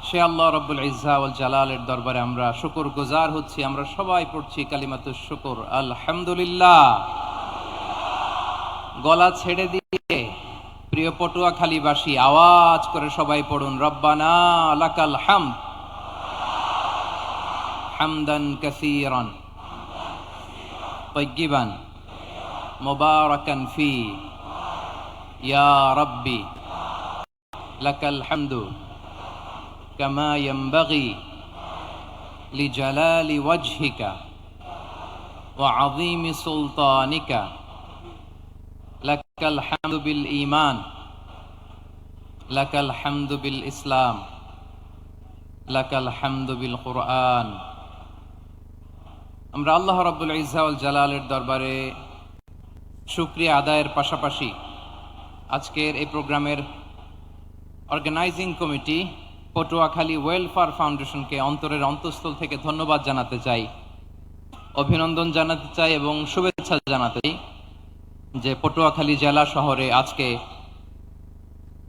সে আল্লাহ রাব্বুল ইজ্জা ওয়াল জালালের দরবারে আমরা শুকরগুজার হচ্ছি। আমরা সবাই পড়ছি কালিমাতুশ শুকর, আলহামদুলিল্লাহ। গলা ছেড়ে দিয়ে প্রিয় পটুয়াখালীবাসী আওয়াজ করে সবাই পড়ুন, রব্বানা লাকাল হামদ হামদান কাসীরান তাইয়্যিবান মুবারাকান ফি ইয়া রাব্বি লাকাল হামদু কামা ইয়ানবাগি লিজালালি ওয়াজহিকা ওয়া আযীমি সুলতানিকা লাকাল হামদু বিল ঈমান লাকাল হামদু বিল ইসলাম লাকাল হামদু বিল কুরআন। আমরা আল্লাহ রাব্বুল ইজ্জা ওয়াল জালালের দরবারে শুকরিয়া আদায়ের পাশাপাশি আজকের এই প্রোগ্রামের অর্গানাইজিং কমিটি পটুয়াখালী ওয়েলফেয়ার ফাউন্ডেশনকে অন্তরের অন্তঃস্থল থেকে ধন্যবাদ জানাতে চাই, অভিনন্দন জানাতে চাই এবং শুভেচ্ছা জানাতে চাই যে পটুয়াখালী জেলা শহরে আজকে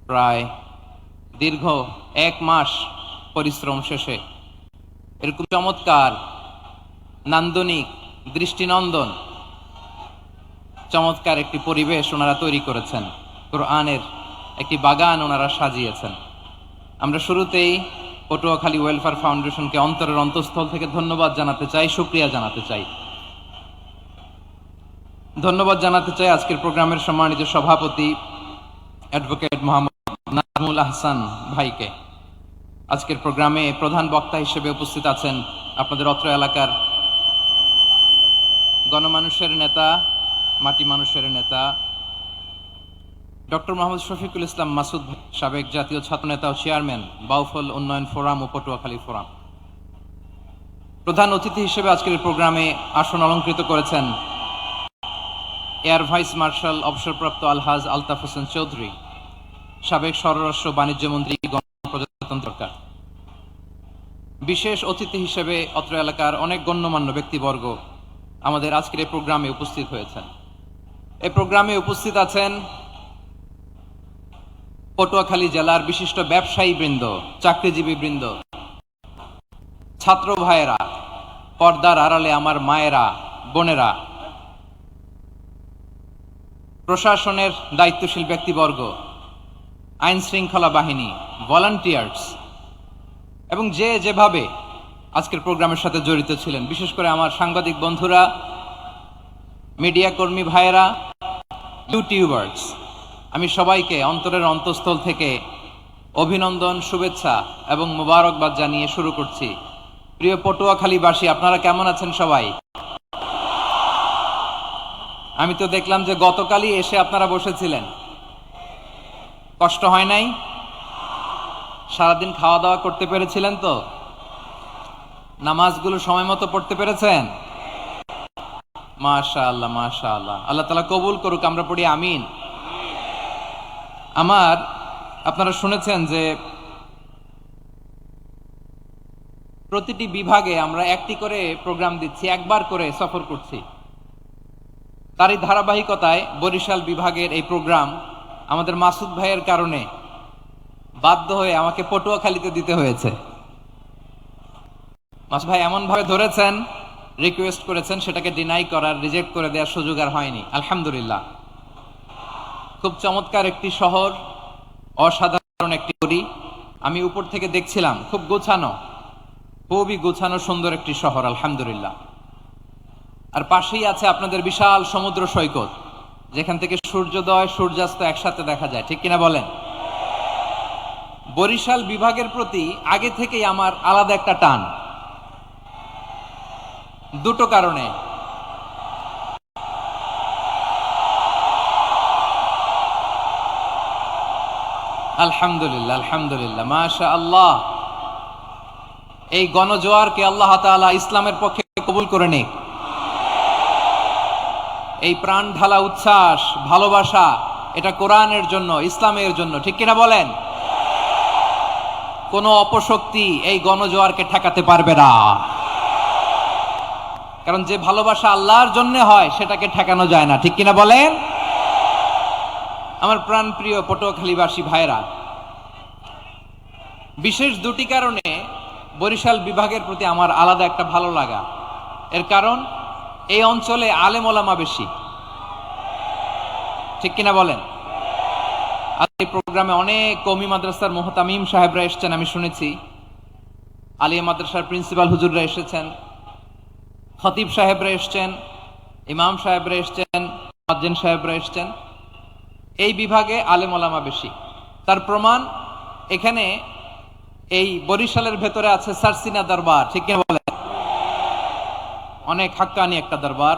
প্রায় দীর্ঘ 1 মাস পরিশ্রম শেষে এরকম চমৎকার, নান্দনিক, দৃষ্টিনন্দন চমৎকার একটি পরিবেশ ওনারা তৈরি করেছেন। কোরআনের একটি বাগান ওনারা সাজিয়েছেন। আমরা শুরুতেই পটুয়াখালী ওয়েলফেয়ার ফাউন্ডেশনকে অন্তরের অন্তঃস্থল থেকে ধন্যবাদ জানাতে চাই, শুকরিয়া জানাতে চাই। ধন্যবাদ জানাতে চাই আজকের প্রোগ্রামের সম্মানিত সভাপতি অ্যাডভোকেট মোহাম্মদ নাজমুল আহসান ভাইকে। আজকের প্রোগ্রামে প্রধান বক্তা হিসেবে উপস্থিত আছেন আপনাদের অত্র এলাকার গণমানুষের নেতা, মাটি মানুষের নেতা ডক্টর মোহাম্মদ শফিকুল ইসলাম মাসুদ, সাবেক জাতীয় ছাত্র নেতা ও চেয়ারম্যান বাউফল উন্নয়ন ফোরাম ও পটুয়াখালী ফোরাম। প্রধান অতিথি হিসেবে আজকের প্রোগ্রামে আসন অলঙ্কৃত করেছেন এয়ার ভাইস মার্শাল অবসরপ্রাপ্ত আলহাজ আলতাফ হোসেন চৌধুরী, সাবেক স্বরাষ্ট্র বাণিজ্য মন্ত্রী, গণপ্রজাতন্ত্র সরকার। বিশেষ অতিথি হিসেবে অত্র এলাকার অনেক গণ্যমান্য ব্যক্তিবর্গ আমাদের আজকের এই প্রোগ্রামে উপস্থিত হয়েছেন। এই প্রোগ্রামে উপস্থিত আছেন পটুয়াখালী জেলার বিশিষ্ট ব্যবসায়ী বৃন্দ, চাকরিজীবী বৃন্দ, ছাত্র ভাইয়েরা, পর্দার আড়ালে আমার মায়েরা, বোনেরা, প্রশাসনের দায়িত্বশীল ব্যক্তিবর্গ, আইন শৃঙ্খলা বাহিনী, ভলান্টিয়ার্স এবং যে যেভাবে আজকের প্রোগ্রামের সাথে জড়িত ছিলেন, বিশেষ করে আমার সাংবাদিক বন্ধুরা, মিডিয়া কর্মী ভাইয়েরা, ইউটিউবার্স, আমি সবাইকে অন্তরের অন্তঃস্থল থেকে অভিনন্দন, শুভেচ্ছা এবং মোবারকবাদ জানিয়ে শুরু করছি। প্রিয় পটুয়াখালীবাসী, আপনারা কেমন আছেন সবাই? আমি তো দেখলাম যে গতকালই এসে আপনারা বসেছিলেন, কষ্ট হয় নাই? সারাদিন খাওয়া দাওয়া করতে পেরেছিলেন তো? নামাজগুলো সময় মতো পড়তে পেরেছেন? মাশাআল্লাহ, মাশাআল্লাহ। আল্লাহ তাআলা কবুল করুক, আমরা পড়ি আমিন। আপনারা শুনেছেন যে প্রতিটি বিভাগে আমরা একটি করে প্রোগ্রাম দিচ্ছি, একবার করে সফর করছি। তারই ধারাবাহিকতায় বরিশাল বিভাগের এই প্রোগ্রাম আমাদের মাসুদ ভাইয়ের কারণে বাধ্য হয়ে আমাকে পটুয়াখালীতে দিতে হয়েছে। মাসুদ ভাই এমন ভাবে ধরেছেন, রিকোয়েস্ট করেছেন, সেটাকে ডিনাই করার, রিজেক্ট করে দেওয়ার সুযোগ আর হয়নি। আলহামদুলিল্লাহ। খুব চমৎকার একটি শহর, অসাধারণ একটি গড়ি। আমি উপর থেকে দেখছিলাম, খুব গোছানো, খুবই গোছানো সুন্দর একটি শহর, আলহামদুলিল্লাহ। আর পাশেই আছে আপনাদের বিশাল সমুদ্র সৈকত, যেখান থেকে সূর্যোদয় সূর্যাস্ত একসাথে দেখা যায়, ঠিক কিনা বলেন? বরিশাল বিভাগের প্রতি আগে থেকেই আমার আলাদা একটা টান, দুটো কারণে। আলহামদুলিল্লাহ, আলহামদুলিল্লাহ, মাশাআল্লাহ। এই গণজোয়ারকে আল্লাহ তাআলা ইসলামের পক্ষে কবুল করে নিক। এই প্রাণ ঢালা উচ্ছ্বাস, ভালোবাসা, এটা কোরআনের জন্য, ইসলামের জন্য, ঠিক কিনা বলেন? কোন অপশক্তি এই গণজোয়ারকে ঠেকাতে পারবে না, কারণ যে ভালোবাসা আল্লাহর জন্য হয় সেটাকে ঠেকানো যায় না, ঠিক কিনা বলেন? আমার প্রাণ প্রিয় পটুয়াখালীবাসী ভাইরা, বিশেষ দুটি কারণে বরিশাল বিভাগের প্রতি আমার আলাদা একটা ভালো লাগা। এর কারণ এই অঞ্চলে আলেম ওলামা বেশি, ঠিক কিনা বলেন? আর এই প্রোগ্রামে অনেক কওমি মাদ্রাসার মুহতামিম সাহেবরা এসেছেন, আমি শুনেছি। আলিয়া মাদ্রাসার প্রিন্সিপাল হুজুররা এসেছেন, খতিব সাহেবরা এসেছেন, ইমাম সাহেবরা এসেছেন, মুয়াজ্জিন সাহেবরা এসেছেন। এই বিভাগে আলেম ওলামা বেশি। তার প্রমাণ এখানে এই বরিশালের ভেতরে আছে সারসিনা দরবার, ঠিক কিনা বলেন? অনেক হাক্কানি একটা দরবার।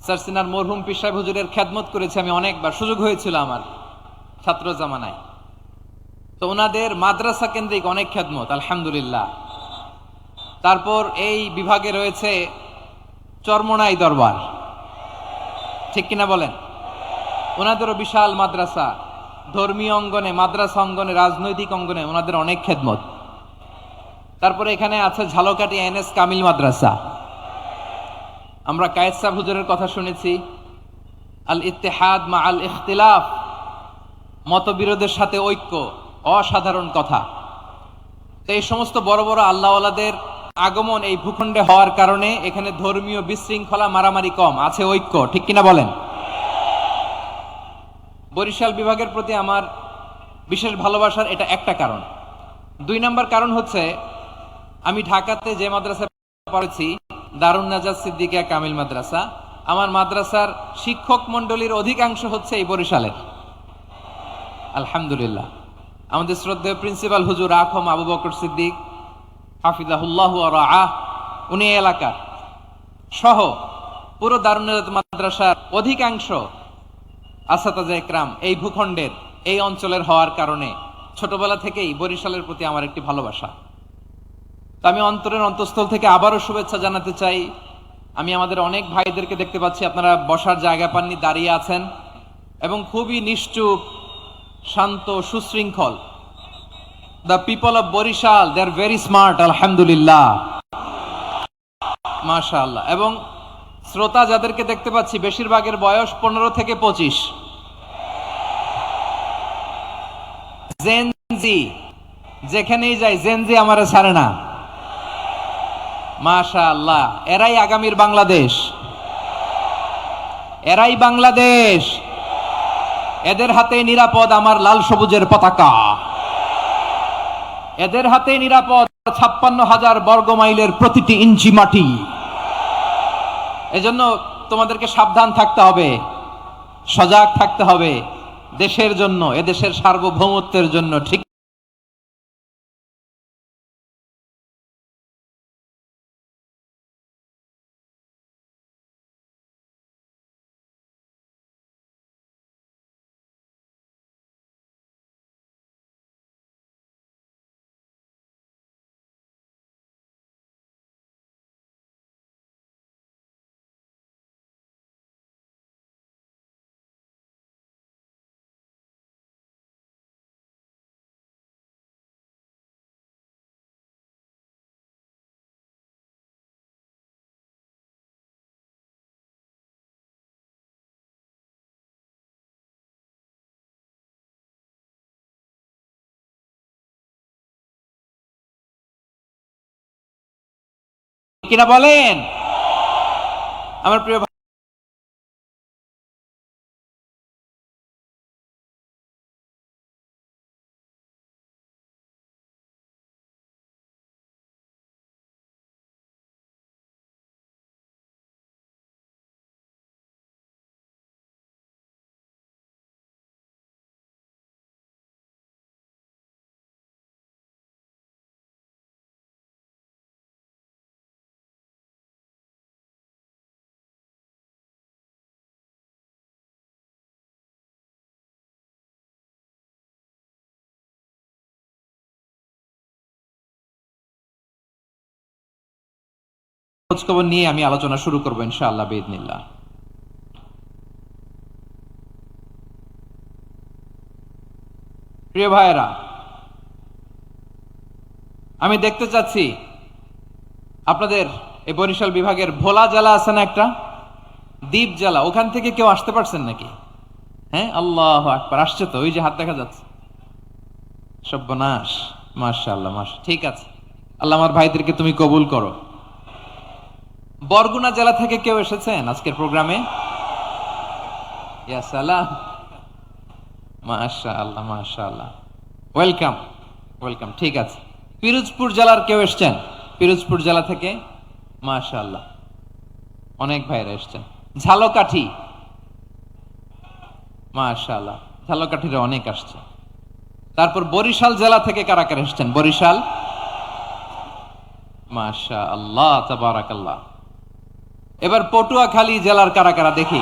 সারসিনার মরহুম পীর সাহেব হুজুরের খেদমত করেছি আমি অনেকবার, সুযোগ হয়েছিল আমার ছাত্র জামানায়। তো ওনাদের মাদ্রাসা কেন্দ্রিক অনেক খেদমত, আলহামদুলিল্লাহ। তারপর এই বিভাগে রয়েছে চরমোনাই দরবার, ঠিক কিনা বলেন? ওনাদেরও বিশাল মাদ্রাসা, ধর্মীয় অঙ্গনে, মাদ্রাসা অঙ্গনে, রাজনৈতিক অঙ্গনে ওনাদের অনেক খেদমত। তারপরে এখানে আছে ঝালকাঠি এনএস কামিল মাদ্রাসা। আমরা কায়েদ সাহেব হুজুরের কথা শুনেছি, আল ইত্তেহাদ মা আল ইখতিলাফ, মতবিরোধের সাথে ঐক্য, অসাধারণ কথা। তো এই সমস্ত বড় বড় আল্লাহওয়ালাদের আগমন এই ভূখণ্ডে হওয়ার কারণে এখানে ধর্মীয় বিশৃঙ্খলা, মারামারি কম, আছে ঐক্য, ঠিক কিনা বলেন? বরিশাল বিভাগের প্রতি আমার বিশেষ ভালোবাসার এটা একটা কারণ। 2 নম্বর কারণ হচ্ছে, আমি ঢাকাতে যে মাদ্রাসায় পড়েছি, দারুন নাজাত সিদ্দিকিয়া কামিল মাদ্রাসা, আমার মাদ্রাসার শিক্ষক মন্ডলীর অধিকাংশ হচ্ছে এই বরিশালের, আলহামদুলিল্লাহ। আমাদের শ্রদ্ধেয় প্রিন্সিপাল হুজুর আখম আবু বকর সিদ্দিক হাফিজাহুল্লাহ ওয়া রাআহ, উনি এলাকার সহ পুরো দারুন নাজাত মাদ্রাসার অধিকাংশ আসাতাজা ইকরাম এই ভূখণ্ডের, এই অঞ্চলের হওয়ার কারণে ছোটবেলা থেকেই বরিশালের প্রতি আমার একটি ভালোবাসা। তো আমি অন্তরের অন্তঃস্থল থেকে আবারও শুভেচ্ছা জানাতে চাই। আমি আমাদের অনেক ভাইদেরকে দেখতে পাচ্ছি, আপনারা বসার জায়গা পাননি, দাঁড়িয়ে আছেন এবং খুবই নিশ্চুপ, শান্ত, সুশৃঙ্খল। The people of Barisal, they are very smart, আলহামদুলিল্লাহ, মাশাআল্লাহ। এবং শ্রোতা যাদেরকে দেখতে পাচ্ছি, বেশিরভাগের বয়স 15 থেকে 25। জেনজি, যেখানেই যাই জেনজি আমারে ছাড়ে না, মাশাআল্লাহ। এরাই আগামীর বাংলাদেশ, এরাই বাংলাদেশ। এদের হাতে নিরাপদ আমার লাল সবুজের পতাকা, এদের হাতে নিরাপদ 56,000 বর্গ মাইলের প্রতিটি ইঞ্চি মাটি। এজন্য তোমাদেরকে সাবধান থাকতে হবে, সজাগ থাকতে হবে দেশের জন্য, এদেশের সার্বভৌমত্বের জন্য, ঠিক? কিনা বলেন আমার প্রিয় ভাই? খোঁজখবর নিয়ে আমি আলোচনা শুরু করবো ইনশাআল্লাহ বিইذنিল্লাহ। প্রিয় ভাইয়েরা, আমি দেখতে চাচ্ছি আপনাদের এই বরিশাল বিভাগের ভোলা জেলা আছে না একটা, দ্বীপ জেলা, ওখান থেকে কেউ আসতে পারছেন নাকি? হ্যাঁ, আল্লাহু আকবার, আসছে তো, ওই যে হাত দেখা যাচ্ছে। সর্বনাশ, মাশাআল্লাহ, ঠিক আছে। আল্লাহ আমার ভাইদেরকে তুমি কবুল করো। বরগুনা জেলা থেকে কেউ এসেছেন আজকের প্রোগ্রামে? ইয়া সালাম, মাশাআল্লাহ মাশাআল্লাহ, ওয়েলকাম ওয়েলকাম। ঠিক আছে, পিরোজপুর জেলার কেউ এসেছেন? পিরোজপুর জেলা থেকে মাশাআল্লাহ অনেক ভাইরা এসেছেন। ঝালকাঠি, মাশাআল্লাহ, ঝালকাঠির অনেক আসছে। তারপর বরিশাল জেলা থেকে কারা কারা এসেছেন? বরিশাল, মাশাআল্লাহ তাবারাকাল্লাহ। এবার পটুয়াখালী জেলার কারা কারা দেখি?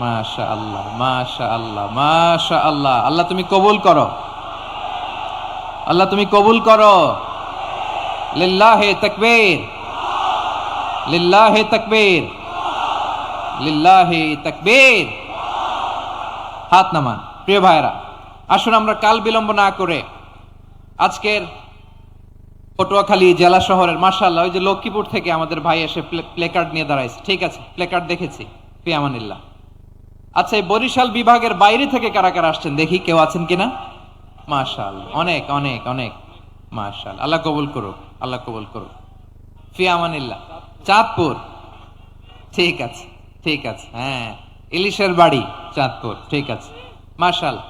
মাশাআল্লাহ মাশাআল্লাহ মাশাআল্লাহ। আল্লাহ তুমি কবুল করো, আল্লাহ তুমি কবুল করো। লিল্লাহে তাকবীর, লিল্লাহে তাকবীর, লিল্লাহে তাকবীর। হাত নামান। প্রিয় ভাইরা, আসুন আমরা কাল বিলম্ব না করে আজকের পটুয়াখালী জেলা শহরের, মাশাআল্লাহ, ওই যে লক্ষ্মীপুর থেকে আমাদের ভাই এসে প্লেকার্ড নিয়ে দাঁড়াইছে। ঠিক আছে, প্লেকার্ড দেখেছি, ফি আমানিল্লাহ। আচ্ছা, এই বরিশাল বিভাগের বাইরে থেকে কারা কারা আসছেন দেখি, কেউ আছেন কিনা? মাশাআল্লাহ, অনেক অনেক অনেক, মাশাআল্লাহ। আল্লাহ কবুল করুক, আল্লাহ কবুল করুক, ফি আমানিল্লাহ। চাঁদপুর, ঠিক আছে ঠিক আছে, হ্যাঁ, ইলিশের বাড়ি চাঁদপুর, ঠিক আছে, মাশাআল্লাহ।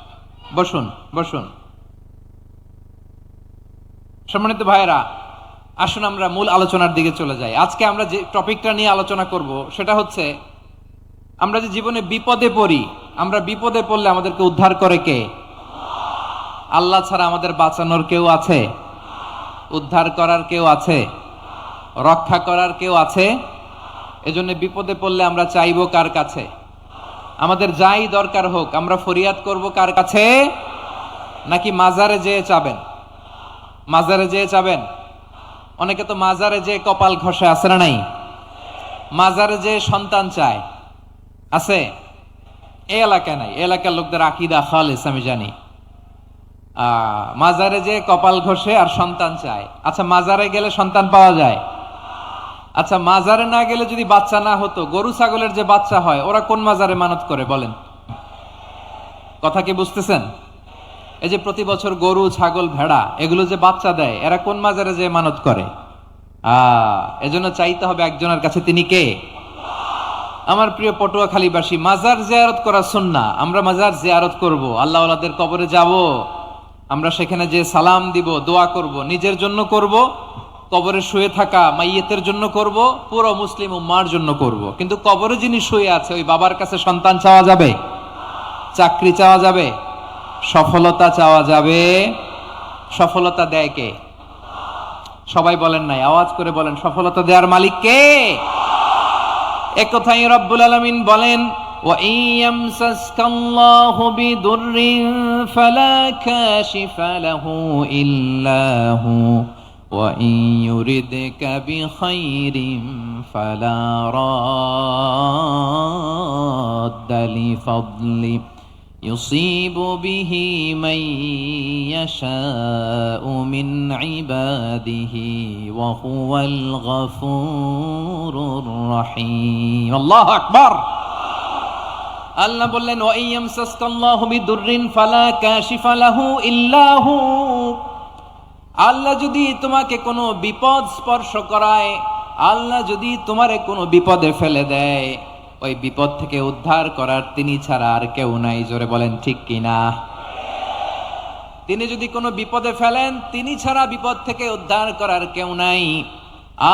বসুন বসুন। সম্মানিত ভাইরা, আসুন আমরা মূল আলোচনার দিকে চলে যাই। আজকে আমরা যে টপিকটা নিয়ে আলোচনা করব সেটা হচ্ছে, আমরা যে জীবনে বিপদে পড়ি, আমরা বিপদে পড়লে আমাদেরকে উদ্ধার করে কে? আল্লাহ ছাড়া আমাদের বাঁচানোর কেউ আছে? উদ্ধার করার কেউ আছে? রক্ষা করার কেউ আছে? এজন্য বিপদে পড়লে আমরা চাইবো কার কাছে? আমাদের যাই দরকার হোক আমরা ফরিয়াদ করব কার কাছে? নাকি মাজারে যেয়ে চাবেন? মাজারে যেয়ে চাবেন? অনেকে তো মাজারে যেয়ে কপাল ঘষে, আছে না নাই? মাজারে যেয়ে সন্তান চায়, আছে? এই এলাকায় নাই, এলাকার লোকদের আকীদা খালিস আমি জানি। মাজারে যেয়ে কপাল ঘষে আর সন্তান চায়। আচ্ছা, মাজারে গেলে সন্তান পাওয়া যায়? আচ্ছা, মাজারে না গেলে যদি বাচ্চা না হতো, গরু ছাগলের যে বাচ্চা হয় ওরা কোন মাজারে মানত করে বলেন? কথা কি বুঝতেছেন? এই যে প্রতি বছর গরু ছাগল ভেড়া এগুলো যে বাচ্চা দেয়, এরা কোন মাজারে যে মানত করে? এজন্য চাইতে হবে একজনের কাছে, তিনি কে? আমার প্রিয় পটুয়াখালীবাসী, মাজার জিয়ারত করা সুন্নাহ। আমরা মাজার জিয়ারত করব, আল্লাহ ওয়ালাদের কবরে যাব, আমরা সেখানে যে সালাম দিব, দোয়া করব, নিজের জন্য করব, কবরে শুয়ে থাকা মাইয়েতের জন্য করব, পুরো মুসলিম উম্মার জন্য করব। কিন্তু কবরে যিনি শুয়ে আছে ওই বাবার কাছে সন্তান চাওয়া যাবে? চাকরি চাওয়া যাবে? সফলতা চাওয়া যাবে? সফলতা দেয় কে? সবাই বলেন নাই, আওয়াজ করে বলেন, সফলতা দেওয়ার মালিক কে? এক কথাই রব্বুল আলামিন বলেন, ওয়া ইয়ামসাসকাল্লাহু বিদুররিন ফালা কাশিফা লাহু ইল্লা হু ওয়া ইয়ুরিদকা বিখাইরিন ফালা রাদ্দা লিফাদলি ইউসিবু বিহি মান ইয়াশাউ মিন ইবাদিহি ওয়া হুয়াল গফুরুর রহিম। আল্লাহু আকবার। আল্লাহ বললেন, ওয়া ইয়ামসাসকাল্লাহু বিদুররিন ফালা কাশিফা লাহু ইল্লা হু। আল্লাহ যদি তোমাকে কোনো বিপদ স্পর্শ করায়, আল্লাহ যদি তোমারে কোনো বিপদে ফেলে দেয়, ওই বিপদ থেকে উদ্ধার করার তিনি ছাড়া আর কেউ নাই। জোরে বলেন ঠিক কিনা? তিনি যদি কোনো বিপদে ফেলেন, তিনি ছাড়া বিপদ থেকে উদ্ধার করার কেউ নাই।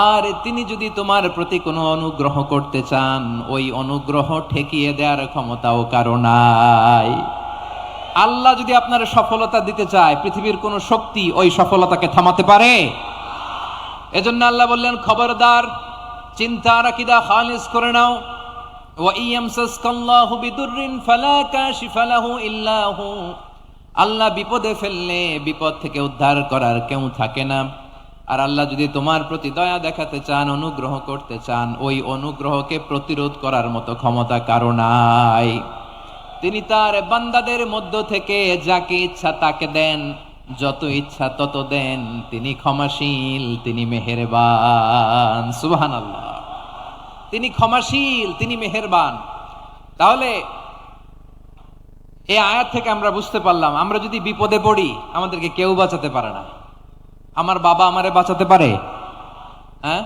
আর তিনি যদি তোমার প্রতি কোনো অনুগ্রহ করতে চান, ওই অনুগ্রহ ঠেকিয়ে দেওয়ার ক্ষমতাও কারো নাই। আল্লাহ যদি আপনার সফলতা দিতে চায়, পৃথিবীর কোন শক্তি ওই সফলতাকে থামাতে পারে? এজন্য আল্লাহ বললেন, খবরদার, চিন্তার আকীদা খালিস করে নাও। ওয়া ইয়ামসাসকাল্লাহু বিদুররিন ফালা কাশিফা লাহু ইল্লা হু। আল্লাহ বিপদে ফেললে বিপদ থেকে উদ্ধার করার কেউ থাকে না। আর আল্লাহ যদি তোমার প্রতি দয়া দেখাতে চান, অনুগ্রহ করতে চান, ওই অনুগ্রহকে প্রতিরোধ করার মতো ক্ষমতা কারো নাই। তিনি তার বান্দাদের মধ্য থেকে যাকে ইচ্ছা তাকে দেন, যত ইচ্ছা তত দেন। তিনি ক্ষমাশীল, তিনি মেহেরবান। সুবহানাল্লাহ। তিনি ক্ষমাশীল, তিনি মেহেরবান। তাহলে এই আয়াত থেকে আমরা বুঝতে পারলাম, আমরা যদি বিপদে পড়ি আমাদেরকে কেউ বাঁচাতে পারে না। আমার বাবা আমারে বাঁচাতে পারে? হ্যাঁ?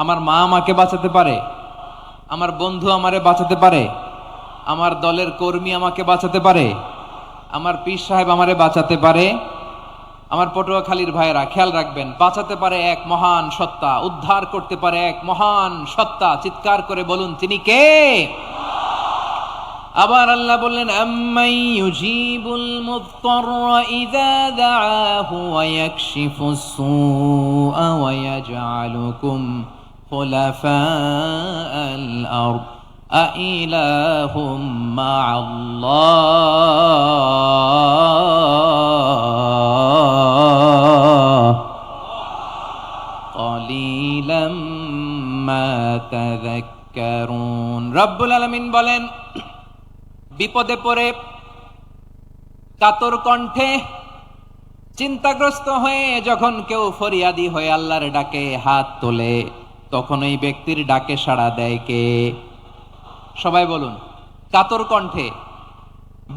আমার মা আমাকে বাঁচাতে পারে? আমার বন্ধু আমারে বাঁচাতে পারে? আমার দলের কর্মী আমাকে বাঁচাতে পারে? আমার পীর সাহেব আমারে বাঁচাতে পারে? আমার পটুয়াখালীর ভাইয়েরা খেয়াল রাখবেন, বাঁচাতে পারে এক মহান সত্তা, উদ্ধার করতে পারে এক মহান সত্তা। চিৎকার করে বলুন, তিনি কে? আবার আল্লাহ বললেন, আম্মাই ইউজিবুল মুত্তাররা ইযা দাআহু ওয়া ইয়াকশিফুস সুআ ওয়া ইয়াজআলুকুম খুলাফাআল আরদ আইলাহুম মা'আল্লাহ ক্বালিলাম মা তাযাক্কারুন। রব্বুল আলামিন বলেন, বিপদে পড়ে কাতর কণ্ঠে চিন্তাগ্রস্ত হয়ে যখন কেউ ফরিয়াদি হয়ে আল্লাহর ডাকে হাত তোলে, তখন ওই ব্যক্তির ডাকে সাড়া দেয় কে? সবাই বলুন। কাতর কণ্ঠে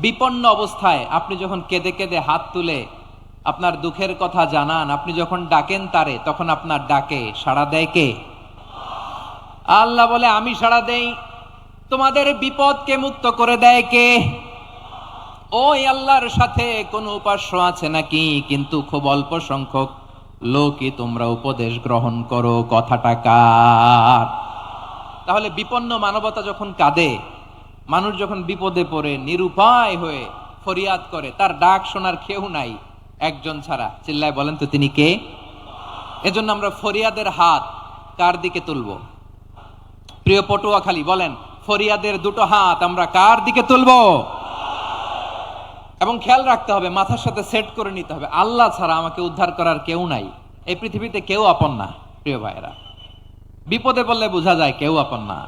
বিপন্ন অবস্থায় আপনি যখন কেঁদে কেঁদে হাত তুলে আপনার দুঃখের কথা জানান, আপনি যখন ডাকেন তারে, তখন আপনার ডাকে সাড়া দেয় কে? আল্লাহ বলে, আমি সাড়া দেই। তোমাদের বিপদকে মুক্ত করে দেয় কে? ওই আল্লাহর সাথে কোন উপাস্য আছে নাকি? কিন্তু খুব অল্প সংখ্যক লোকই তোমরা উপদেশ গ্রহণ করো। কথাটা কার? তাহলে বিপন্ন মানবতা যখন কাঁদে, মানুষ যখন বিপদে পড়ে নিরুপায় হয়ে ফরিয়াদ করে, তার ডাক শোনার কেউ নাই একজন ছাড়া। চিল্লায় বলেন তো, তিনি কে? এজন্য আমরা ফরিয়াদের হাত কার দিকে তুলবো? প্রিয় পটুয়াখালী বলেন, ফরিয়াদের দুটো হাত আমরা কার দিকে তুলবো? এবং খেয়াল রাখতে হবে, মাথার সাথে সেট করে নিতে হবে, আল্লাহ ছাড়া আমাকে উদ্ধার করার কেউ নাই। এই পৃথিবীতে কেউ আপন না। প্রিয় ভাইরা, বিপদে পড়লে বোঝা যায় কেউ আপন না।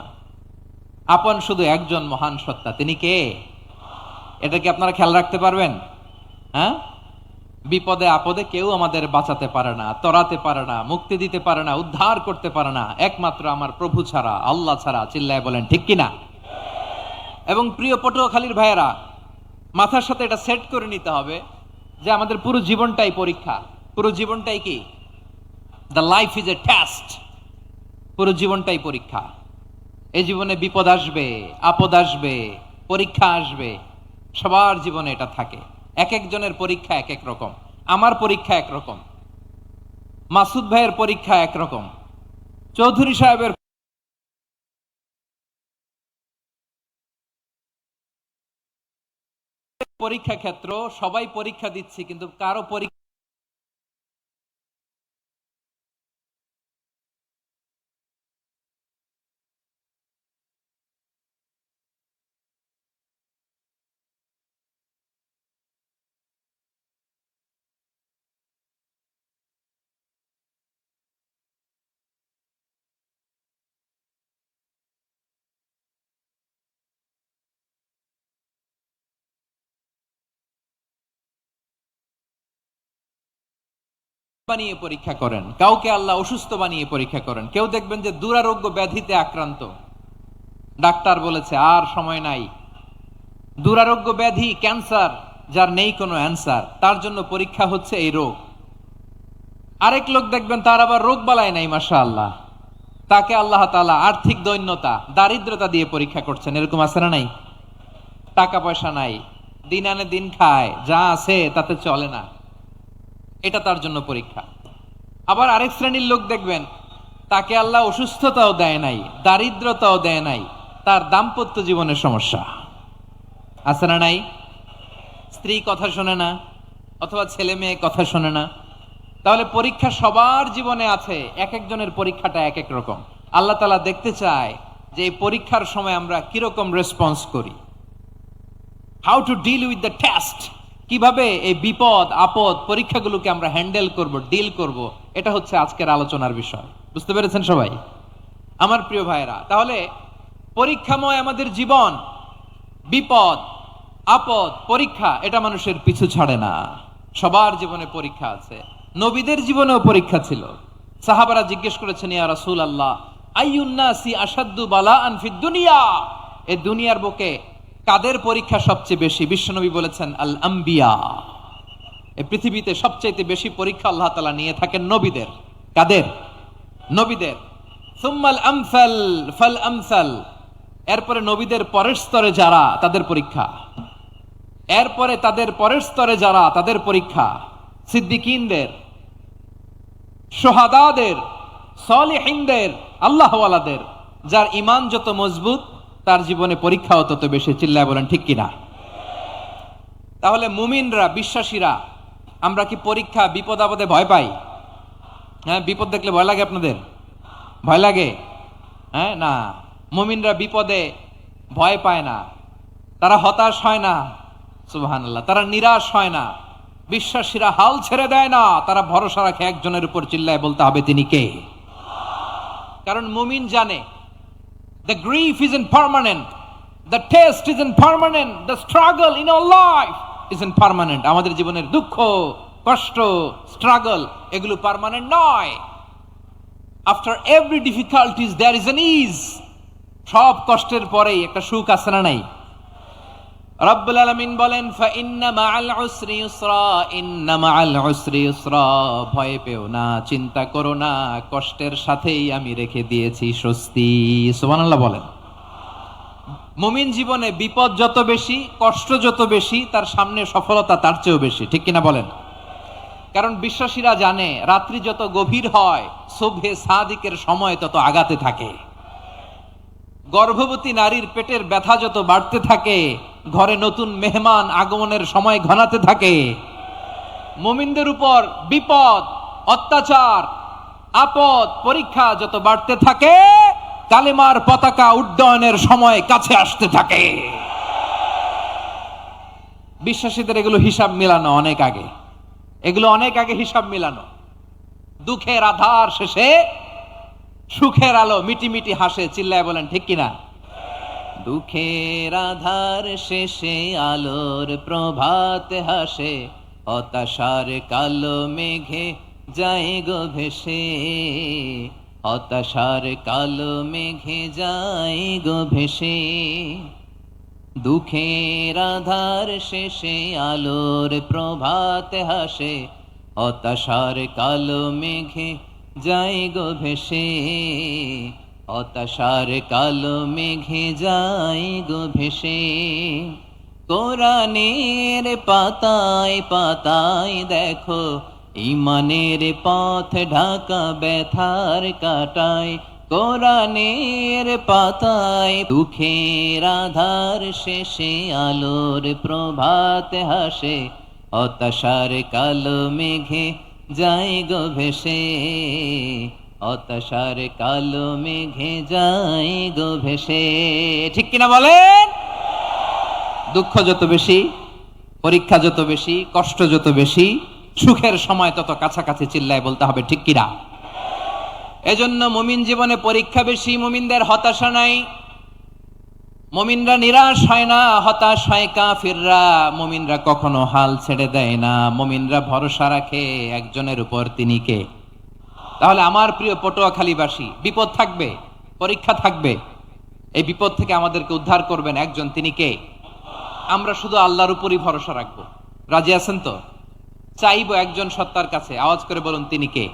আপন শুধু একজন মহান সত্তা, তিনি কে? এটা কি আপনারা খেয়াল রাখতে পারবেন? হ্যাঁ, বিপদে আপদে কেউ আমাদের বাঁচাতে পারে না, তরাতে পারে না, মুক্তি দিতে পারে না, উদ্ধার করতে পারে না, একমাত্র আমার প্রভু ছাড়া, আল্লাহ ছাড়া। চিল্লায় বলেন ঠিক কিনা? এবং প্রিয় পটুয়াখালীর ভাইয়েরা, মাথার সাথে এটা সেট করে নিতে হবে যে আমাদের পুরো জীবনটাই পরীক্ষা। পুরো জীবনটাই কি? The life is a test. পুরো জীবনটাই পরীক্ষা। এই জীবনে বিপদ আসবে, আপদ আসবে, পরীক্ষা আসবে, সবার জীবনে এটা থাকে। এক একজনের পরীক্ষা এক এক রকম। আমার পরীক্ষা একরকম, মাসুদ ভাইয়ের পরীক্ষা একরকম, চৌধুরী সাহেবের পরীক্ষা ক্ষেত্র। সবাই পরীক্ষা দিচ্ছি, কিন্তু কারো পরীক্ষা বানিয়ে পরীক্ষা করেন, কাউকে আল্লাহ অসুস্থ বানিয়ে পরীক্ষা করেন। কেউ দেখবেন যে দুরারোগ্য ব্যাধিতে আক্রান্ত, ডাক্তার বলেছে আর সময় নাই, দুরারোগ্য ব্যাধি, ক্যান্সার, যার নেই কোনো অ্যান্সার, তার জন্য পরীক্ষা হচ্ছে এই রোগ। আরেক লোক দেখবেন তার আবার রোগ বালাই নাই, মাশাআল্লাহ, তাকে আল্লাহ তাআলা আর্থিক দৈন্যতা, দারিদ্রতা দিয়ে পরীক্ষা করছেন। এরকম আছে না নাই? টাকা পয়সা নাই, দিন আনে দিন খায়, যা আছে তাতে চলে না, এটা তার জন্য পরীক্ষা। আবার আরেক শ্রেণীর লোক দেখবেন তাকে আল্লাহ অসুস্থতাও দেয় নাই, দারিদ্রতাও দেয় নাই, তার দাম্পত্য জীবনের সমস্যা আছে না নাই? স্ত্রী কথা শোনে না, অথবা ছেলে মেয়ে কথা শোনে না। তাহলে পরীক্ষা সবার জীবনে আছে, এক একজনের পরীক্ষাটা এক এক রকম। আল্লাহ তাআলা দেখতে চায় যে এই পরীক্ষার সময় আমরা কিরকম রেসপন্স করি। How to deal with the test, কিভাবে এই বিপদ আপদ পরীক্ষাগুলোকে আমরা হ্যান্ডেল করব, ডিল করব, এটা হচ্ছে আজকের আলোচনার বিষয়। বুঝতে পেরেছেন সবাই আমার প্রিয় ভাইরা? তাহলে পরীক্ষাময় আমাদের জীবন, বিপদ আপদ পরীক্ষা, এটা মানুষের পিছু ছাড়ে না। সবার জীবনে পরীক্ষা আছে। নবীদের জীবনেও পরীক্ষা ছিল। সাহাবারা জিজ্ঞেস করেছেন, ইয়া রাসূলুল্লাহ, আইয়ুন নাসি আশাদ্দু বালাআন ফিদ দুনিয়া, এই দুনিয়ার বুকে কাদের পরীক্ষা সবচেয়ে বেশি? বিশ্বনবী বলেছেন আল আম্বিয়া, এই পৃথিবীতে সবচেয়ে বেশি পরীক্ষা আল্লাহ তাআলা নিয়ে থাকেন নবীদের। কাদের? নবীদের। সুম্মাল আমসাল ফাল আমসাল, এরপরে নবীদের পরের স্তরে যারা তাদের পরীক্ষা, এরপরে তাদের পরের স্তরে যারা তাদের পরীক্ষা, সিদ্দিকিনদের, শুহাদাদের, সালিহিনদের, আল্লাহওয়ালাদের। যার ঈমান যত মজবুত তার জীবনে পরীক্ষাও তত বেশি। চিল্লায় বলেন ঠিক কিনা? তাহলে মুমিনরা, বিশ্বাসীরা, আমরা কি পরীক্ষা বিপদ আপদে ভয় পাই? হ্যাঁ, বিপদ দেখলে ভয় লাগে আপনাদের? ভয় লাগে? হ্যাঁ, না, মুমিনরা বিপদে ভয় পায় না, তারা হতাশ হয় না, সুবহানাল্লাহ, তারা নিরাশ হয় না। বিশ্বাসীরা হাল ছেড়ে দেয় না, তারা ভরসা রাখে একজনের উপর। চিল্লায় বলতে হবে তিনি কে? কারণ মুমিন জানে the grief isn't permanent, the test isn't permanent, the struggle in our life isn't permanent. আমাদের জীবনের দুঃখ, কষ্ট, স্ট্রাগল এগুলো পার্মানেন্ট নয়। after every difficulties there is an ease. সব কষ্টের পরেই একটা সুখ আছে না নাই? রব্বুল আলামিন বলেন ফা ইন্না মাআল উসরি ইউসরা, ইন্না মাআল উসরি ইউসরা, ভয় পেও না, চিন্তা করো না, কষ্টের সাথেই আমি রেখে দিয়েছি স্বস্তি। সুবহানাল্লাহ বলেন। মুমিন জীবনে বিপদ যত বেশি, কষ্ট যত বেশি, তার সামনে সফলতা তার চেয়েও বেশি। ঠিক কিনা বলেন? কারণ বিশ্বাসীরা জানে রাত্রি যত গভীর হয় সুবহে সাদিকের সময় তত আগাতে থাকে। গর্ভবতী নারীর পেটের ব্যথা যত বাড়তে থাকে, ঘরে নতুন মেহমান আগমনের সময় ঘনাতে থাকে। মুমিনদের উপর বিপদ, অত্যাচার, আপদ, পরীক্ষা যত বাড়তে থাকে, কালেমার পতাকা উড্ডয়নের সময় কাছে আসতে থাকে। বিশ্বাসীদের এগুলো হিসাব মিলানো অনেক আগে, এগুলো অনেক আগে হিসাব মিলানো। দুঃখের আধার শেষে সুখের আলো মিটি মিটি হাসে। চিল্লায় বলেন ঠিক কিনা? দুঃখের আধার শেষে আলোর প্রভাত হাসে, হতাশার কালো মেঘে যায় গো ভেসে, হতাশার কালো মেঘে যায় গো ভেসে। দুঃখের আধার শেষে আলোর প্রভাত হাসে, হতাশার কালো মেঘে যায় গো ভেসে, হতাশার কালো মেঘে যায় গো ভেসে। কোরআনের পাতায় পাতায় দেখো ঈমানের পথ ঢাকা ব্যথার কাটায়। কোরআনের পাতায় দুঃখের আধার শেষে আলোর প্রভাত হাসে, হতাশার কালো মেঘে যায় গো ভেসে, হতাশার কালো মেঘে যায় গো ভেসে। ঠিক কিনা বলেন? দুঃখ যত বেশি, পরীক্ষা যত বেশি, কষ্ট যত বেশি, সুখের সময় তত কাছাকাছি। চিল্লায় বলতে হবে ঠিক কিনা? এজন্য মুমিন জীবনে পরীক্ষা বেশি, মুমিনদের হতাশা নাই। মুমিনরা নিরাশ হয় না, হতাশ হয় কাফিররা। মুমিনরা কখনো হাল ছেড়ে দেয় না, মুমিনরা ভরসা রাখে একজনের উপর, তিনি কে? তাহলে আমার প্রিয় পটুয়াখালীবাসী, বিপদ থাকবে, পরীক্ষা থাকবে, এই বিপদ থেকে আমাদেরকে উদ্ধার করবেন একজন, তিনি কে? আমরা শুধু আল্লাহর উপরই ভরসা রাখবো। রাজি আছেন তো? চাইবো একজন সত্তার কাছে। আওয়াজ করে বলুন তিনি কে?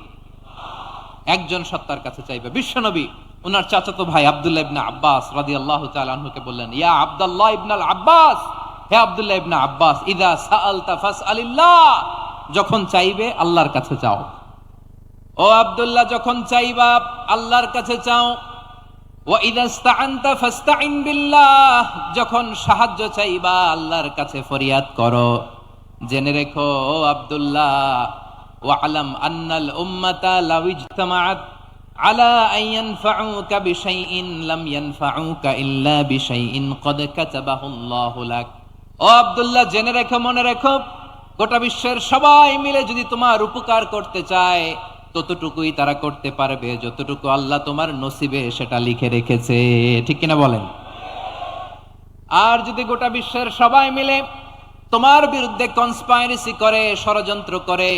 একজন সত্তার কাছে চাইবে। বিশ্বনবী উনার চাচাতো ভাই আব্দুল্লাহ ইবনে আব্বাস রাদিয়াল্লাহু তাআলা আনহুকে বললেন, ইয়া আব্দুল্লাহ ইবনুল আব্বাস, হে আব্দুল্লাহ ইবনে আব্বাস, ইযা সাআলতা ফাসআলিল্লাহ, যখন চাইবে আল্লাহর কাছে চাও। ও আব্দুল্লাহ, যখন চাইবা আল্লাহর কাছে চাও। ওয়া ইযা ইসতাআনতা ফাসতাইন বিল্লাহ, যখন সাহায্য চাইবা আল্লাহর কাছে ফরিয়াদ করো। জেনে রেখো ও আব্দুল্লাহ, ওয়া'লাম আন্নাল উম্মাতা লাউ ইজতামাআত আলা আন ইয়ানফাউকা বিশাইইন লাম ইয়ানফাউকা ইল্লা বিশাইইন ক্বাদ কাতাবাহু আল্লাহু লাক। ও আব্দুল্লাহ, জেনে রেখো, মনে রেখো, গোটা বিশ্বের সবাই মিলে যদি তোমার উপকার করতে চায় ততটুকুই তারা করতে পারবে যতটুকু আল্লাহ তোমার নসিবে সেটা লিখে রেখেছে। ঠিক কিনা বলেন? আর যদি গোটা বিশ্বের সবাই মিলে তোমার বিরুদ্ধে কনস্পাইরেসি করে, ষড়যন্ত্র করে,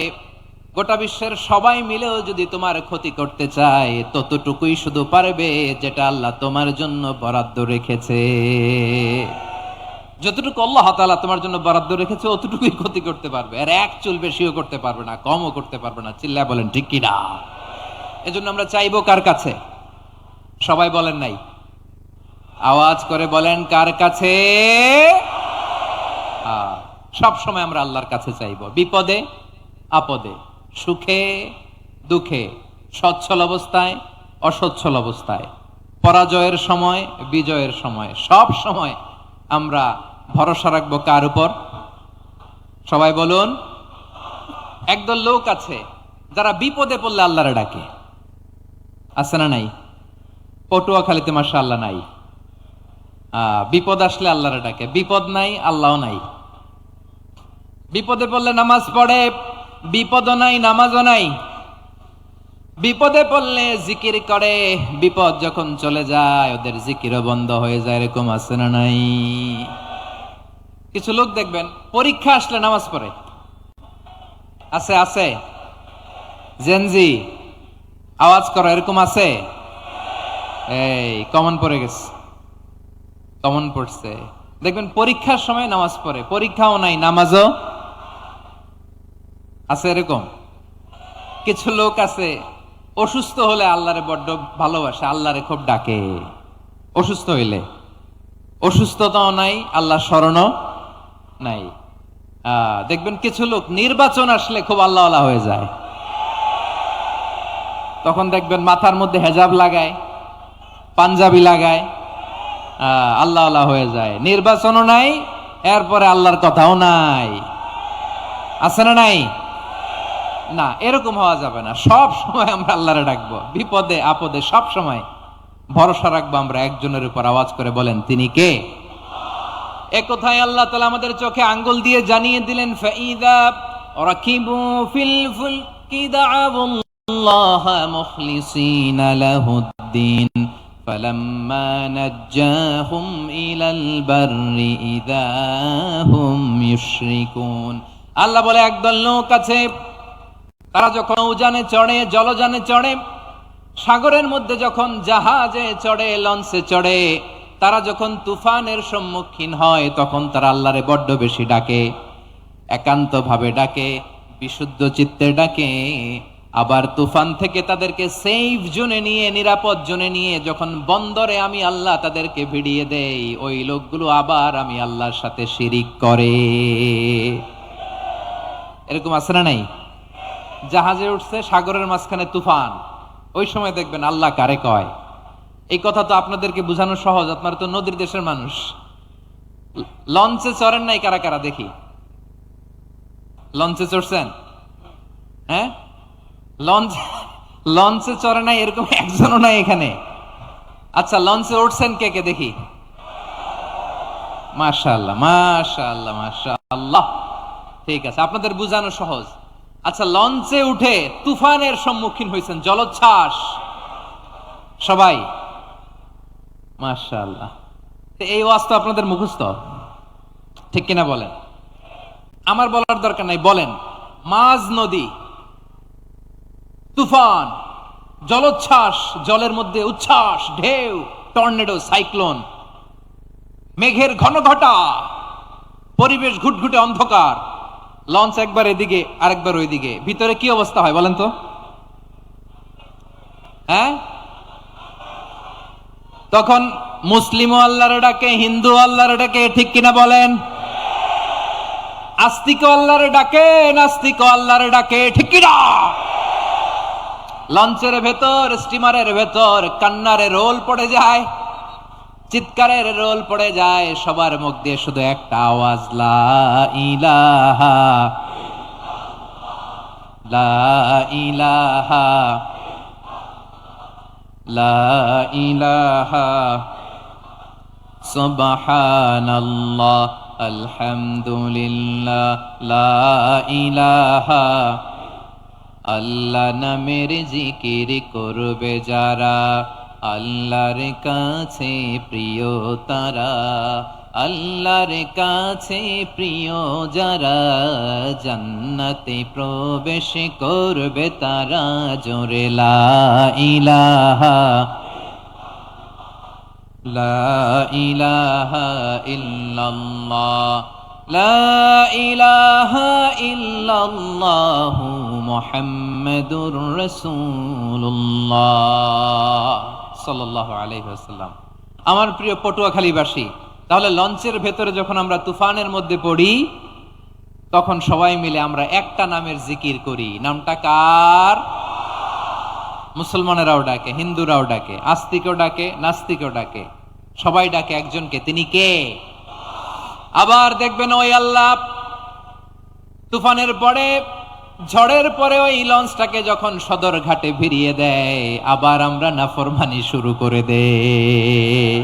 গোটা বিশ্বের সবাই মিলেও যদি তোমার ক্ষতি করতে চায় ততটুকুই শুধু পারবে যেটা আল্লাহ তোমার জন্য বরাদ্দ রেখেছে। যতটুকু আল্লাহ তাআলা তোমার জন্য বরাদ্দ রেখেছে অতটুকুই ক্ষতি করতে পারবে, আর এক চুল বেশিও করতে পারবে না, কমও করতে পারবে না। চিল্লায় বলেন ঠিক কি না? এজন্য আমরা চাইবো কার কাছে? সবাই বলেন নাই, আওয়াজ করে বলেন কার কাছে? সব সময় আমরা আল্লাহর কাছে চাইবো, বিপদে আপদে, সুখে দুঃখে, সচ্ছল অবস্থায় অসচ্ছল অবস্থায়, পরাজয়ের সময় বিজয়ের সময়, সব সময় আমরা ভরসা রাখবো কার উপর? সবাই বলুন। একদল লোক আছে যারা বিপদে পড়লে আল্লাহরে ডাকে, আছে না নাই? পটুয়াখালীতে মাশাআল্লাহ নাই। বিপদ আসলে আল্লাহরে ডাকে, বিপদ নাই আল্লাহও নাই। বিপদে পড়লে নামাজ পড়ে, বিপদও নাই নামাজও নাই। বিপদে পড়লে জিকির করে, বিপদ যখন চলে যায় ওদের জিকিরও বন্ধ হয়ে যায়। এরকম আছে না নাই? কিছু লোক দেখবেন পরীক্ষা আসলে নামাজ পড়ে, আছে আছে? জেনজি আওয়াজ করো, এরকম আছে? এই কমন পড়ে গেছে, কমন পড়ছে। দেখবেন পরীক্ষার সময় নামাজ পড়ে, পরীক্ষাও নাই নামাজও আছে। এরকম কিছু লোক আছে অসুস্থ হলে আল্লাহরে বড্ড ভালোবাসে, আল্লাহরে খুব ডাকে। অসুস্থ হইলে অসুস্থতাও নাই, আল্লাহ স্মরণও নাই। দেখবেন কিছু লোক নির্বাচন আসলে খুব আল্লাহওয়ালা হয়ে যায়, তখন দেখবেন মাথার মধ্যে হেজাব লাগায়, পাঞ্জাবি লাগায়, আল্লাহওয়ালা হয়ে যায়। নির্বাচনও নাই, এরপরে আল্লাহর কথাও নাই। আছে না নাই? না, এরকম হওয়া যাবে না। সব সময় আমরা আল্লাহরে ডাকবো, বিপদে আপদে সব সময় ভরসা রাখবো আমরা একজনের উপর। আওয়াজ করে বলেন তিনি কে? এ কথায় আল্লাহ তাআলা আমাদের চোখে আঙ্গুল দিয়ে জানিয়ে দিলেন, ফাইদা রাকিবু ফিল ফুলকি দা'আবুল্লাহ মুখলিসিনা লাহুদ্দিন ফালাম্মা নাজ্জাহুম ইলাল বাররি ইযা হুম ইউশরিকুন। আল্লাহ বলে একদল লোক আছে, তারা যখন নৌযানে চড়ে, জলযানে চড়ে, সাগরের মধ্যে যখন জাহাজে চড়ে, লঞ্চে চড়ে, তারা যখন তুফানের সম্মুখীন হয় তখন তারা আল্লাহরে বড্ড বেশি ডাকে, একান্ত ভাবে ডাকে, বিশুদ্ধ চিত্তে ডাকে। আবার তুফান থেকে তাদেরকে সেফ জোনে নিয়ে, নিরাপদ জোনে নিয়ে যখন বন্দরে আমি আল্লাহ তাদেরকে ভিড়িয়ে দেই, ওই লোকগুলো আবার আমি আল্লাহর সাথে শিরিক করে। এরকম আছে না নাই? জাহাজে উঠছে, সাগরের মাঝখানে তুফান, ওই সময় দেখবেন আল্লাহ কারে কয়। এই কথা তো আপনাদেরকে বোঝানো সহজ, আপনারা তো নদীর দেশের মানুষ। লঞ্চে চড়েন নাই কারা কারা দেখি? লঞ্চে চড়ছেন? হ্যাঁ, লঞ্চে চড়ে নাই এরকম একজনও নাই এখানে। আচ্ছা, লঞ্চে উঠছেন কে কে দেখি? মাশাআল্লাহ মাশাআল্লাহ মাশাআল্লাহ। ঠিক আছে, আপনাদের বোঝানো সহজ। আচ্ছা, লঞ্চে উঠে তুফানের সম্মুখীন হয়েছেন, জলোচ্ছ্বাস, সবাই? মাশাআল্লাহ। এই ওয়াজ তো আপনাদের মুখস্থ, ঠিক কিনা বলেন? আমার বলার দরকার নাই, বলেন। মাঝ নদী, তুফান, জলোচ্ছ্বাস, জলের মধ্যে উচ্ছ্বাস, ঢেউ, টর্নেডো, সাইক্লোন, মেঘের ঘনঘটা, পরিবেশ ঘুটঘুটে অন্ধকার, লঞ্চ একবার এদিকে আরেকবার ওইদিকে, ভিতরে কি অবস্থা হয় বলেন তো? হ্যাঁ, তখন মুসলিমও আল্লাহরে ডাকে, হিন্দু আল্লাহরে ডাকে, ঠিক কিনা বলেন? আস্তিক আল্লাহরে ডাকে, নাস্তিক আল্লাহরে ডাকে, ঠিক কিনা? লঞ্চের ভেতর, স্টিমারের ভেতর কান্নারে রোল পড়ে যায়, চিৎকারের রোল পড়ে যায়, সবার মুখ দিয়ে শুধু একটা আওয়াজ, লা ইলাহা লা ইলাহা লা ইলাহা সুবহানাল্লাহ আলহামদুলিল্লাহ লা ইলাহা। আল্লাহ নামের জিকির করবে যারা, আল্লাহর কাছে প্রিয় তারা, আল্লাহর কাছে প্রিয় যারা, জান্নাতে প্রবেশ করবে তারা, জোরে লা ইলাহা লা ইলাহা ইল্লাল্লাহ, লা ইলাহা ইল্লাল্লাহু মুহাম্মাদুর রাসূলুল্লাহ সাল্লাল্লাহু আলাইহি ওয়াসাল্লাম। আমার প্রিয় পটুয়াখালীবাসী, তাহলে লঞ্চের ভেতরে যখন আমরা তুফানের মধ্যে পড়ি, তখন সবাই মিলে আমরা একটা নামের জিকির করি। নামটা কার? মুসলমানেরাও ডাকে, হিন্দুরাও ডাকে, আস্তিকও ডাকে, নাস্তিকও ডাকে, সবাই ডাকে একজনকে। তিনি কে? আবার দেখবেন ওই আল্লাহ তুফানের পরে, ঝড়ের পরে ওই লঞ্চটাকে যখন সদর ঘাটে ফিরিয়ে দেয়, আবার আমরা নাফরমানি শুরু করে দেই।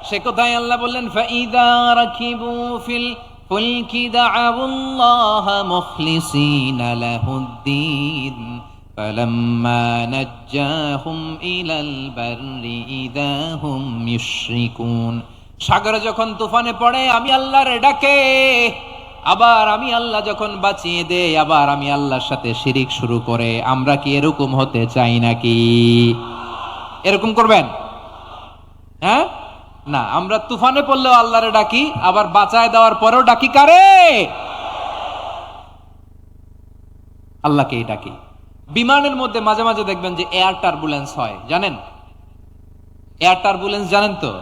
সে কোথায় আল্লাহ বললেন, ফাইদা রাকিবু ফিল ফুলকি দাআউল্লাহ মুখলিসিনা লাহুদ্দিন ফালাম্মা নাজ্জাহুম ইলাল বাররি ইযা হুম ইউশরিকুন। সাগরে যখন তুফানে পড়ে আমি আল্লাহর ডাকে, আবার আমি আল্লাহ যখন বাঁচিয়ে দেই, আবার আমি আল্লাহর সাথে শিরিক শুরু করে। আমরা কি এরকম হতে চাই নাকি? এরকম করবেন? হ্যাঁ না, আমরা তুফানে পড়লেও আল্লাহরে ডাকি, আবার বাঁচায় দেওয়ার পরেও ডাকি কারে? আল্লাহকেই ডাকি। বিমানের মধ্যে মাঝে মাঝে দেখবেন যে এয়ার টার্বুলেন্স হয়, জানেন? এয়ার টার্বুলেন্স জানেন তো?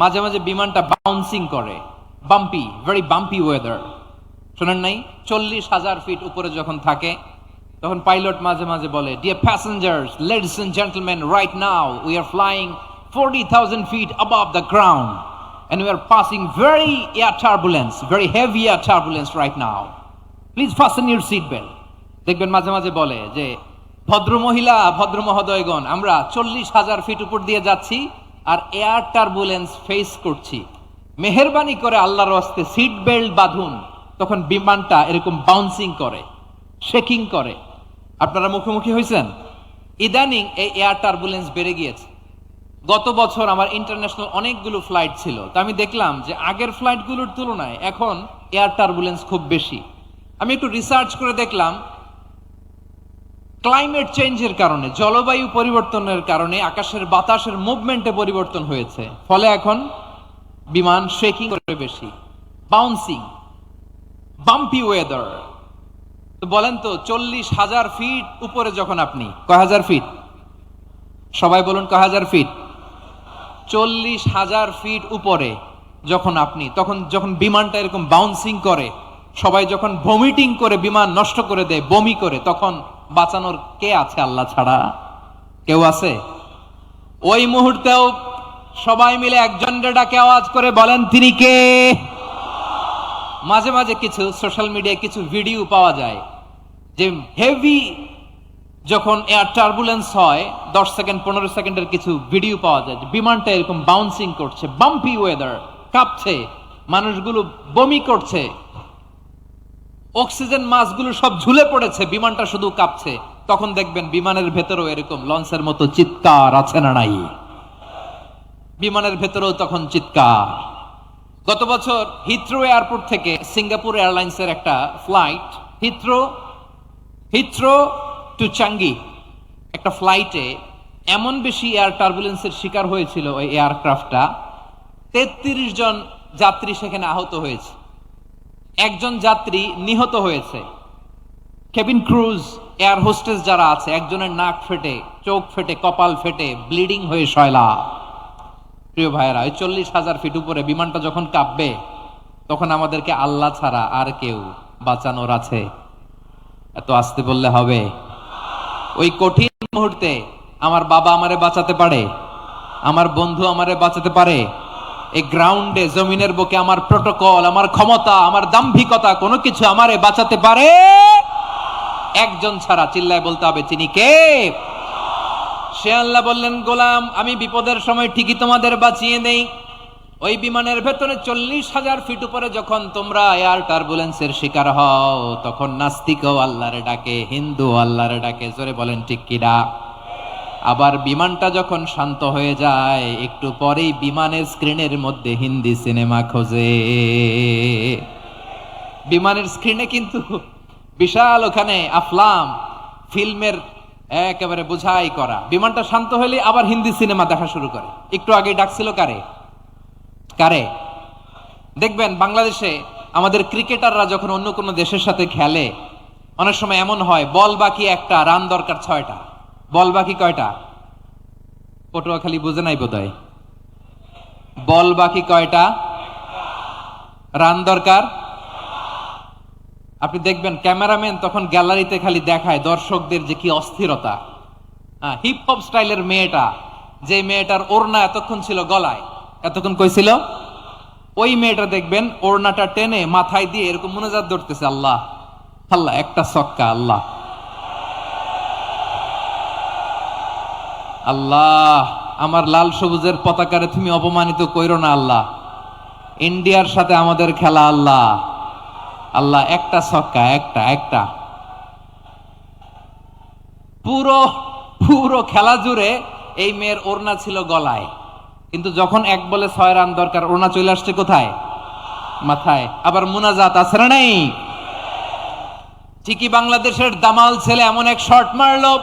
মাঝে মাঝে বিমানটা বাউন্সিং করে, বাম্পি, ভেরি বাম্পি ওয়েদার। শোনেন নাই? 40,000 ফিট উপরে যখন থাকে, তখন পাইলট মাঝে মাঝে বলে, dear passengers, ladies and gentleman, right now we are flying 40,000 feet above the ground and we are passing very air turbulence, very heavy air turbulence right now. Please fasten your seat belt. দেখবেন মাঝে মাঝে বলে যে, ভদ্র মহিলা, ভদ্র মহোদয়গণ, আমরা 40,000 ফিট উপর দিয়ে যাচ্ছি আর এয়ার টার্বুলেন্স ফেস করছি, মেহেরবানি করে আল্লাহর ওয়াস্তে সিট বেল্ট বাঁধুন। তখন বিমানটা এরকম বাউন্সিং করে, শেকিং করে। আপনারা মুখোমুখি হয়েছেন? ইদানিং এই এয়ার টার্বুলেন্স বেড়ে গিয়েছে। গত বছর আমার ইন্টারন্যাশনাল অনেকগুলো ফ্লাইট ছিল, তা আমি দেখলাম যে আগের ফ্লাইটগুলোর তুলনায় এখন এয়ার টার্বুলেন্স খুব বেশি। আমি একটু রিসার্চ করে দেখলাম, ক্লাইমেট চেঞ্জের কারণে, জলবায়ু পরিবর্তনের কারণে আকাশের বাতাসের মুভমেন্টে পরিবর্তন হয়েছে, ফলে এখন বিমান শেকিং করে বেশি, বাউন্সিং, বাম্পি ওয়েদার। তো বলেন তো, 40,000 ফিট উপরে যখন আপনি, কয় হাজার ফিট? সবাই বলুন, কয় হাজার ফিট? 40,000 ফিট উপরে যখন আপনি, তখন যখন বিমানটা এরকম বাউন্সিং করে, সবাই যখন ভমিটিং করে বিমান নষ্ট করে দেয়, বমি করে, তখন বাঁচানোর কে আছে আল্লাহ ছাড়া? কেউ আছে? ওই মুহূর্তেও সবাই মিলে একজনের ডাকে আওয়াজ করে বলেন, তিনি কে? মাঝে মাঝে কিছু সোশ্যাল মিডিয়ায় কিছু ভিডিও পাওয়া যায় যে হেভি যখন এয়ার টার্বুলেন্স হয়, 10 সেকেন্ড 15 সেকেন্ডের কিছু ভিডিও পাওয়া যায় যে বিমানটা এরকম বাউন্সিং করছে, বাম্পি ওয়েদার, কাঁপছে, মানুষগুলো বমি করছে, অক্সিজেন মাসগুলো সব ঝুলে পড়েছে, বিমানটা শুধু কাঁপছে। তখন দেখবেন বিমানের ভেতরেও এরকম লঞ্চের মতো চিৎকার আছে না নাই? বিমানের ভেতরেও তখন চিৎকার। গত বছর হিথ্রো এয়ারপোর্ট থেকে সিঙ্গাপুর এয়ারলাইন্সের একটা ফ্লাইট, হিথ্রো টু চাঙ্গি, একটা ফ্লাইটে এমন বেশি এয়ার টার্বুলেন্সের শিকার হয়েছিল ওই এয়ারক্রাফটটা, 33 জন যাত্রী সেখানে আহত হয়েছে, একজন যাত্রী নিহত হয়েছে। কেবিন ক্রুজ, এয়ার হোস্টেস যারা আছে, একজনের নাক ফেটে, চোখ ফেটে, কপাল ফেটে, ব্লিডিং হয়ে শয়লা। প্রিয় ভাইয়েরা, ওই 40,000 ফিট উপরে বিমানটা যখন কাঁপবে, তখন আমাদেরকে আল্লাহ ছাড়া আর কেউ বাঁচানোর আছে? এত আস্তে বললে হবে? ওই কঠিন মুহূর্তে আমার বাবা আমারে বাঁচাতে পারে, আমার বন্ধু আমারে বাঁচাতে পারে। এই গ্রাউন্ডে, জমিনের বুকে আমার প্রোটোকল, আমার ক্ষমতা, আমার দাম্ভিকতা কোনো কিছু আমারে বাঁচাতে পারে? একজন ছাড়া, চিল্লায় বলতে হবে, তিনি কে? সে আল্লাহ বললেন, গোলাম, আমি বিপদের সময় ঠিকই তোমাদের বাঁচিয়ে নেই। ওই বিমানের ভেতরে 40,000 ফিট উপরে যখন তোমরা এয়ার টার্বুলেন্সের শিকার হও, তখন নাস্তিকও আল্লাহরে ডাকে, হিন্দু আল্লাহরে ডাকে। জোরে বলেন ঠিক কিনা? আবার বিমানটা যখন শান্ত হয়ে যায়, একটু পরেই বিমানের স্ক্রিনের মধ্যে হিন্দি সিনেমা খোঁজে। বিমানের স্ক্রিনে কিন্তু বিশাল ওখানে আফলাম, ফিল্মের একেবারে বুঝাই করা। বিমানটা শান্ত হলে আবার হিন্দি সিনেমা দেখা শুরু করে। একটু আগে ডাকছিল কারে কারে দেখবেন বাংলাদেশে আমাদের ক্রিকেটাররা যখন অন্য কোনো দেশের সাথে খেলে, অনেক সময় এমন হয় বল বাকি একটা, রান দরকার 6টা। বল বাকি কয়টা? পটুয়াখালী বুঝে নাই বোধহয়। বল বাকি কয়টা, রান দরকার। আপনি দেখবেন ক্যামেরাম্যান তখন গ্যালারিতে খালি দেখায় দর্শকদের যে কি অস্থিরতা। হিপ হপ স্টাইলের মেয়েটা, যে মেয়েটার ওড়না এতক্ষণ ছিল গলায়, এতক্ষণ কই ছিল, ওই মেয়েটা দেখবেন ওড়নাটা টেনে মাথায় দিয়ে এরকম মুনাজাত ধরতেছে, আল্লাহ আল্লাহ একটা ছক্কা, আল্লাহ আল্লাহ আমার লাল সবুজের পতাকারে তুমি অপমানিত কইরো না আল্লাহ, ইন্ডিয়ার সাথে আমাদের খেলা, আল্লাহ আল্লাহ একটা ছক্কা, একটা একটা। পুরো পুরো খেলা জুড়ে এই মেয়ের ওড়না ছিল গলায়, কিন্তু যখন 1 বলে 6 রান দরকার, ওড়না চলে আসছে কোথায়? মাথায়। আবার মুনাজাত আছে না নাই? ঠিকই বাংলাদেশের দামাল ছেলে এমন এক শট মারলো,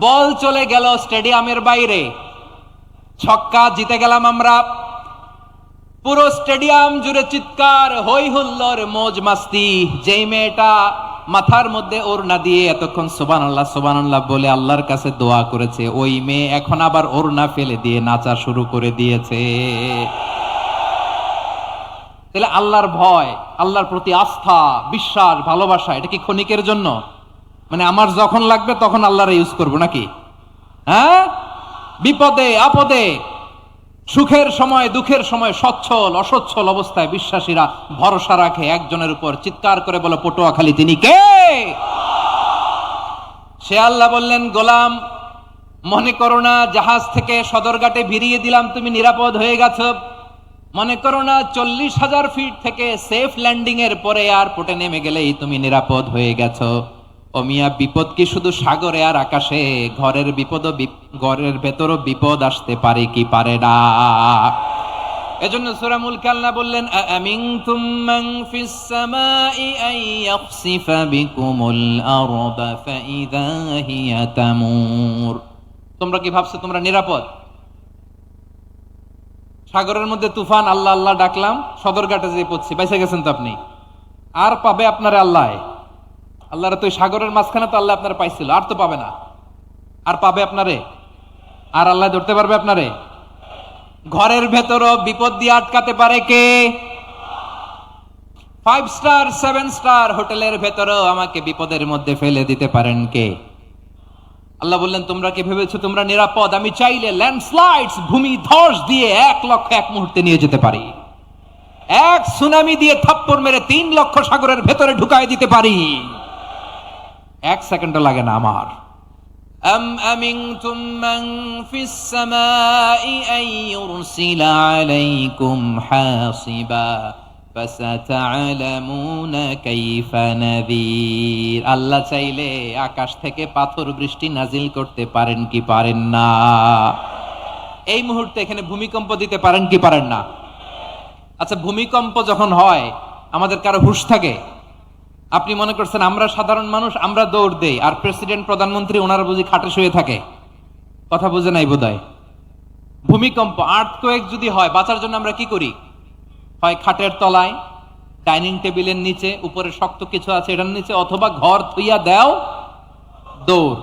বল চলে গেল স্টেডিয়ামের বাইরে, ছক্কা, জিতে গেলাম আমরা। পুরো স্টেডিয়াম জুড়ে চিৎকার, হই হুল্লোড়, মৌজ মাস্তি। যেই মেয়েটা মাথার মধ্যে ওড়না দিয়ে এতক্ষণ সুবহানাল্লাহ সুবহানাল্লাহ বলে আল্লাহর কাছে দোয়া করেছে, ওই মেয়ে এখন আবার ওড়না ফেলে দিয়ে নাচা শুরু করে দিয়েছে। তাহলে আল্লাহর ভয়, আল্লাহর প্রতি আস্থা, বিশ্বাস, ভালোবাসা, এটা কি ক্ষণিকের জন্য? মানে আমার যখন লাগবে তখন আল্লাহর ইউজ করবো নাকি? হ্যাঁ, বিপদে আপদে, সুখের সময় দুঃখের সময়, সচ্ছল অসচ্ছল অবস্থায় বিশ্বাসীরা ভরসা রাখে একজনের উপর। চিৎকার করে বলো পটুয়াখালী তিনি কে? সে আল্লাহ বললেন, গোলাম মনে করো না জাহাজ থেকে সদরঘাটে ভিড়িয়ে দিলাম তুমি নিরাপদ হয়ে গেছো। মনে করো না 40,000 ফিট থেকে সেফ ল্যান্ডিং এর পরে এয়ারপোর্টে নেমে গেলেই তুমি নিরাপদ হয়ে গেছো। ও মিয়া, বিপদ কি শুধু সাগরে আর আকাশে? ঘরের বিপদও, ঘরের ভেতরও বিপদ আসতে পারে কি পারে না? এজন্য সূরা মুলক আল্লাহ বললেন, আমিনতুম মান ফিস সামাই আন ইয়াখসিফা বিকুমুল আরদা ফাইযা হিয়া তামুর। তোমরা কি ভাবছো তোমরা নিরাপদ? সাগরের মধ্যে তুফান, আল্লাহ আল্লাহ ডাকলাম, সদরঘাটে যেয়ে পড়ছি, বাইসা গেছেন তো আপনি। আর পাবে আপনারে আল্লাহ? আল্লাহর তো সাগরের মাঝখানে তো আল্লাহ আপনারা পাইছিল, আর তো পাবে না। আর পাবে আপনারে? আর আল্লাহ ধরতে পারবে আপনারে? ঘরের ভেতরও বিপদ দিয়ে আটকাতে পারে কে? 5 স্টার 7 স্টার হোটেলের ভেতরও আমাকে বিপদের মধ্যে ফেলে দিতে পারেন কে? আল্লাহ বললেন, তোমরা কি ভেবেছো তোমরা নিরাপদ? আমি চাইলে ল্যান্ডস্লাইডস, ভূমি ধস দিয়ে 1 লক্ষ এক মুহূর্তে নিয়ে যেতে পারি। এক সুনামি দিয়ে থাপ্পড় মেরে 3 লক্ষ সাগরের ভেতরে ঢুকাই দিতে পারি। 1 সেকেন্ডও লাগে না আমার। আম আমিনতুম মান ফিস সামাই আন ইউরসিলা আলাইকুম হাসিবা ফাসাতা'লামুনা কাইফা নাযীর। আল্লাহ চাইলে আকাশ থেকে পাথর বৃষ্টি নাজিল করতে পারেন কি পারেন না? এই মুহূর্তে এখানে ভূমিকম্প দিতে পারেন কি পারেন না? আচ্ছা, ভূমিকম্প যখন হয় আমাদের কারো হুঁশ থাকে? আপনি মনে করছেন আমরা সাধারণ মানুষ, আমরা দৌড় দেই, আর প্রেসিডেন্ট প্রধানমন্ত্রী ওনারা বুঝি খাটে শুয়ে থাকে? কথা বুঝে নাই বোধহয়। ভূমিকম্প, আর্থকোয়েক যদি হয়, বাঁচার জন্য আমরা কি করি? হয় খাটের তলায়, ডাইনিং টেবিলের নিচে, উপরে শক্ত কিছু আছে এটার নিচে, অথবা ঘর থুইয়া দেও দৌড়।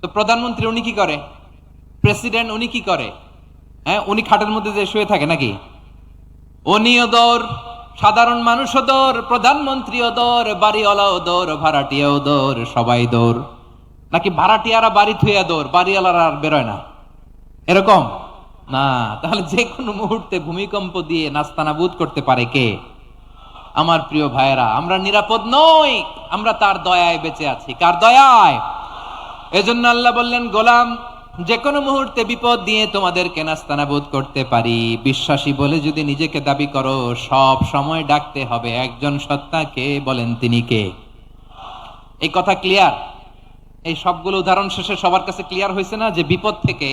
তো প্রধানমন্ত্রী উনি কি করে? প্রেসিডেন্ট উনি কি করে? হ্যাঁ, উনি খাটের মধ্যে যে শুয়ে থাকে নাকি? উনিও দৌড়, সাধারণ মানুষও দৌড়, প্রধানমন্ত্রীও দৌড়, বাড়িওয়ালাও দৌড়, ভাড়াটিয়াও দৌড়, সবাই দৌড়। নাকি ভাড়াটিয়ারা বাড়ি থুইয়া দৌড়, বাড়িওয়ালারা আর বেরোয় না? এরকম না। তাহলে যে কোনো মুহূর্তে ভূমিকম্প দিয়ে নাস্তানাবুদ করতে পারে কে? আমার প্রিয় ভাইয়েরা, আমরা নিরাপদ নই, আমরা তার দয়ায় বেঁচে আছি। কার দয়ায়? এজন্য আল্লাহ বললেন, গোলাম যে কোনো মুহূর্তে বিপদ দিয়ে তোমাদেরকে নাস্তানাবুদ করতে পারি। বিশ্বাসী বলে যদি নিজেকে দাবি করো, সব সময় ডাকতে হবে একজন সত্তাকে। বলেন তিনি কে? এই কথা ক্লিয়ার? এই সবগুলো উদাহরণ শেষে সবার কাছে ক্লিয়ার হয়েছে না যে বিপদ থেকে,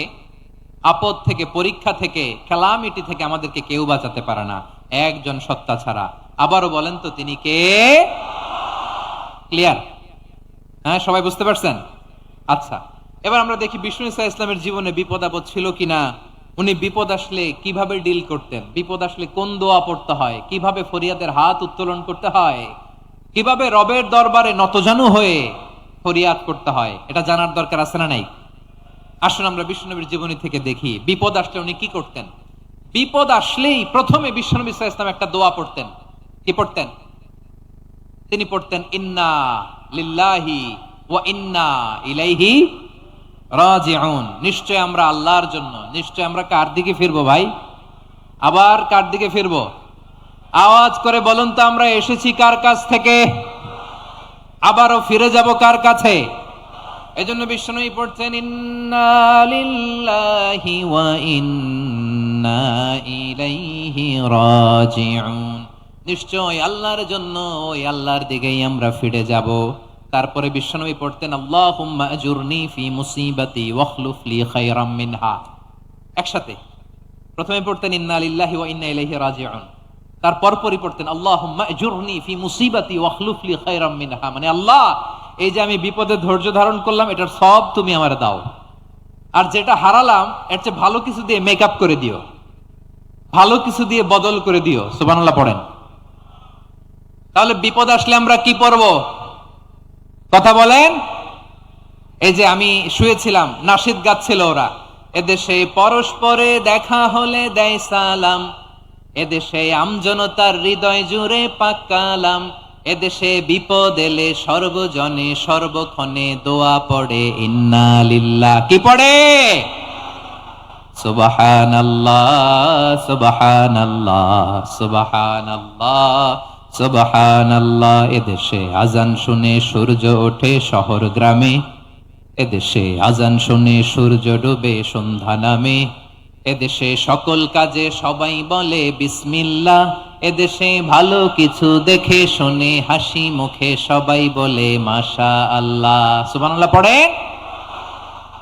আপদ থেকে, পরীক্ষা থেকে, ক্যালামিটি থেকে আমাদেরকে কেউ বাঁচাতে পারে না একজন সত্তা ছাড়া। আবারও বলেন তো তিনি কে? ক্লিয়ার? হ্যাঁ, সবাই বুঝতে পারছেন? আচ্ছা, এবার আমরা দেখি বিষ্ণু ঈসা ইসলামের জীবনে বিপদ আপদ ছিল কিনা, উনি বিপদ আসলে কিভাবে ডিল করতেন, বিপদ আসলে কোন দোয়া পড়তে হয়, কিভাবে ফরিয়াদের হাত উত্তোলন করতে হয়, কিভাবে রবের দরবারে নতজানু হয়ে ফরিয়াদ করতে হয়, এটা জানার দরকার আছে না নাই? আসুন আমরা বিশ্বনবীর জীবনী থেকে দেখি বিপদ আসলে উনি কি করতেন। বিপদ আসলেই প্রথমে বিশ্বনবী সাল্লাল্লাহু আলাইহি ওয়াসাল্লাম একটা দোয়া পড়তেন। কি পড়তেন? তিনি পড়তেন ইন্না লিল্লাহি ওয়া ইন্না ইলাইহি রাজিউন। নিশ্চয় আমরা আল্লাহর জন্য, নিশ্চয় আমরা কার দিকে ফিরবো ভাই? আবার কার দিকে ফিরবো? আওয়াজ করে বলুন তো, আমরা এসেছি কার কাছ থেকে, আবারও ফিরে যাব কার কাছে? এজন্য বিশ্বনবী পড়ছেন ইন্না লিল্লাহি ওয়া ইন্না ইলাইহি রাজিউন। নিশ্চয় আল্লাহর জন্য, ওই আল্লাহর দিকেই আমরা ফিরে যাব। তারপরে বিশ্বনবী পড়তেন আল্লাহুম্মা আজুরনি ফি মুসিবাতি ওয়াখলুফ লি খায়রাম মিনহা। একসাথে প্রথমে পড়তেন ইন্না লিল্লাহি ওয়া ইন্না ইলাইহি রাজিউন, তারপর পরই পড়তেন আল্লাহুম্মা আজুরনি ফি মুসিবাতি ওয়াখলুফ লি খায়রাম মিনহা। মানে আল্লাহ, এই যে আমি বিপদে ধৈর্য ধারণ করলাম, এটার সব তুমি আমার দাও, আর যেটা হারালাম এর চেয়ে ভালো কিছু দিয়ে মেকআপ করে দিও, ভালো কিছু দিয়ে বদল করে দিও। সুবহানাল্লাহ পড়েন। তাহলে বিপদ আসলে আমরা কি পড়ব? কথা বলেন। এই যে আমি শুয়েছিলাম, নাশিদ গাচ্ছিল ওরা, এদেশে পরস্পরে দেখা হলে দেয় সালাম, এদেশে আমজনতার হৃদয় জুড়ে পাক কালাম, এদেশে বিপদ এলে সর্বজনে সর্বক্ষণে দোয়া পড়ে ইন্না লিল্লাহ। কি পড়ে? সুবহানাল্লাহ সুবহানাল্লাহ সুবহানাল্লাহ সুবহানাল্লাহ। এদেশে আজান শুনে সূর্য ওঠে শহর গ্রামে, এদেশে আজান শুনে সূর্য ডুবে সন্ধ্যা নামে, এদেশে সকল কাজে সবাই বলে বিসমিল্লাহ, এদেশে ভালো কিছু দেখে শুনে হাসি মুখে সবাই বলে মাশা আল্লাহ। সুবহানাল্লাহ পড়ে।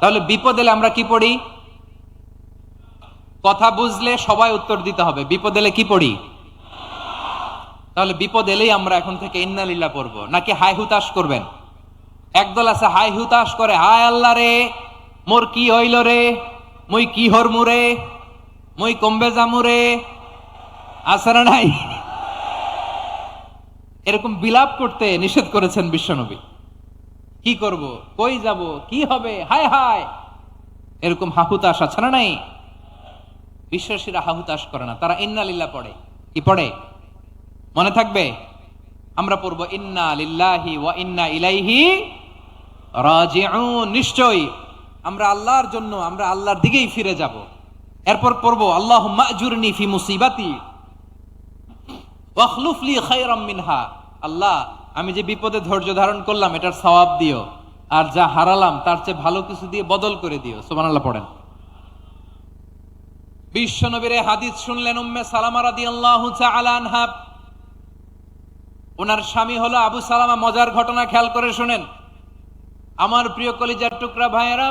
তাহলে বিপদ এলে আমরা কি পড়ি? কথা বুঝলে সবাই উত্তর দিতে হবে। বিপদ এলে কি পড়ি? তাহলে বিপদ এলেই আমরা এখন থেকে ইন্না লিল্লাহ পড়বো, নাকি হাই হুতাশ করবেন? একদল আছে হাই হুতাশ করে, হায় আল্লাহ রে মোর কি হইল রে, মুই কি হরমু রে, মুই কমবে জামু রে, আছে না নাই? এরকম বিলাপ করতে নিষেধ করেছেন বিশ্বনবী। কি করব, কই যাব, কি হবে, হায় হায়, এরকম হাহুতাশ আছে না নাই? বিশ্বাসীরা হাহুতাশ করে না, তারা ইন্না লিল্লাহ পড়ে। কি পড়ে মনে থাকবে? আমরা পড়ব ইন্না লিল্লাহি ওয়া ইন্না ইলাইহি রাজিউন। নিশ্চয়ই আমরা আল্লাহর জন্য, আমরা আল্লাহর দিকেই ফিরে যাব। এরপর পড়ব আল্লাহুম্মা আজুরনি ফি মুসিবাতি ওয়াখলুফ লি খায়রাম মিনহা। আল্লাহ, আমি যে বিপদে ধৈর্য ধারণ করলাম এটার সওয়াব দিও, আর যা হারালাম তার চেয়ে ভালো কিছু দিয়ে বদল করে দিও। সুবহানাল্লাহ পড়েন। বিশ্বনবীর হাদিস শুনলেন উম্মে সালামা রাদিয়াল্লাহু তাআলা আনহা। ওনার স্বামী হলো আবু সালামা। মজার ঘটনা খেয়াল করে শুনেন আমার প্রিয় কলিজার টুকরা ভাইয়েরা।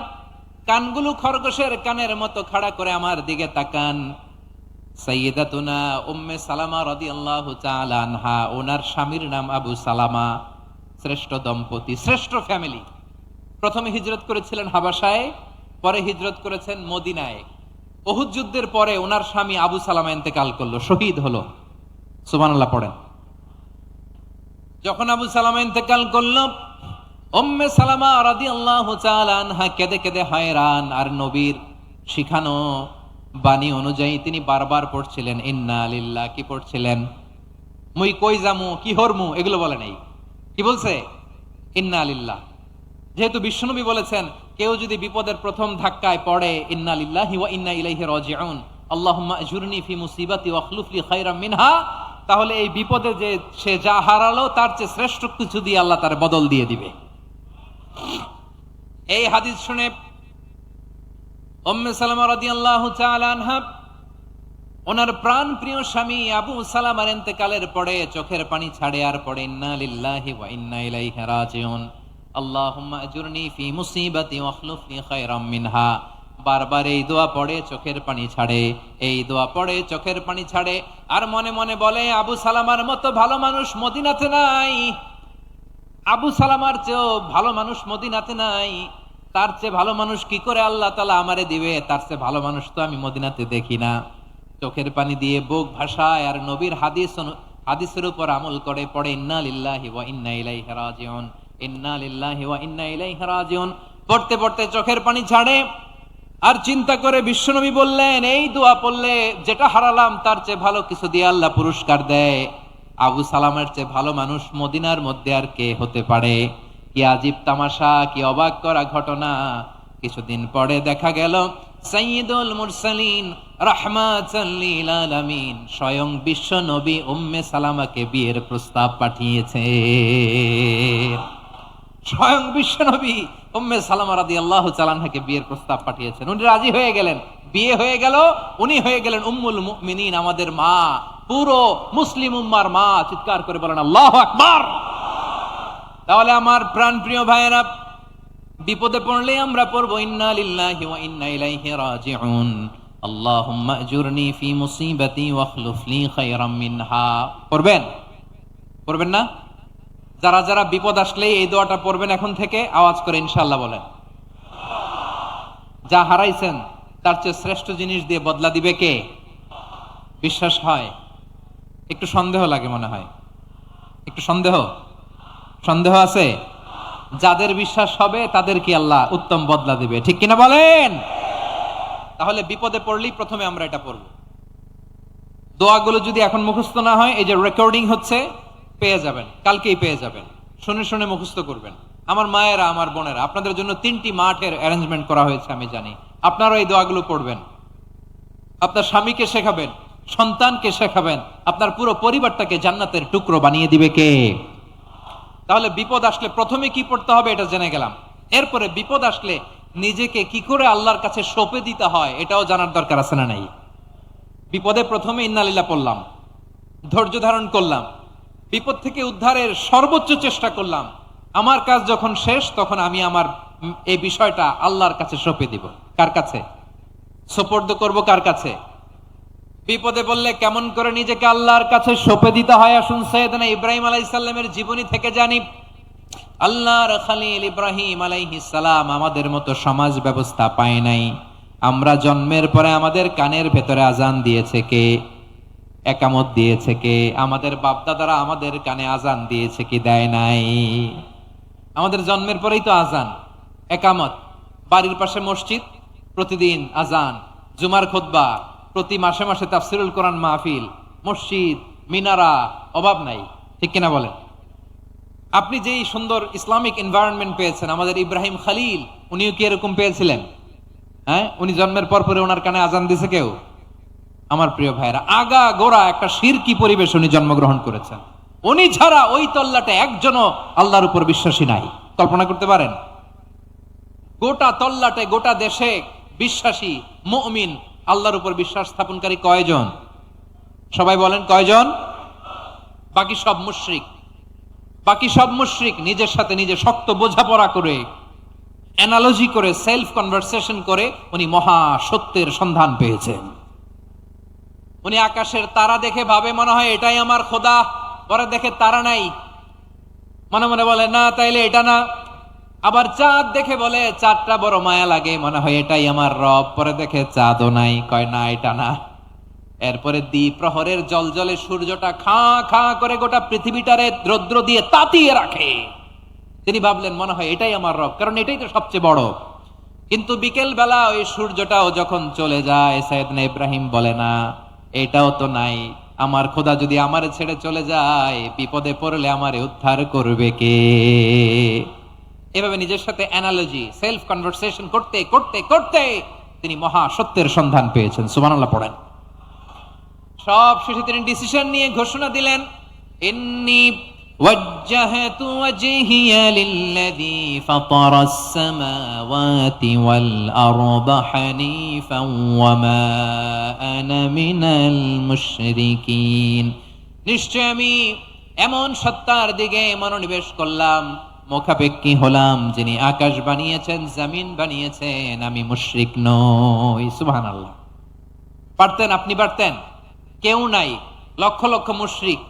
কানগুলো খরগোশের কানের মতো খাড়া করে আমার দিকে তাকান। সাইয়্যিদাতুনা উম্মে সালামা রাদিয়াল্লাহু তাআলা আনহা, ওনার স্বামীর নাম আবু সালামা। শ্রেষ্ঠ দম্পতি, শ্রেষ্ঠ ফ্যামিলি। প্রথমে হিজরত করেছিলেন হাবাসায়, পরে হিজরত করেছেন মদিনায়। উহুদ যুদ্ধের পরে ওনার স্বামী আবু সালামা ইন্তেকাল করলো, শহীদ হলো। সুবহানাল্লাহ পড়েন। যখন আবু সালামা ইন্তেকাল করলো, উম্মে সালামা রাদিয়াল্লাহু তাআলা আনহা কেঁদে কেঁদে হয়রান। আর নবীর শিখানো বাণী অনুযায়ী তিনি বারবার পড়ছিলেন ইন্না লিল্লাহ। কি পড়ছিলেন? মুই কই জামু, কি হরমু, এগুলো বলে নাই। কি বলছে? ইন্না লিল্লাহ। যেহেতু বিশ্বনবী বলেছেন কেউ যদি বিপদের প্রথম ধাক্কায় পড়ে ইন্না লিল্লাহি ওয়া ইন্না ইলাইহি রাজিউন, আল্লাহুম্মা আজুরনি ফি মুসিবাতি ওয়াখলুফ লি খায়রাম মিনহা, তাহলে এই বিপদে যে সে যা হারালো তার চেয়ে শ্রেষ্ঠ কিছু দিয়ে আল্লাহ তার বদল দিয়ে দিবে। এই হাদিস শুনে উম্মে সালামা রাদিয়াল্লাহু তাআলা আনহা ওনার প্রাণ প্রিয় স্বামী আবু সালামার ইন্তেকালের পরে চোখের পানি ছাড়ে আর পড়ে ইন্না লিল্লাহি ওয়া ইন্না ইলাইহি রাজিউন, আল্লাহুম্মা আজুরনি ফি মুসিবাতি ওয়াখলুফ লি খায়রাম মিনহা। বারবার এই দোয়া পড়ে চোখের পানি ছাড়ে, এই দোয়া পড়ে চোখের পানি ছাড়ে, আর মনে মনে বলে আবু সালামার মতো ভালো মানুষ মদিনাতে নাই, আবু সালামার চেয়েও ভালো মানুষ মদিনাতে নাই। তার চেয়ে ভালো মানুষ কি করে আল্লাহ তাআলা আমারে দিবে, তার চেয়ে ভালো মানুষ তো আমি মদিনাতে দেখি না। চোখের পানি দিয়ে বুক ভাসায় আর নবীর হাদিসের উপর আমল করে পড়ে ইন্না লিল্লাহি ওয়া ইন্না ইলাইহি রাজিউন, ইন্না লিল্লাহি ওয়া ইন্না ইলাইহি রাজিউন। পড়তে পড়তে চোখের পানি ছাড়ে আর চিন্তা করে বিশ্বনবী বললেন, এই দোয়া পড়লে যেটা হারালাম তার চেয়ে ভালো কিছু দিয়ে আল্লাহ পুরস্কার দেয়। আবু সালামের চেয়ে ভালো মানুষ মদিনার মধ্যে আর কে হতে পারে? কি আজীব তামাশা, কি অবাক করা ঘটনা। কিছুদিন পরে দেখা গেল সাইয়্যিদুল মুরসালিন রাহমাতাল লিল আলামিন স্বয়ং বিশ্ব নবী উম্মে সালামাকে বিয়ের প্রস্তাব পাঠিয়েছে। স্বয়ং বিশ্ব নবী উম্মে সালামা রাদিয়াল্লাহু তাআলা আনহাকে বিয়ের প্রস্তাব পাঠিয়েছেন। উনি রাজি হয়ে গেলেন, বিয়ে হয়ে গেল, উনি হয়ে গেলেন উম্মুল মুমিনিন, আমাদের মা, পুরো মুসলিম উম্মার মা। চিৎকার করে বলেন আল্লাহু আকবার। তাহলে আমার প্রাণ প্রিয় ভাইয়েরা, বিপদে পড়লে আমরা পড়বো ইন্না লিল্লাহি ওয়া ইন্না ইলাইহি রাজিউন, আল্লাহুম্মা আজুরনি ফি মুসিবাতি ওয়াখলুফ লি খায়রাম মিনহা। পড়বেন? পড়বেন না? যারা যারা বিপদ আসলে এই দোয়াটা পড়বেন এখন থেকে আওয়াজ করে ইনশাআল্লাহ বলেন। যা হারাইছেন তার চেয়ে শ্রেষ্ঠ জিনিস দিয়ে বদলা দিবে কে? বিশ্বাস হয়? একটু সন্দেহ লাগে মনে হয়, একটু সন্দেহ আছে? যাদের বিশ্বাস হবে তাদের কি আল্লাহ উত্তম বদলা দিবে, ঠিক কিনা বলেন? তাহলে বিপদে পড়লেই প্রথমে আমরা এটা পড়ব। দোয়াগুলো যদি এখন মুখস্থ না হয়, এই যে রেকর্ডিং হচ্ছে, পেয়ে যাবেন, কালকেই পেয়ে যাবেন। শুনে শুনে মুখস্থ করবেন। আমার মায়েরা, আমার বোনেরা, আপনাদের জন্য 3টি মাঠের অ্যারেঞ্জমেন্ট করা হয়েছে, আমি জানি। আপনারা এই দোয়াগুলো পড়বেন, আপনার স্বামীকে শেখাবেন, সন্তানকে শেখাবেন, আপনার পুরো পরিবারটাকে জান্নাতের টুকরো বানিয়ে দিবে কে? তাহলে বিপদ আসলে প্রথমে কি পড়তে হবে এটা জেনে গেলাম। এরপরে বিপদ আসলে নিজেকে কি করে আল্লাহর কাছে সঁপে দিতে হয় এটাও জানার দরকার আছে না নাই? বিপদে প্রথমে ইন্নালিল্লাহ পড়লাম, ধৈর্য ধারণ করলাম, বিপদ থেকে উদ্ধারের সর্বোচ্চ চেষ্টা করলাম। আমার কাজ যখন শেষ তখন আমি আমার এই বিষয়টা আল্লাহর কাছে সঁপে দিব। কার কাছে সোপর্দ করব? কার কাছে? বিপদে বললে কেমন করে নিজেকে আল্লাহর কাছে সঁপে দিতে হয় আসুন সাইয়েদনা ইব্রাহিম আলাইহিস সালামের জীবনী থেকে জানি। আল্লাহর খলিল ইব্রাহিম আলাইহিস সালাম আমাদের মতো সমাজ ব্যবস্থা পায় নাই। আমরা জন্মের পরে আমাদের কানের ভেতরে আজান দিয়েছে কে? একামত দিয়েছে কে? আমাদের বাপদাদারা আমাদের কানে আজান দিয়েছে কি? দেয় নাই। আমাদের জন্মের পরেই তো আজান, একামত, বাড়ির পাশে মসজিদ, প্রতিদিন আজান, জুমার খুতবা, প্রতি মাসে মাসে তাফসিরুল কোরআন মাহফিল, মসজিদ, মিনারা, অভাব নাই, ঠিক কিনা বলেন? আপনি যেই সুন্দর ইসলামিক এনভায়রনমেন্ট পেয়েছেন, আমাদের ইব্রাহিম খলিল উনিও কি এরকম পেয়েছিলেন? হ্যাঁ, উনি জন্মের পর পরে ওনার কানে আজান দিছে কেউ? আমার প্রিয় ভাইরা, আগা গোড়া একটা শিরকি পরিবেশ উনি জন্মগ্রহণ করেছেন। উনি ছাড়া ওই তল্লাটে একজনও আল্লাহর উপর বিশ্বাসী নাই। কল্পনা করতে পারেন? গোটা তল্লাটে, গোটা দেশে বিশ্বাসী মুমিন, আল্লাহর উপর বিশ্বাস স্থাপনকারী কয়জন? সবাই বলেন কয়জন? বাকি সব মুশরিক। বাকি সব মুশরিক নিজের সাথে নিজে শক্ত বোঝাপড়া করে, অ্যানালজি করে, সেলফ কনভারসেশন করে উনি মহা সত্যের সন্ধান পেয়েছেন। উনি আকাশের তারা দেখে ভাবে মনে হয় এটাই আমার খোদা, পরে দেখে তারা নাই, মনে মনে বলে না তাইলে এটা না। আবার চাঁদ দেখে বলে চাঁদটা বড় মায়া লাগে, মনে হয় এটাই আমার রব, পরে দেখে চাঁদও নাই, কয় না এটা না। এরপরে দ্বীপ প্রহরের জলজলে সূর্যটা খাঁ খাঁ করে গোটা পৃথিবীটারে রৌদ্র দিয়ে তাতিয়ে রাখে। তিনি ভাবলেন মনে হয় এটাই আমার রব, কারণ এটাই তো সবচেয়ে বড়। কিন্তু বিকেল বেলা ওই সূর্যটাও যখন চলে যায়, সাইয়েদনা ইব্রাহিম বলে না এটাও তো নাই, আমার খোদা যদি আমারে ছেড়ে চলে যায়, বিপদে পড়লে আমারে উদ্ধার করবে কে? এভাবে নিজের সাথে অ্যানালজি, সেলফ কনভারসেশন করতে করতে করতে তিনি মহা সত্যের সন্ধান পেয়েছেন। সুবহানাল্লাহ পড়েন। সব শেষে তিনি ডিসিশন নিয়ে ঘোষণা দিলেন, ইন্নী ওয়াজ্জাহতু ওয়াজহিয়া লিল্লাযী ফাতারাস সামাওয়াতি ওয়াল আরদা হানিফান ওয়া মা আনা মিনাল মুশরিকিন। নিশ্চয় আমি এমন সত্তার দিকে মনোনিবেশ করলাম, মুখাপেক্ষী হলাম, যিনি আকাশ বানিয়েছেন, জমিন বানিয়েছেন, আমি মুশরিক নই। সুবহানাল্লাহ। পারতেন? আপনি পারতেন? কেউ নাই, লক্ষ লক্ষ মুশরিক,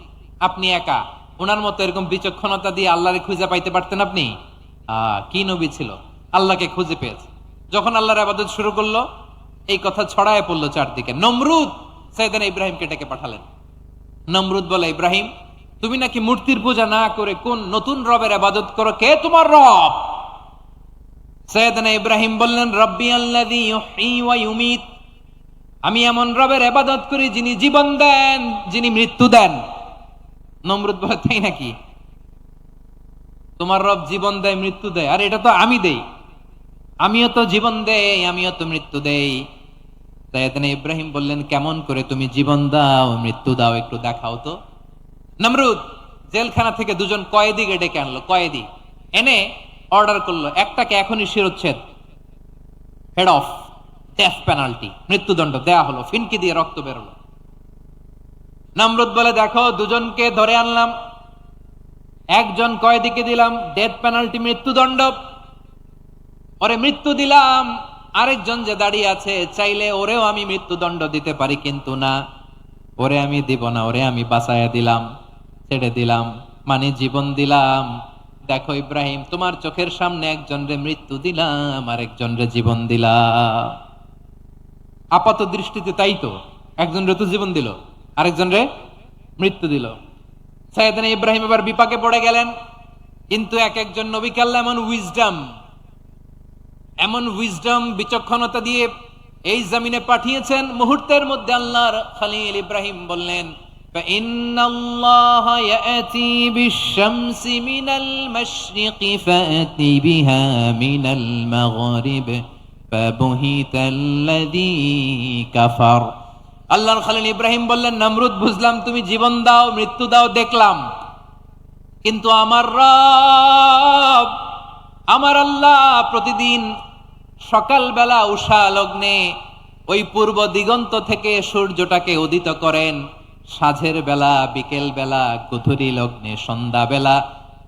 আপনি একা। ওনার মতো এরকম বিচক্ষণতা দিয়ে আল্লাহরে খুঁজে পাইতে পারতেন আপনি? কি নবী ছিল! আল্লাহকে খুঁজে পেয়েছে। যখন আল্লাহর ইবাদত শুরু করলো, এই কথা ছড়ায় পড়লো চারদিকে। নমরুদ সাইয়েদনা ইব্রাহিমকে ডেকে পাঠালেন। নমরুদ বলে, ইব্রাহিম, তুমি নাকি মূর্তির পূজা না করে কোন নতুন রবের ইবাদত করো, কে তোমার রব? সাইয়েদনা ইব্রাহিম বললেন, রব্বি আল্লাযী ইউহয়ী ওয়া ইউমীত, আমি এমন রবের ইবাদত করি যিনি জীবন দেন, যিনি মৃত্যু দেন। নমরুদ বলে, তাই নাকি? তোমার রব জীবন দেয়, মৃত্যু দেয়, আর এটা তো আমি দেই। আমিও তো জীবন দেই, আমিও তো মৃত্যু দেই। সাইয়েদনা ইব্রাহিম বললেন, কেমন করে তুমি জীবন দাও, মৃত্যু দাও, একটু দেখাও তো। নমরুদ জেলখানা থেকে দুজন কয়েদিকে ডেকে আনলো। কয়েদি এনে অর্ডার করলো, একটাকে এখনই শিরোচ্ছেদ, হেড অফ, ডেথ পেনাল্টি, মৃত্যুদণ্ড দেয়া হলো। ফিনকি দিয়ে রক্ত বেরোলো। নমরুদ বলে, দেখো, দুজনকে ধরে আনলাম, একজন কয়েদিকে দিলাম ডেথ পেনাল্টি, মৃত্যুদণ্ড, ওরে মৃত্যু দিলাম। আরেকজন যে দাঁড়িয়ে আছে, চাইলে ওরেও আমি মৃত্যুদণ্ড দিতে পারি, কিন্তু না, ওরে আমি দিব না, ওরে আমি বাঁচাইয়া দিলাম, ছেড়ে দিলাম, মানে জীবন দিলাম। দেখো ইব্রাহিম, তোমার চোখের সামনে একজন রে মৃত্যু দিলাম, আরেকজন রে জীবন দিলাম। আপাত দৃষ্টিতে তাই তো, একজন রে তো জীবন দিল, আরেকজন রে মৃত্যু দিল। সাইয়েদনা ইব্রাহিম এবার বিপাকে পড়ে গেলেন। কিন্তু এক একজন নবীকে আল্লাহ এমন উইজডম বিচক্ষণতা দিয়ে এই জমিনে পাঠিয়েছেন, মুহূর্তের মধ্যে আল্লাহর খলিল ইব্রাহিম বললেন, ইন্নাল্লাহা ইয়াতি বিশ-শামসি মিনাল মাশরিকি ফাতি বিহা মিনাল মাগরিব ফাবুহিতাল্লাযী কাফার। আল্লাহর খলিল ইব্রাহিম বললেন, নমরুদ, বুঝলাম তুমি জীবন দাও, মৃত্যু দাও, দেখলাম, কিন্তু আমার রব, আমার আল্লাহ প্রতিদিন সকালবেলা উষা লগ্নে ওই পূর্ব দিগন্ত থেকে সূর্যটাকে উদিত করেন, সাঁঝের বেলা, বিকেল বেলা, গধূলি লগ্নে, সন্ধ্যা বেলা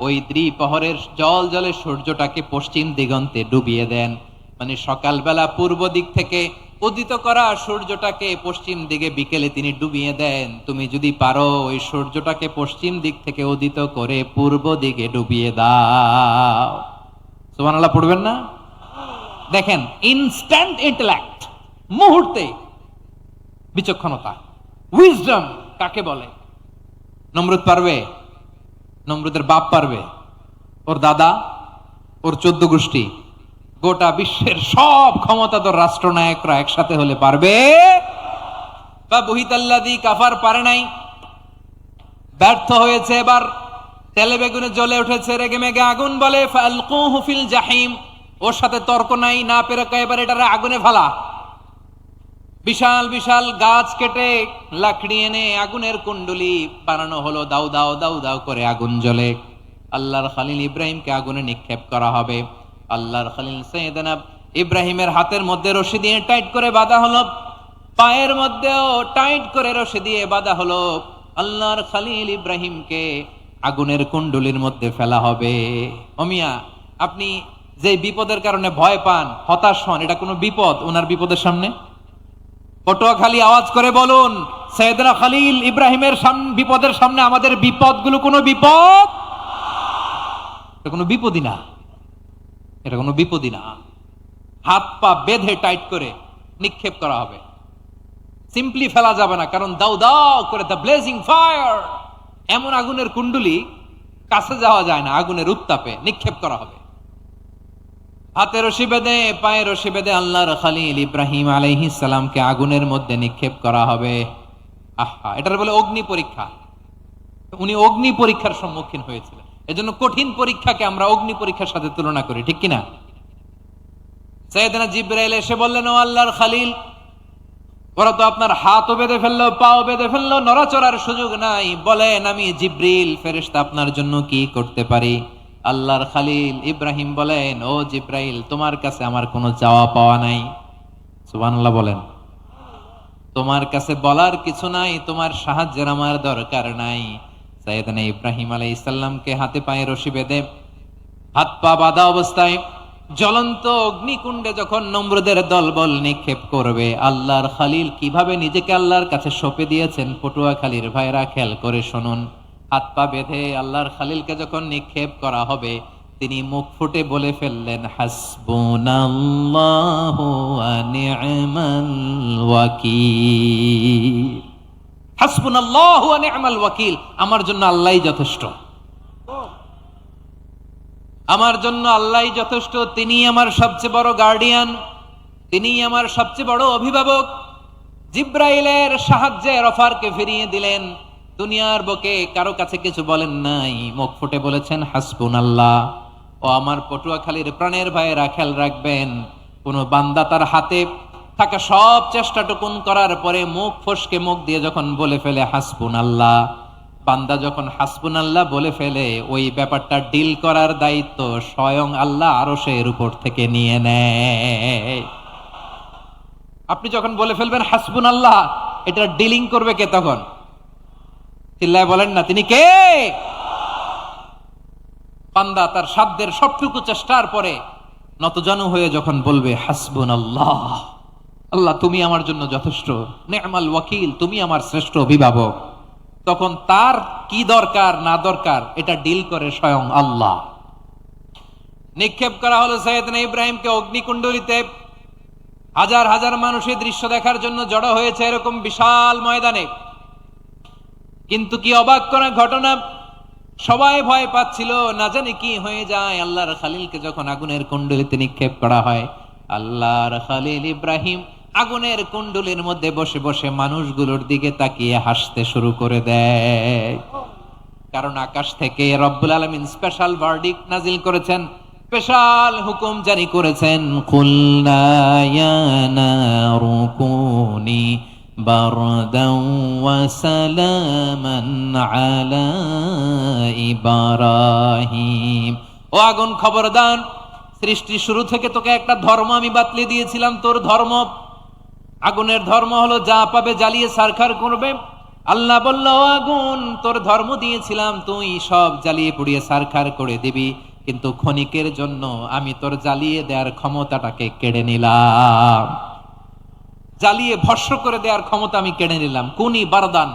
ওই দ্বিপ্রহরের জল জলে সূর্যটাকে পশ্চিম দিগন্তে ডুবিয়ে দেন। মানে সকালবেলা পূর্ব দিক থেকে উদিত করা সূর্যটাকে পশ্চিম দিকে বিকেলে তিনি ডুবিয়ে দেন। তুমি যদি পারো ওই সূর্যটাকে পশ্চিম দিক থেকে উদিত করে পূর্ব দিকে ডুবিয়ে দাও। সুবহানাল্লাহ পড়বেন না? দেখেন, ইনস্ট্যান্ট ইন্টেলেক্ট, মুহূর্তে বিচক্ষণতা, উইজডম কাকে বলে? নমরুদ পারবে? নমরুদের বাপ পারবে? ওর দাদা, ওর 14 গোষ্ঠী, গোটা বিশ্বের সব ক্ষমতাধর রাষ্ট্রনায়করা একসাথে হলে পারবে? বা বুহিতাল্লাযী কাফার পারে নাই, ব্যর্থ হয়েছে। এবার তেলে বেগুনে জ্বলে উঠেছে, রেগে মেগে আগুন বলে, ফালকুহু ফিল জাহিম। ওর সাথে তর্ক নাই, না পেরে এবার এটারে আগুনে ফেলা। বিশাল বিশাল গাছ কেটে লাকড়ি এনে আগুনের কুণ্ডলি বানানো হলো, দাউ দাউ দাউ দাউ করে আগুন জ্বলে। আল্লাহর খলিল ইব্রাহিমকে আগুনে নিক্ষেপ করা হবে। আল্লাহর খলিল সাইয়েদনা ইব্রাহিমের হাতের মধ্যে রশি দিয়ে টাইট করে বাঁধা হলো, পায়ের মধ্যেও টাইট করে রশি দিয়ে বাঁধা হলো। আল্লাহর খলিল ইব্রাহিমকে আগুনের কুণ্ডলির মধ্যে ফেলা হবে। ওমিয়া, আপনি যে বিপদের কারণে ভয় পান, হতাশ হন, এটা কোনো বিপদ ওনার বিপদের সামনে? পটুয়াখালী আওয়াজ করে বলুন, সাইয়েদনা খলিল ইব্রাহিমের বিপদের সামনে আমাদের বিপদগুলো কোনো বিপদ? এটা কোনো বিপদই না, এটা কোনো বিপদই না। হাত পা বেঁধে টাইট করে নিক্ষেপ করা হবে, সিম্পলি ফেলা যাবে না, কারণ দাউ দাউ করে দ্য ব্লেজিং ফায়ার, এমন আগুনের কুণ্ডলি, কাছে যাওয়া যায় না, আগুনের উত্তাপে নিক্ষেপ করা হবে। হাতে রশি বেঁধে, পায়ে রশি বেঁধে আল্লাহর খলিল ইব্রাহিম আলাইহিস সালামকে আগুনের মধ্যে নিক্ষেপ করা হবে। আহা, এটার বলে অগ্নি পরীক্ষা। উনি অগ্নি পরীক্ষার সম্মুখীন হয়েছিলেন। এজন্য কঠিন পরীক্ষাকে আমরা অগ্নি পরীক্ষার সাথে তুলনা করি, ঠিক কিনা? সাইয়েদনা জিবরাইল এসে বললেন, ও আল্লাহর খলিল, ওরা তো আপনার হাতও বেঁধে ফেললো, পাও বেঁধে ফেললো, নড়াচড়ার সুযোগ নাই, বলেন আমি জিবরিল ফেরেশতা আপনার জন্য কি করতে পারি? আল্লাহর খলিল ইব্রাহিম বলেন, ও জিবরাইল, তোমার কাছে আমার কোনো চাওয়া পাওয়া নাই। সুবহানাল্লাহ বলেন। তোমার কাছে বলার কিছু নাই, তোমার সাহায্যের আমার দরকার নাই। সাইয়েদনা ইব্রাহিম আলাইহিস সালামকে হাতে পায়ে রশি বেঁধে, হাত পা বাঁধা অবস্থায় জ্বলন্ত অগ্নিকুণ্ডে যখন নমরুদের দলবল নিক্ষেপ করবে, আল্লাহর খলিল কিভাবে নিজেকে আল্লাহর কাছে সঁপে দিয়েছেন, পটুয়াখালীর ভাইরা খেয়াল করে শুনুন। হাত পা বেঁধে আল্লাহর খলিলকে যখন নিক্ষেপ করা হবে, তিনি মুখ ফুটে বলে ফেললেন, হাসবুনাল্লাহু ওয়া নি'মাল ওয়াকিল। হাসবুনাল্লাহু ওয়া নি'মাল ওয়াকিল, আমার জন্য আল্লাহই যথেষ্ট, আমার জন্য আল্লাহই যথেষ্ট। তিনি আমার সবচেয়ে বড় গার্ডিয়ান, তিনি আমার সবচেয়ে বড় অভিভাবক। জিব্রাইলের সাহায্যে অফারকে ফিরিয়ে দিলেন। দুনিয়ার বুকে কারো কাছে কিছু বলেন নাই, মুখ ফুটে বলেছেন হাসবুনাল্লাহ। ও আমার পটুয়াখালীর প্রাণের ভাইয়েরা, খেয়াল রাখবেন, কোন বান্দা তার হাতে থাকা সব চেষ্টাটুকুন করার পরে মুখ ফসকে মুখ দিয়ে যখন বলে ফেলে হাসবুনাল্লাহ, বান্দা যখন হাসবুনাল্লাহ বলে ফেলে, ওই ব্যাপারটা ডিল করার দায়িত্ব স্বয়ং আল্লাহ আরশের উপর থেকে নিয়ে নেয়। আপনি যখন বলে ফেলবেন হাসবুনাল্লাহ, এটা ডিলিং করবে কে তখন? চিল্লায় বলেন না, তিনি কে? বান্দা তার সাধ্যের সবটুকু চেষ্টার পরে নতজানু হয়ে যখন বলবে হাসবুনাল্লাহ, আল্লাহ তুমি আমার জন্য যথেষ্ট, নি'মাল ওয়াকিল, তুমি আমার শ্রেষ্ঠ অভিভাবক, তখন তার কি দরকার না দরকার এটা ডিল করে স্বয়ং আল্লাহ। নিক্ষেপ করা হলো সাইয়েদনা ইব্রাহিমকে অগ্নিকুণ্ডলিতে। হাজার হাজার মানুষের দৃশ্য দেখার জন্য জড়ো হয়েছে এরকম বিশাল ময়দানে। কিন্তু কি অবাক করা ঘটনা, সবাই ভয় পাচ্ছিল, না জানি কি হয়ে যায়। আল্লাহর খালিলকে যখন আগুনের কুণ্ডলিতে নিক্ষেপ করা হয়, আল্লাহর খালিল ইব্রাহিম আগুনের কুণ্ডলীর মধ্যে বসে বসে মানুষগুলোর দিকে তাকিয়ে হাসতে শুরু করে দেয়। কারণ আকাশ থেকে রব্বুল আলামিন স্পেশাল ভার্ডিক্ট নাজিল করেছেন, স্পেশাল হুকুম জারি করেছেন, কুলনা ইয়া নারু কুনি বারদান ওয়া সালামান আলা ইব্রাহিম। ও আগুন খবরদার, সৃষ্টির শুরু থেকে তোকে একটা ধর্ম আমি বাতলে দিয়েছিলাম, তোর ধর্ম, আগুনের ধর্ম হলো যা পাবে জ্বালিয়ে ছারখার করবে। আল্লাহ বলল, ও আগুন, তোর ধর্ম দিয়েছিলাম, তুই সব জ্বালিয়ে পুড়িয়ে ছারখার করে দিবি, কিন্তু ক্ষণিকের জন্য আমি তোর জ্বালিয়ে দেওয়ার ক্ষমতাটাকে কেড়ে নিলাম, জ্বালিয়ে ভস্ম করে দেওয়ার ক্ষমতা আমি কেড়ে নিলাম। কুনি বারদান,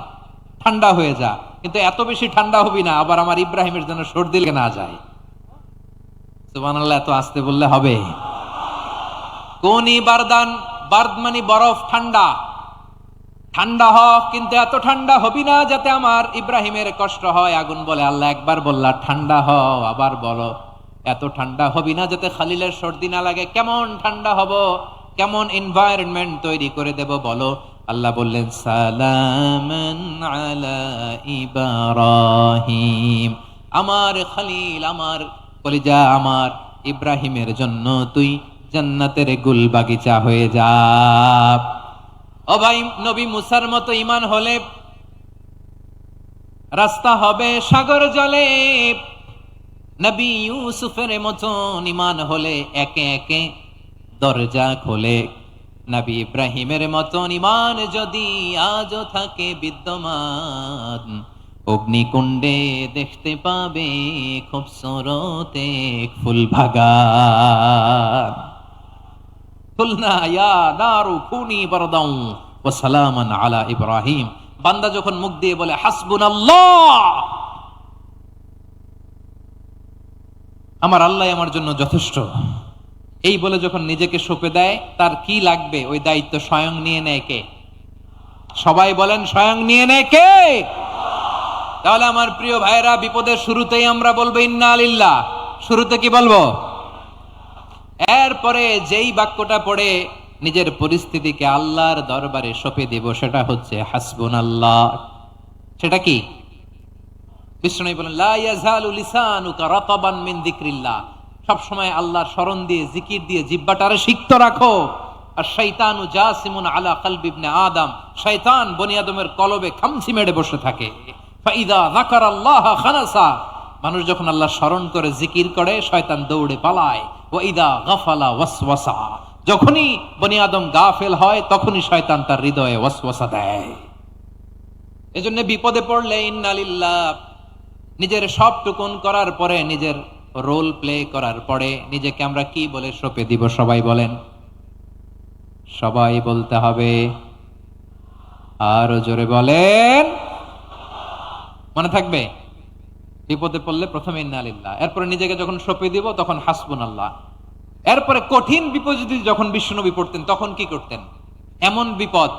ঠান্ডা হয়ে যা, কিন্তু এত বেশি ঠান্ডা হবি না আবার আমার ইব্রাহিমের জন্য সর্দি লেগে না যায়। সুবহানাল্লাহ, এত আস্তে বললে হবে? কুনি বারদান, বার্দ মানে বরফ, ঠান্ডা, ঠান্ডা হ, কিন্তু এত ঠান্ডা হবি না যাতে আমার ইব্রাহিমের কষ্ট হয়। আগুন বলে, আল্লাহ একবার বললা ঠান্ডা হ, আবার বলো এত ঠান্ডা হবি না যাতে খালিলের সর্দি না লাগে। কেমন ঠান্ডা হব, কেমন এনভায়রনমেন্ট তৈরি করে দেব বলো? আল্লাহ বললেন, সালামান আলা ইব্রাহিম, আমার খালিল, আমার কলিজা, আমার ইব্রাহিমের জন্য তুই জান্নাতের গুল বাগিচা হয়ে যা। ও ভাই, নবী মুসার মতো ঈমান হলে রাস্তা হবে সাগর জলে, নবী ইউসুফের মতন ঈমান হলে একে একে দরজা খোলে। নবী ইব্রাহিমের মতন ঈমান যদি আজও থাকে বিদ্যমান, অগ্নিকুণ্ডে দেখতে পাবে খুবসুরত এক ফুল বাগান। কুলনা ইয়া নারু কুনি বারদান ওয়া সালামান আলা ইব্রাহিম। বান্দা যখন মুখ দিয়ে বলে হাসবুনাল্লাহ, আমার আল্লাহ আমার জন্য যথেষ্ট, এই বলে যখন নিজেকে সঁপে দেয়, তার কি লাগবে ওই দায়িত্ব স্বয়ং নিয়ে নেয় কে? সবাই বলেন, স্বয়ং নিয়ে নেয় কে? তাহলে আমার প্রিয় ভাইরা, বিপদের শুরুতেই আমরা বলবো ইন্না লিল্লাহ। শুরুতে কি বলবো? এরপরে যেই বাক্যটা পড়ে নিজের পরিস্থিতিকে আল্লাহর দরবারে সঁপে দিব, সেটা হচ্ছে হাসবুনাল্লাহ। সেটা কি? বিষ্ণু বলেন, লা ইয়াজালু লিসানুকা রাতাবান মিন যিকরিল্লাহ, সব সময় আল্লাহর স্মরণ দিয়ে, জিকির দিয়ে জিহ্বাটারে সিক্ত রাখো। আর শয়তানু জাসিমুন আলা কলবি ইবনে আদম, শয়তান বনি আদমের কলবে খামচি মেরে বসে থাকে। ফাইদা যাকারাল্লাহ খানাসা, মানুষ যখন আল্লাহ স্মরণ করে, জিকির করে, শয়তান দৌড়ে পালায়। ওয়া ইদা গাফালা ওয়াসওয়াসা, যখনই বনি আদম গাফেল হয় তখনই শয়তান তার হৃদয়ে ওয়াসওয়াসা দেয়। এজন্য বিপদে পড়লে ইন্না লিল্লাহ, নিজের সবটুকুন করার পরে, নিজের রোল প্লে করার পরে নিজেকে আমরা কি বলে সঁপে দিব? সবাই বলেন, সবাই বলতে হবে। আরো জোরে বলেন, মনে থাকবে? বিপদে পড়লে প্রথমে ইন্না লিল্লাহ, এরপরে নিজেকে যখন সঁপে দিব তখন হাসবুনাল্লাহ। এরপরে কঠিন বিপদ যদি যখন বিশ্বনবী পড়তেন তখন কি করতেন? এমন বিপদ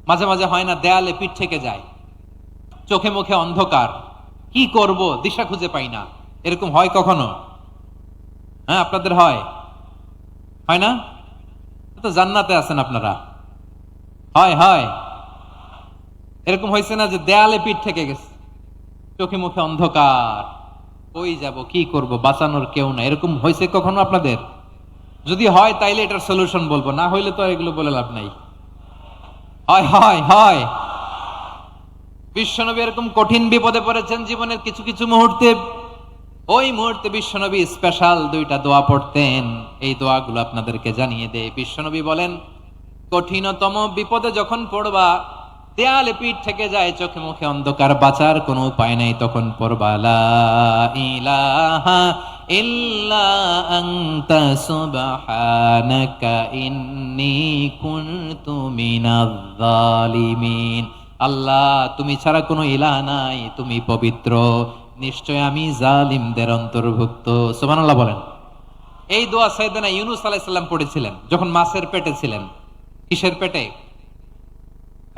মাঝে মাঝে হয় না, দেয়ালে পিঠ থেকে যায়, চোখে মুখে অন্ধকার, কি করব দিশা খুঁজে পাই না, এরকম হয় কখনো? হ্যাঁ, আপনাদের হয়? হয় না? তো জান্নাতে আছেন আপনারা। হয় হয় এরকম হয়েছে না যে দেয়ালে পিঠ থেকে গেছে, চোখে মুখে অন্ধকার, কই যাব, কি করব, বাঁচানোর কেউ না, এরকম হয়েছে কখনো আপনাদের? যদি হয় তাইলে এটার সলিউশন বলবো, না হইলে তো এগুলো বলে লাভ নাই। হয় হয় হয় বিশ্বনবী এরকম কঠিন বিপদে পড়েছেন জীবনের কিছু কিছু মুহূর্তে। ওই মুহূর্তে বিশ্বনবী স্পেশাল দুইটা দোয়া পড়তেন। এই দোয়াগুলো আপনাদেরকে জানিয়ে দেয়। বিশ্বনবী বলেন, কঠিনতম বিপদে যখন পড়বা, দেয়ালে পিঠ থেকে যায়, চোখে মুখে অন্ধকার, বাঁচার কোনো উপায় নাই, তখন পড়বা লা ইলাহা ইল্লা আনতা সুবহানাকা ইন্নী কুনতু মিনাজ জালিমিন। আল্লাহ, তুমি ছাড়া কোনো ইলাহ নাই, তুমি পবিত্র, নিশ্চয় আমি জালিমদের অন্তর্ভুক্ত। সুবহানাল্লাহ বলেন। এই দোয়া সাইয়েদনা ইউনূস আলাইহিস সালাম পড়েছিলেন যখন মাছের পেটে ছিলেন। কিসের পেটে?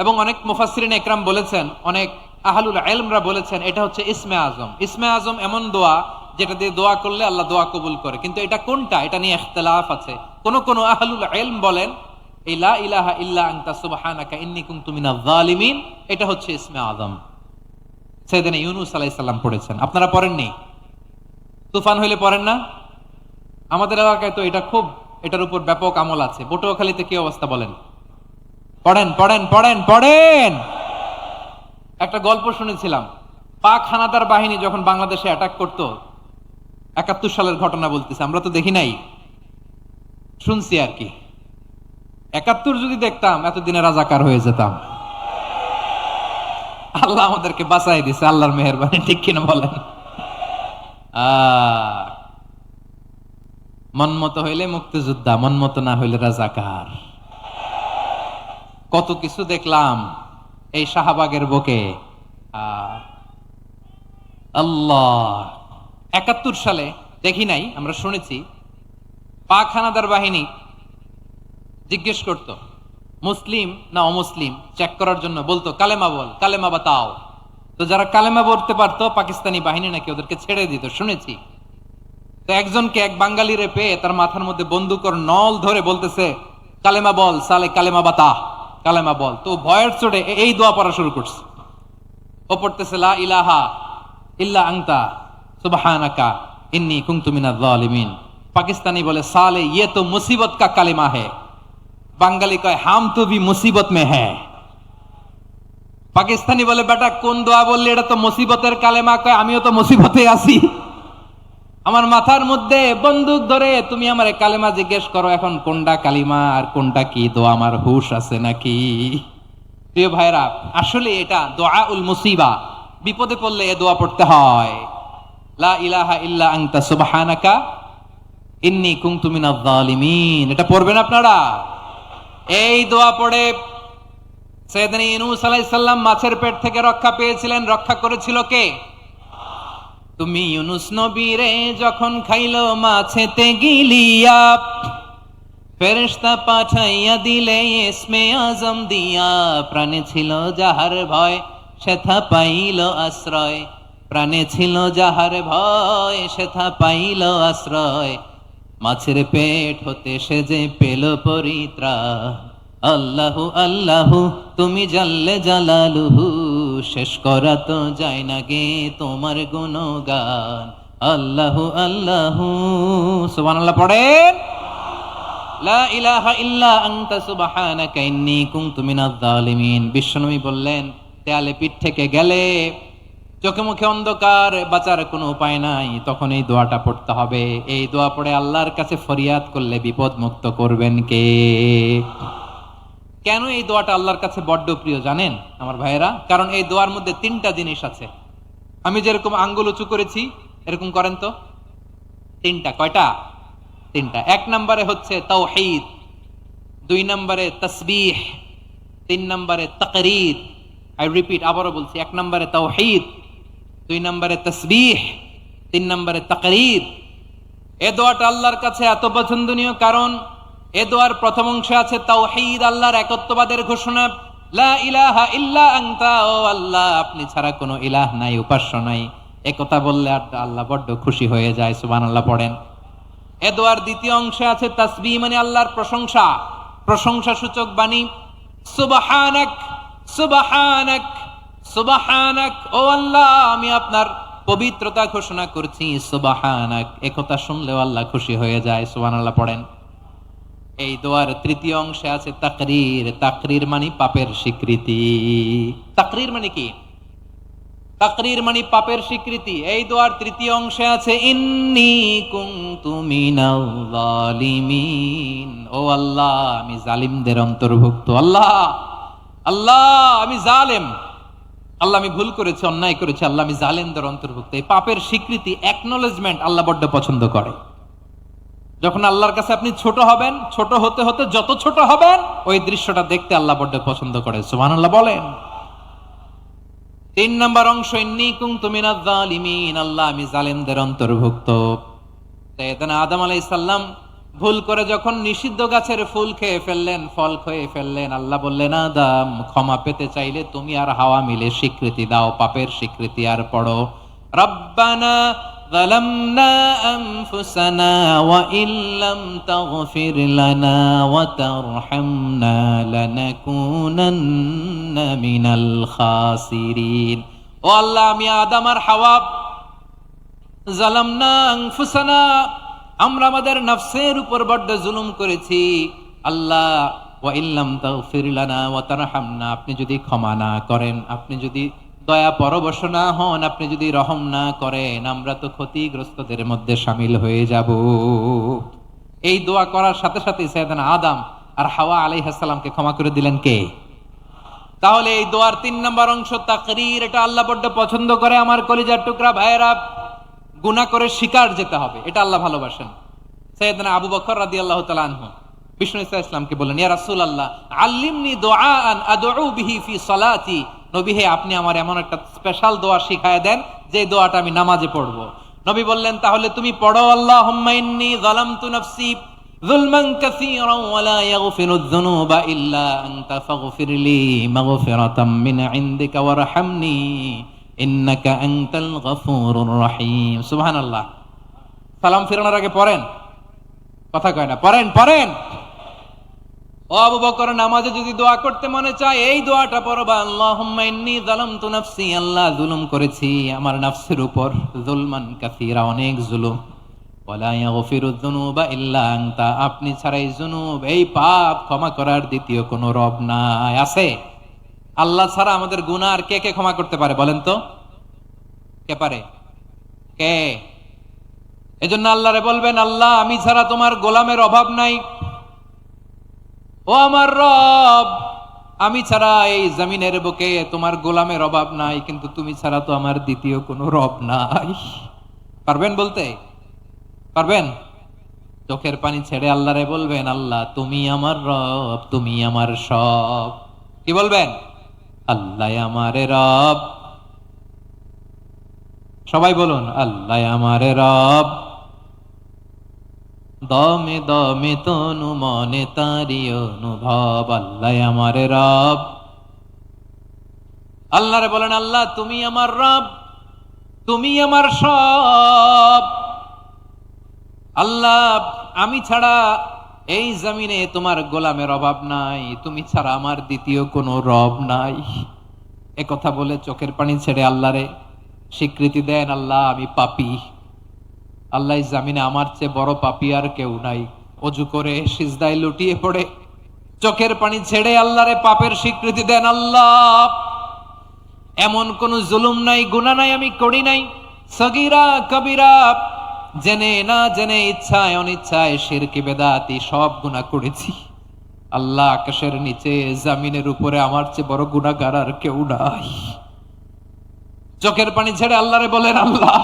এবং অনেক মুফাসসিরিন ইকরাম বলেছেন, অনেক আহলুল ইলমরা বলেছেন, এটা হচ্ছে ইসমে আজম। ইসমে আজম এমন দোয়া যেটা দিয়ে দোয়া করলে আল্লাহ দোয়া কবুল করে, কিন্তু এটা কোনটা এটা নিয়ে ইখতিলাফ আছে। কোন কোন আহলুল ইলম বলেন এই লা ইলাহা ইল্লা আনতা সুবহানাকা ইন্নী কুনতু মিনাজ জালিমিন এটা হচ্ছে ইসমে আজম। সাইয়েদনা ইউনূস আলাইহিস সালাম পড়েছেন, আপনারা পড়েননি? তুফান হইলে পড়েন না? আমাদের এলাকায় তো এটা খুব, এটার উপর ব্যাপক আমল আছে। পটুয়াখালীতে কি অবস্থা বলেন? পড়েন পড়েন পড়েন পড়েন। একটা গল্প শুনেছিলাম, পাক হানাদার বাহিনী যখন বাংলাদেশে অ্যাটাক করত, ৭১ সালের ঘটনা বলতেছে, আমরা তো দেখি নাই, শুনছি আর কি। ৭১ যদি দেখতাম এতদিনে রাজাকার হয়ে যেতাম। আল্লাহ আমাদেরকে বাঁচাই দিছে, আল্লাহর মেহেরবানি, ঠিক কিনা বলেন? মন মতো হইলে মুক্তিযোদ্ধা, মন মতো না হইলে রাজাকার। কত কিছু দেখলাম এই শাহবাগের বুকে। আল্লাহ, ৭১ সালে দেখি নাই, আমরা শুনেছি পাক হানাদার বাহিনী জিজ্ঞেস করত মুসলিম না অমুসলিম চেক করার জন্য, বলতো কালেমা বল, কালেমা বাতাও। তো যারা কালেমা বলতে পারতো পাকিস্তানি বাহিনী নাকি ওদেরকে ছেড়ে দিত, শুনেছি। তো একজনকে, এক বাঙালিরে পেয়ে তার মাথার মধ্যে বন্দুকর নল ধরে বলতেছে কালেমা বল সালে, কালেমা বাতা, কালেমা বল। তো ভয়ের চোটে এই দোয়া পড়া শুরু করছে। ও পড়তেছে লা ইলাহা ইল্লা আনতা সুবহানাকা ইন্নী কুনতু মিনাজ জালিমিন। পাকিস্তানি বলে সালে ये तो मुसीबत का কালেমা है। বাঙালি কয় হাম তো ভি মুসিবত মে হ্যায়। পাকিস্তানি বলে বেটা কোন দোয়া বললি, এটা তো মুসিবতের কালেমা। কয় আমিও তো মুসিবতে আছি, আমার মাথার মধ্যে বন্দুক ধরে তুমি আমার কালেমা জিজ্ঞেস করো, এখন কোনটা কালিমা আর কোনটা কি দোয়া, আমার হুশ আছে নাকি? প্রিয় ভাইরা, আসলে এটা দুআউল মুসিবা, বিপদে পড়লে এ দোয়া পড়তে হয়। লা ইলাহা ইল্লা আনতা সুবহানাকা ইন্নী কুনতু মিনাজ জালিমিন, এটা পড়বেন আপনারা। এই দোয়া পড়ে সাইয়েদনা ইউনূস আলাইহিস সালাম মাছের পেট থেকে রক্ষা পেয়েছিলেন। রক্ষা করেছিল কে? তুমি ইউনূস নবীরে যখন খাইলো মাছেতে গিলিয়া, ফেরেশতা পাঠাইয়া দিলে ইসমে আজম দিয়া, প্রাণে ছিল যাহার ভয় সেথা পাইল আশ্রয়, প্রাণে ছিল যাহার ভয় সেথা পাইল আশ্রয়, মাছের পেট হতে সে যে পেল পরিত্রাণ। আল্লাহু আল্লাহু তুমি জাল্লে জালালুহু, শেষ করা তো যায় না গে তোমার গুণগান। আল্লাহু আল্লাহু, সুবহানাল্লাহ পড়েন। লা ইলাহা ইল্লা আনতা সুবহানাকা ইন্নী কুনতু মিনাজ জালিমিন। বিশ্বনবী বললেন, দেয়ালে পিঠ থেকে গেলে, চোখে মুখে অন্ধকার, বাঁচার কোনো উপায় নাই, তখন এই দোয়াটা পড়তে হবে। এই দোয়া পড়ে আল্লাহর কাছে ফরিয়াদ করলে বিপদ মুক্ত করবেন কে? কেন এই দোয়াটা আল্লাহর কাছে বড্ড প্রিয় জানেন আমার ভাইয়েরা? কারণ এই দোয়ার মধ্যে 3টা জিনিস আছে। আমি যেরকম আঙ্গুল উঁচু করেছি এরকম করেন তো। 3টা। কয়টা? 3টা। 1 নম্বরে হচ্ছে তাওহীদ, 2 নম্বরে তাসবিহ, 3 নম্বরে তাকরীর। আই রিপিট, আবারও বলছি, 1 নম্বরে তাওহীদ, 2 2 নম্বরে তাসবিহ, 3 নম্বরে তাকরীর। এ দোয়াটা আল্লাহর কাছে এত পছন্দনীয় কারণ এ দোয়ার প্রথম অংশে আছে তাওহীদ, আল্লাহর একত্ববাদের ঘোষণা। লা ইলাহা ইল্লা আনতা, ও আল্লাহ আপনি ছাড়া কোনো ইলাহ নাই, উপাস্য নাই। একথা বললে আল্লাহ বড্ড খুশি হয়ে যায়, সুবহানাল্লাহ পড়েন। এ দোয়ার দ্বিতীয় অংশে আছে তাসবিহ, মানে আল্লাহর প্রশংসা, প্রশংসা সূচক বাণী। সুবহানাক সুবহানাক সুবহানাক, ও আল্লাহ আমি আপনার পবিত্রতা ঘোষণা করছি, সুবহানাক। একথা শুনলেও আল্লাহ খুশি হয়ে যায়, সুবহানাল্লাহ পড়েন। এই দোয়ার তৃতীয় অংশে আছে তাকরীর, তাকরীর মানে পাপের স্বীকৃতি। তাকরীর মানে কি? তাকরীর মানে পাপের স্বীকৃতি। এই দোয়ার তৃতীয় অংশে আছে ইন্নী কুনতু মিনাল জালিমিন, ও আল্লাহ আমি জালিমদের অন্তর্ভুক্ত। আল্লাহ আল্লাহ আমি জালেম, আল্লাহ আমি ভুল করেছি, অন্যায় করেছি, আল্লাহ আমি জালেমদের অন্তর্ভুক্ত। এই পাপের স্বীকৃতি, অ্যাকনলেজমেন্ট আল্লাহ বড্ড পছন্দ করে। যখন আল্লাহর কাছে আপনি ছোট হবেন, ছোট হতে হতে যত ছোট হবেন ওই দৃশ্যটা দেখতে আল্লাহ বড্ড পছন্দ করে, সুবহানাল্লাহ বলেন। 3 নম্বর অংশ ইন্নী কুনতু মিনাজ জালিমিন, আল্লাহ আমি জালেমদের অন্তর্ভুক্ত। সাইয়েদনা আদম আলাইহিস সালাম ভুল করে যখন নিষিদ্ধ গাছের ফুল খেয়ে ফেললেন, ফল খেয়ে ফেললেন, আল্লাহ বললেন আদম ক্ষমা পেতে চাইলে তুমি আর হাওয়া মিলে স্বীকৃতি দাও, পাপের স্বীকৃতি। আর পড়ো রব্বানা যালামনা আনফুসানা ওয়া ইল্লাম তাগফির লানা ওয়া তারহামনা লানাকুনান্না মিনাল খাসিরিন। ও আল্লাহ আমি আদম আর হাওয়া যালামনা আনফুসানা, আমরা আমাদের নফসের উপর বড্ড জুলুম করেছি। আল্লাহ ওয়া ইল্লাম তাগফির লানা ওয়া তারহামনা, আপনি যদি ক্ষমা না করেন, আপনি যদি দয়া পরবশ না হন, আপনি যদি রহম না করেন, আমরা তো ক্ষতিগ্রস্তদের মধ্যে শামিল হয়ে যাব। এই দোয়া করার সাথে সাথে সাইয়েদনা আদম আর হাওয়া আলাইহিস সালামকে ক্ষমা করে দিলেন কে? তাহলে এই দোয়ার 3 নম্বর অংশ তাকরীর, এটা আল্লাহ বড্ড পছন্দ করে। আমার কলিজার টুকরা ভাইয়েরা, গুনাহ করে শিকার যেতে হবে, এটা আল্লাহ ভালোবাসেন। সাইয়েদনা আবু বকর রাদিয়াল্লাহু তাআলা আনহু বিষ্ণু ইসলামকে বললেন, ইয়া রাসূলুল্লাহ আল্লিমনি দুআআন আদউ বিহি ফি সালাতি, নবী হে আপনি আমার এমন একটা স্পেশাল দোয়া শিখায় দেন যে দোয়াটা আমি নামাজে পড়ব। নবী বললেন, তাহলে তুমি পড়ো আল্লাহুম্মা ইন্নী যালামতু নাফসি যুলমান কাসীরান ওয়া লা ইয়াগফিরুয যুনুবা ইল্লা আনতা ফাগফিরলি মাগফিরাতাম মিন ইনদিকা ওয়ারহামনি ইন্নাকা আনতাল গফুরুর রহিম। সুবহানাল্লাহ। সালাম ফিরানোর আগে পড়েন, কথা কয় না, পড়েন পড়েন। ও আবু বকর, নামাজে যদি দোয়া করতে মনে চায় এই দোয়াটা পড়বা, আল্লাহুম্মা ইন্নী যালামতু নাফসি, আল্লাহ জুলুম করেছি আমার নফসের উপর, যুলমান কাসীরা অনেক জুলুম, ওয়া লা ইয়াগফিরুয যুনুবা ইল্লা আনতা, আপনি ছাড়া এই জুনুব, এই পাপ ক্ষমা করার দ্বিতীয় কোনো রব নাই। আছে? আল্লাহ ছাড়া আমাদের গুনাহ আর কে কে ক্ষমা করতে পারে বলেন তো? কে পারে? কে? এজন্য আল্লাহরে বলবেন, আল্লাহ আমি ছাড়া তোমার গোলামের অভাব নাই, ও আমার রব আমি ছাড়া এই জমিনের বুকে তোমার গোলামের অভাব নাই, কিন্তু তুমি ছাড়া তো আমার দ্বিতীয় কোনো রব নাই। পারবেন বলতে? পারবেন? চোখের পানি ছেড়ে আল্লাহরে বলবেন, আল্লাহ তুমি আমার রব, তুমি আমার সব। কি বলবেন? আল্লাহ আমারে রব। সবাই বলুন, আল্লাহ আমারে রব, দমে দমে তনু মনে তারি অনুভব, আল্লাহ আমারে রব। আল্লাহরে বলেন, আল্লাহ তুমি আমার রব, তুমি আমার সব। আল্লাহ আমি ছাড়া এই জমিনে তোমার গোলামের অভাব নাই, তুমি ছাড়া আমার দ্বিতীয় কোনো রব নাই। এ কথা বলে চোখের পানি ছেড়ে আল্লাহরে স্বীকৃতি দেন, আল্লাহ আমি পাপী, আল্লাহ জামিনে আমার চেয়ে বড় পাপী আর কেউ নাই। অজু করে সিজদায় লুটিয়ে পড়ে চোখের পানি ছেড়ে আল্লাহরে পাপের স্বীকৃতি দেন, আল্লাহ এমন কোন জুলুম নাই, গুনাহ নাই আমি করি নাই, সগীরা কবিরা, জেনে না জেনে, ইচ্ছায় অনিচ্ছায়, শিরকি বেদাতি সব গুনাহ করেছি। আল্লাহ আকাশের নিচে জমিনের উপরে আমার চেয়ে বড় গুনাহগার আর কেউ নাই। চোখের পানি ছেড়ে আল্লাহরে বলেন, আল্লাহ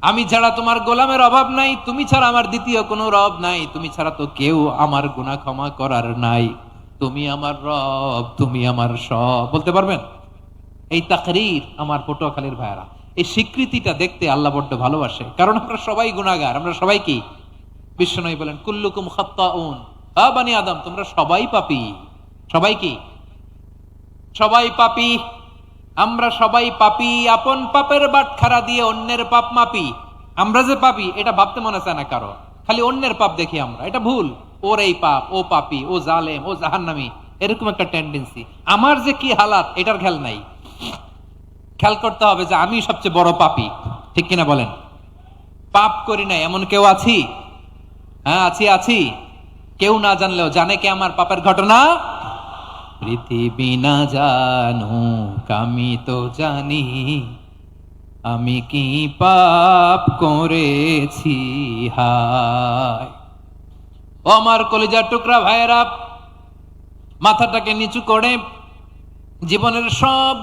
আমি ছাড়া তোমার গোলামের অভাব নাই, তুমি ছাড়া আমার দ্বিতীয় কোনো রব নাই, তুমি ছাড়া তো কেউ আমার গুনাহ ক্ষমা করার নাই, তুমি আমার রব, তুমি আমার সব। বলতে পারবেন? এই তাকরীর আমার পটুয়াখালীর ভাইয়েরা, এই স্বীকৃতিটা দেখতে আল্লাহ বড্ড ভালোবাসে। কারণ আমরা সবাই গুনাহগার, আমরা সবাই কি? বিশ্বনবী বলেন কুল্লুকুম খাত্তাউন, বানি আদম তোমরা সবাই পাপী। সবাই কি? সবাই পাপী। আমরা সবাই পাপী, আপন পাপের বাটখারা দিয়ে অন্যের পাপ মাপি। আমরা যে পাপী এটা ভাবতে মনে চায় না কারো, খালি অন্যের পাপ দেখি আমরা, এটা ভুল। ওর এই পাপ, ও পাপী, ও জালেম, ও জাহান্নামী, এরকম একটা টেন্ডেন্সি। আমার যে কি হালাত এটার খেয়াল নাই। খেয়াল করতে হবে যে আমি সবচেয়ে বড় পাপী, ঠিক কিনা বলেন? পাপ করি নাই এমন কেউ আছি? হ্যাঁ আছি, আছি। কেউ না জানলেও জানে কে আমার পাপের ঘটনা? পৃথিবী না জানুক আমি তো জানি, আমি কি পাপ করেছি হায়। ও আমার কলিজার টুকরা ভাইয়েরা, মাথাটাকে নিচু করে জীবনের সব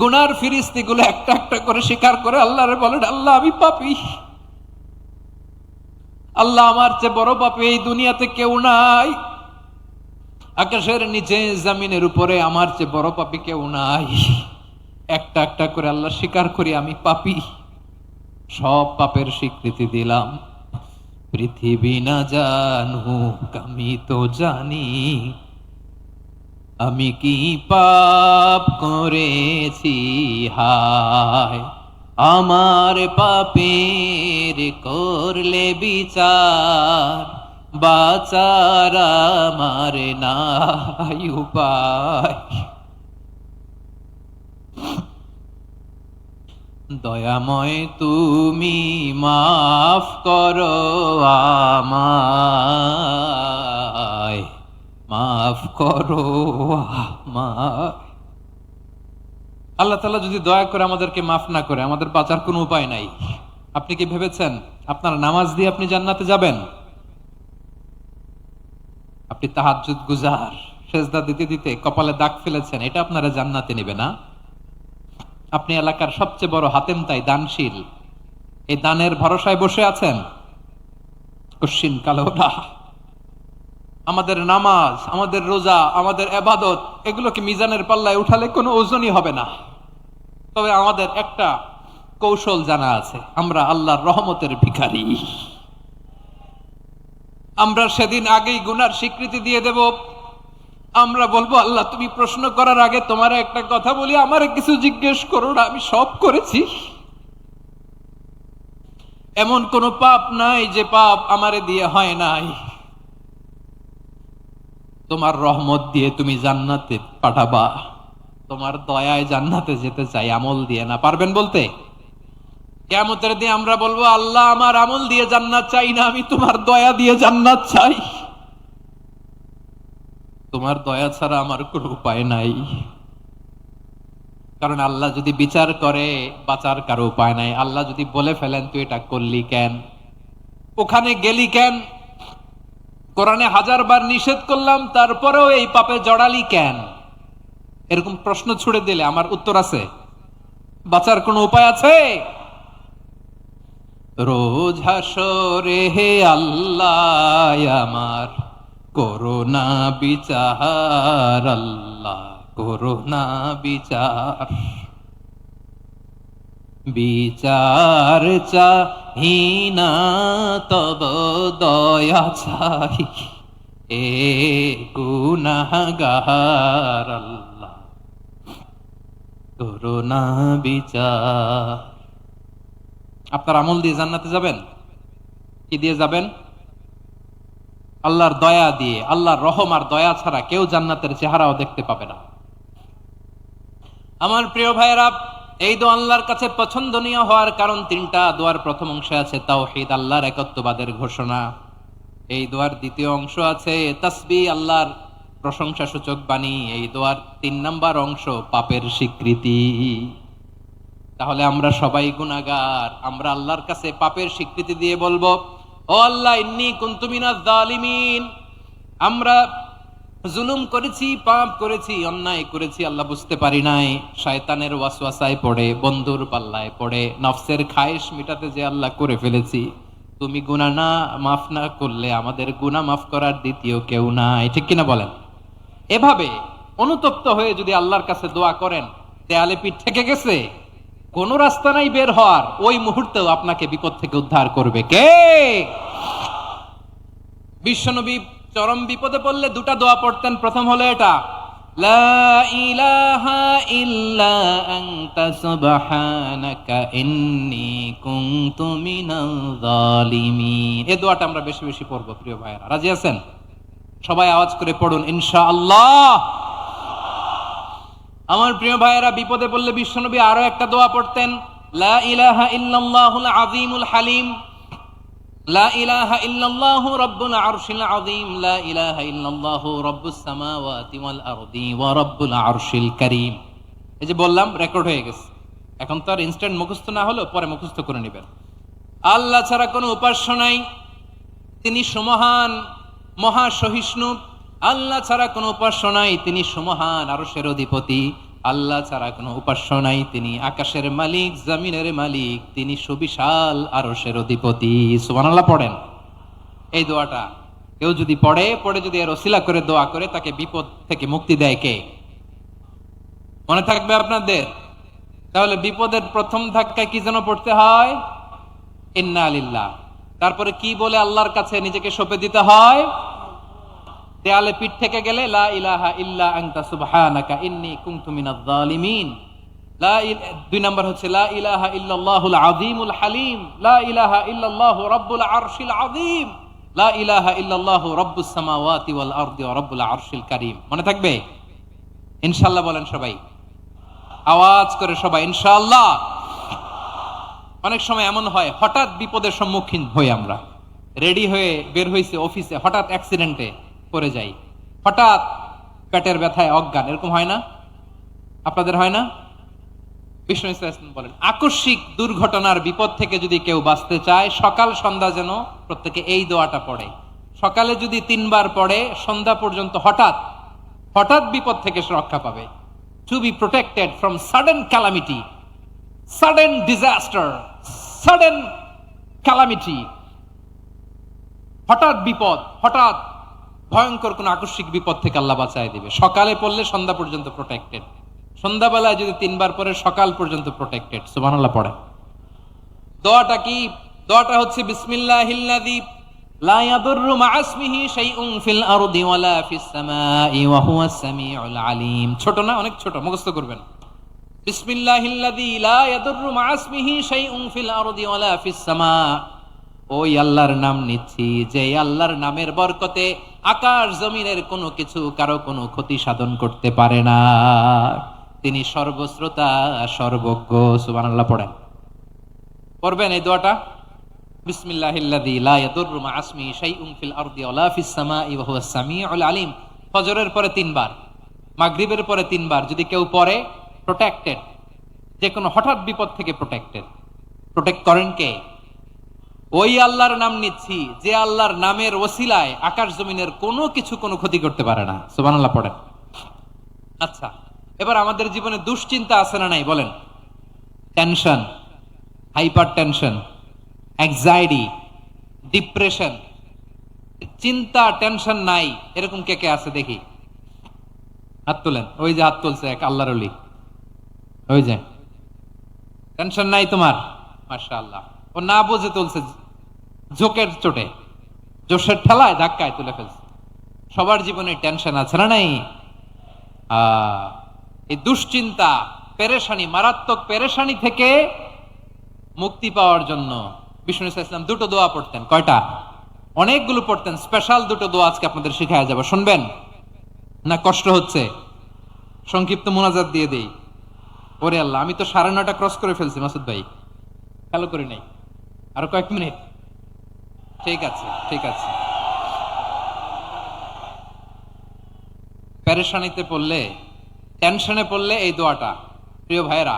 গুনার ফিরিস্তিগুলো একটা একটা করে স্বীকার করে আল্লাহরে বলেন, আল্লাহ আমি পাপী। আল্লাহ আমার চেয়ে বড় পাপী এই দুনিয়াতে কেউ নাই। আকাশের নিচে জমিনের উপরে আমার চেয়ে বড় পাপী কেউ নাই। একটা একটা করে আল্লাহ স্বীকার করি আমি পাপী। সব পাপের স্বীকৃতি দিলাম। পৃথিবী না জানুক আমি তো জানি, আমি কি পাপ করেছি হায়। আমার পাপের করলে বিচার, বাঁচার আমার নাই উপায়। দয়াময় তুমি মাফ করো আমায়, মাফ করো আমায়। আল্লাহ তাআলা যদি দয়া করে আমাদেরকে মাফ না করে, আমাদের বাঁচার কোনো উপায় নাই। আপনি কি ভেবেছেন আপনার নামাজ দিয়ে আপনি জান্নাতে যাবেন? আপনি তাহাজ্জুদ গুজার, সেজদা দিতে দিতে কপালে দাগ ফেলেছেন, এটা আপনারা জান্নাতে নেবে না? আপনি এলাকার সবচেয়ে বড় হাতেম তাই দানশীল, এই দানের ভরসায় বসে আছেন, কশিন কালো না। আমাদের নামাজ, আমাদের রোজা, আমাদের ইবাদত, এগুলোকে মিজানের পাল্লায় উঠালে কোনো ওজনই হবে না। তবে আমাদের একটা কৌশল জানা আছে, আমরা আল্লাহর রহমতের ভিখারি। আমরা সেদিন আগেই গুনার স্বীকৃতি দিয়ে দেব। আমরা বলবো, আল্লাহ তুমি প্রশ্ন করার আগে তোমার একটা কথা বলি, আমারে কিছু জিজ্ঞেস করো না, আমি সব করেছি। এমন কোন পাপ নাই যে পাপ আমারে দিয়ে হয় নাই। তোমার রহমত দিয়ে তুমি জান্নাতে পাঠাবা, তোমার দয়ায় জান্নাতে যেতে চাই, আমল দিয়ে না। পারবেন বলতে? কিয়ামতের দিন আমরা বলবো, আল্লাহ আমার আমল দিয়ে জান্নাত চাই না, আমি তোমার দয়া দিয়ে জান্নাত চাই। তোমার দয়া ছাড়া আমার কোনো উপায় নাই। কারণ আল্লাহ যদি বিচার করে, বাঁচার কারো উপায় নাই। আল্লাহ যদি বলে ফেলেন তুই এটা করলি কেন, ওখানে গেলি কেন, কোরআনে 1000 বার নিষেধ করলাম তারপরেও এই পাপে জড়ালি কেন, এরকম প্রশ্ন ছুড়ে দিলে আমার উত্তর আছে? বাঁচার কোনো উপায় আছে? রোজ হাসরে হে আল্লাহ আমার করোনা বিচার, আল্লাহ করোনা বিচার। বিচার চাহিনা তব দয়া চাই, এ গুনাহগার আল্লাহ করোনা বিচার। আপনার আমল দিয়ে জান্নাতে যাবেন? কি দিয়ে যাবেন? আল্লাহর দয়া দিয়ে। আল্লাহর রহম আর দয়া ছাড়া কেউ জান্নাতের চেহারাও দেখতে পাবে না। আমার প্রিয় ভাইয়েরা, এই দোয়া আল্লাহর কাছে পছন্দনীয় হওয়ার কারণ 3টা। দোয়ার প্রথম অংশে আছে তাওহীদ, আল্লাহর একত্ববাদের ঘোষণা। এই দোয়ার দ্বিতীয় অংশ আছে তাসবিহ, আল্লাহর প্রশংসা সূচক বাণী। এই দোয়ার 3 নাম্বার অংশ পাপের স্বীকৃতি। তাহলে আমরা সবাই গুনাহগার। আমরা আল্লাহর কাছে পাপের স্বীকৃতি দিয়ে বলবো, ও আল্লাহ ইন্নী কুনতু মিনাজ জালিমিন, আমরা জুলুম করেছি, পাপ করেছি, অন্যায় করেছি, আল্লাহ বুঝতে পারি নাই। শয়তানের ওয়াসওয়াসায় পড়ে, বন্ধুর পাল্লায় পড়ে, নফসের খায়েশ মিটাতে যে আল্লাহ করে ফেলেছি। তুমি গুনাহ না মাফ না করলে আমাদের গুনাহ মাফ করার দ্বিতীয় কেউ নাই, ঠিক কিনা বলেন? এভাবে অনুতপ্ত হয়ে যদি আল্লাহর কাছে দোয়া করেন, দেয়ালে পিঠ থেকে গেছে, কোন রাস্তা নাই বের হওয়ার, ওই মুহূর্তেও আপনাকে বিপদ থেকে উদ্ধার করবে কে? বিশ্বনবী চরম বিপদে পড়লে দুটা দোয়া পড়তেন। প্রথম হলো এটা, লা ইলাহা ইল্লা আনতা সুবহানাকা ইন্নী কুনতু মিনাল জালিমিন। এই দোয়াটা আমরা বেশি বেশি পড়বো প্রিয় ভাইরা। রাজি আছেন? সবাই আওয়াজ করে পড়ুন ইনশাআল্লাহ। আমার প্রিয় ভাইয়েরা, বিপদে পড়লে বিশ্বনবী আরো একটা দোয়া পড়তেন, লা ইলাহা ইল্লাল্লাহুল আযীমুল হালিম, লা ইলাহা ইল্লাল্লাহু রাব্বুল আরশিল আযীম, লা ইলাহা ইল্লাল্লাহু রাব্বুস সামাওয়াতি ওয়াল আরদি ওয়া রাব্বুল আরশিল কারীম। এই যে বললাম, রেকর্ড হয়ে গেছে। এখন তো আর ইনস্ট্যান্ট মুখস্থ না হলো, পরে মুখস্থ করে নেবেন। আল্লাহ ছাড়া কোনো উপাস্য নাই, তিনি সমহান মহা সহিষ্ণু। আল্লাহ ছাড়া কোনো উপাস্য নাই, তিনি সমহান আরশের অধিপতি। আল্লাহ ছাড়া কোনো উপাস্য নাই, তিনি আকাশের মালিক, জমিনের মালিক, তিনি সুবিশাল আরশের অধিপতি। সুবহানাল্লাহ পড়েন। এই দোয়াটা কেউ যদি পড়ে যদি এর ওসিলা করে দোয়া করে, তাকে বিপদ থেকে মুক্তি দেয় কে? মনে থাকবে আপনাদের? তাহলে বিপদের প্রথম ধাক্কায় কি যেন পড়তে হয়? ইন্না লিল্লাহ। তারপরে কি বলে আল্লাহর কাছে নিজেকে সঁপে দিতে হয়? দেয়ালে পিঠ থেকে গেলে লা ইলাহা ইল্লা আনতা সুবহানাকা ইন্নী কুনতু মিনাজ জালিমিন। দুই নাম্বার হচ্ছে লা ইলাহা ইল্লাল্লাহুল আযীমুল হালিম, লা ইলাহা ইল্লাল্লাহু রাব্বুল আরশিল আযীম, লা ইলাহা ইল্লাল্লাহু রাব্বুস সামাওয়াতি ওয়াল আরদি ওয়া রাব্বুল আরশিল কারীম। মনে থাকবে? ইনশাআল্লাহ বলেন সবাই, আওয়াজ করে সবাই ইনশাআল্লাহ। অনেক সময় এমন হয়, হঠাৎ বিপদের সম্মুখীন হই আমরা, রেডি হয়ে বের হইছে অফিসে, হঠাৎ অ্যাক্সিডেন্টে পড়ে যাই, হঠাৎ পেটের ব্যথায় অজ্ঞান, এরকম হয় না? আপনাদের হয় না? বিষ্ণু ইসলাম বলেন, আকস্মিক দুর্ঘটনার বিপদ থেকে যদি কেউ বাঁচতে চায়, সকাল সন্ধ্যা যেন প্রত্যেকে এই দোয়াটা পড়ে। সকালে যদি 3 বার পড়ে, সন্ধ্যা পর্যন্ত হঠাৎ হঠাৎ বিপদ থেকে সে রক্ষা পাবে। To be protected from sudden calamity, sudden disaster, sudden calamity. হঠাৎ বিপদ, হঠাৎ ভয়ঙ্কর কোন আকস্মিক বিপদ থেকে আল্লাহ বাঁচায় দিবে। সকালে পড়লে সন্ধ্যা পর্যন্ত প্রোটেক্টেড, সন্ধ্যাবেলায় যদি 3 বার পরে সকাল পর্যন্ত প্রোটেক্টেড। সুবহানাল্লাহ পড়ে। দোয়াটা কি? দোয়াটা হচ্ছে বিসমিল্লাহিল্লাযী লা ইয়াদুররু মা ইসমিহি শাইউন ফিল আরদি ওয়ালা ফিস সামাই ওয়া হুয়াস সামিউল আলিম। ছোট না? অনেক ছোট, মুখস্থ করবেন। বিসমিল্লাহিল্লাযী লা ইয়াদুররু মা ইসমিহি শাইউন ফিল আরদি ওয়ালা ফিস সামা। ওই আল্লাহর নাম নিচ্ছি, যে আল্লাহর নামের বরকতে আকাশ জমিনের কোনো কিছু কারো কোনো ক্ষতি সাধন করতে পারে না। তিনি সর্বশ্রোতা, সর্বজ্ঞ। সুবহানাল্লাহ পড়েন। পড়বেন এই দোয়াটা, বিসমিল্লাহিল্লাযী লা ইয়াদুররু মা ইসমিহি শাইউন ফিল আরদি ওয়ালা ফিস সামাই ওয়া হুয়াস সামিউল আলিম। ফজরের পরে 3 বার, মাগরিবের পরে 3 বার যদি কেউ পড়ে, প্রোটেক্টেড। যে কোনো হঠাৎ বিপদ থেকে প্রোটেক্টেড। প্রোটেক্ট করেন কে? ওই আল্লাহর নাম নিচ্ছি, যে আল্লাহর নামের ওসিলায় আকাশ জমিনের কোনো কিছু কোনো ক্ষতি করতে পারে না। সুবহানাল্লাহ পড়েন। আচ্ছা, এবার আমাদের জীবনে দুশ্চিন্তা আছে না নাই বলেন? Tension, hyper tension, anxiety, depression, চিন্তা টেনশন নাই এরকম কে কে আছে দেখি? হাত তোলেন। ওই যে হাত তুলছে এক আল্লাহর ওলি, ওই যে। টেনশন নাই তোমার? মাশাআল্লাহ। ও না বুঝে তুলছে, ঝোঁকের চোটে, জোশের ঠেলায় ধাক্কায় তুলে ফেলছে। সবার জীবনে টেনশন আছে না নাই? এই দুশ্চিন্তা, পেরেশানি, মারাত্মক পেরেশানি থেকে মুক্তি পাওয়ার জন্য বিষ্ণু ইসলাম 2টো দোয়া পড়তেন। কয়টা? অনেকগুলো পড়তেন। স্পেশাল 2টো দোয়া আজকে আপনাদের শিখায়া যাব, শুনবেন না? কষ্ট হচ্ছে? সংক্ষিপ্ত মুনাজাত দিয়ে দেই। ওরে আল্লাহ, আমি তো 9:30 ক্রস করে ফেলছি মাসুদ ভাই, খেয়াল করি নাই। আরো কয়েক মিনিট। ঠিক আছে, ঠিক আছে। পেরেশানিতে পড়লে, টেনশনে পড়লে এই দোয়াটা, প্রিয় ভাইরা,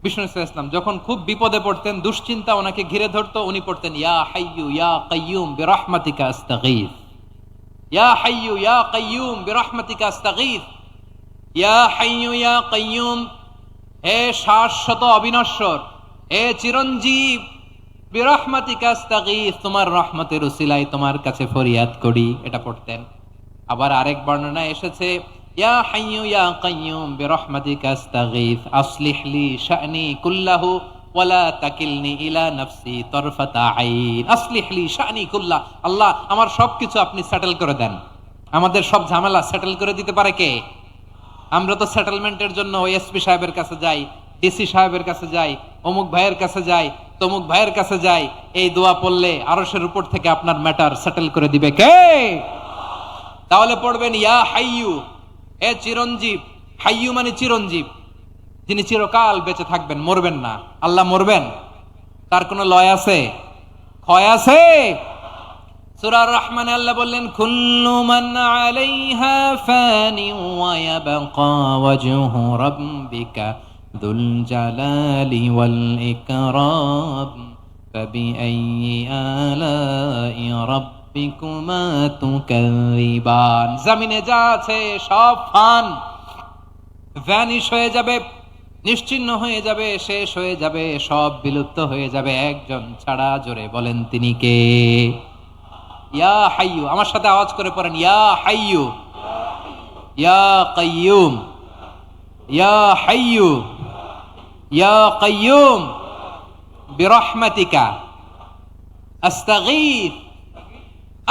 বিষ্ণু ইসলাম যখন খুব বিপদে পড়তেন, দুশ্চিন্তা ওনাকে ঘিরে ধরতো, উনি পড়তেন ইয়া হাইয়ু ইয়া কাইয়ুম বিরহমাতিকা আস্তাগীথ, ইয়া হাইয়ু ইয়া কাইয়ুম বিরহমাতিকা আস্তাগীথ, ইয়া হাইয়ু ইয়া কাইয়ুম, হে শাশ্বত অবিনশ্বর, হে চিরঞ্জীব, বিরহমাতিকা আস্তাগীথ, তোমার রহমতের উসিলায় তোমার কাছে ফরিয়াদ করি। এটা পড়তেন। আবার আরেক বর্ণনায় এসেছে ইয়া হাইয়ু ইয়া কাইয়ুম বিরহমাতিকা আস্তাগীথ আসলিহ লি শা'নি কুল্লাহু ওয়ালা তাকিলনি ইলা নাফসি তরফাতা আইন। আসলিহ লি শা'নি কুল্লাহ, আল্লাহ আমার সবকিছু আপনি সেটেল করে দেন। আমাদের সব ঝামেলা সেটেল করে দিতে পারে কে? আমরা তো সেটেলমেন্টের জন্য ওই এসপি সাহেবের কাছে যাই, ডিসি সাহেবের কাছে যাই, অমুক ভাইয়ের কাছে যাই, তমুক ভাইয়ের কাছে যাই। এই দোয়া পড়লে আরশের উপর থেকে আপনার ম্যাটার সেটেল করে দিবে কে? তাহলে পড়বেন ইয়া হাইয়ু, এ চিরঞ্জীব। হাইয়ু মানে চিরঞ্জীব, যিনি চিরকাল বেঁচে থাকবেন, মরবেন না। আল্লাহ মরবেন? তার কোনো লয় আছে? ক্ষয় আছে? সূরা আর-রহমানে আল্লাহ বললেন কুল্লু মান আলাইহা ফানি ওয়া ইয়াবকা ওয়াজহু রাব্বিকা যুল জালালি ওয়াল ইকরাম ফাবিআইয়ি আলাই রাব্বিকুমা তুকাযিবান। জমিনে যা আছে সব ফান, ভ্যানিশ হয়ে যাবে, নিশ্চিহ্ন হয়ে যাবে, শেষ হয়ে যাবে, সব বিলুপ্ত হয়ে যাবে একজন ছাড়া। জোরে বলেন তিনি কে? ইয়া হাইয়ু, আমার সাথে আওয়াজ করে পড়েন ইয়া হাইয়ু ইয়া কাইয়ুম ইয়া হাইয়ু ইয়া কাইয়ুম বিরহমাতিকা আস্তাগীথ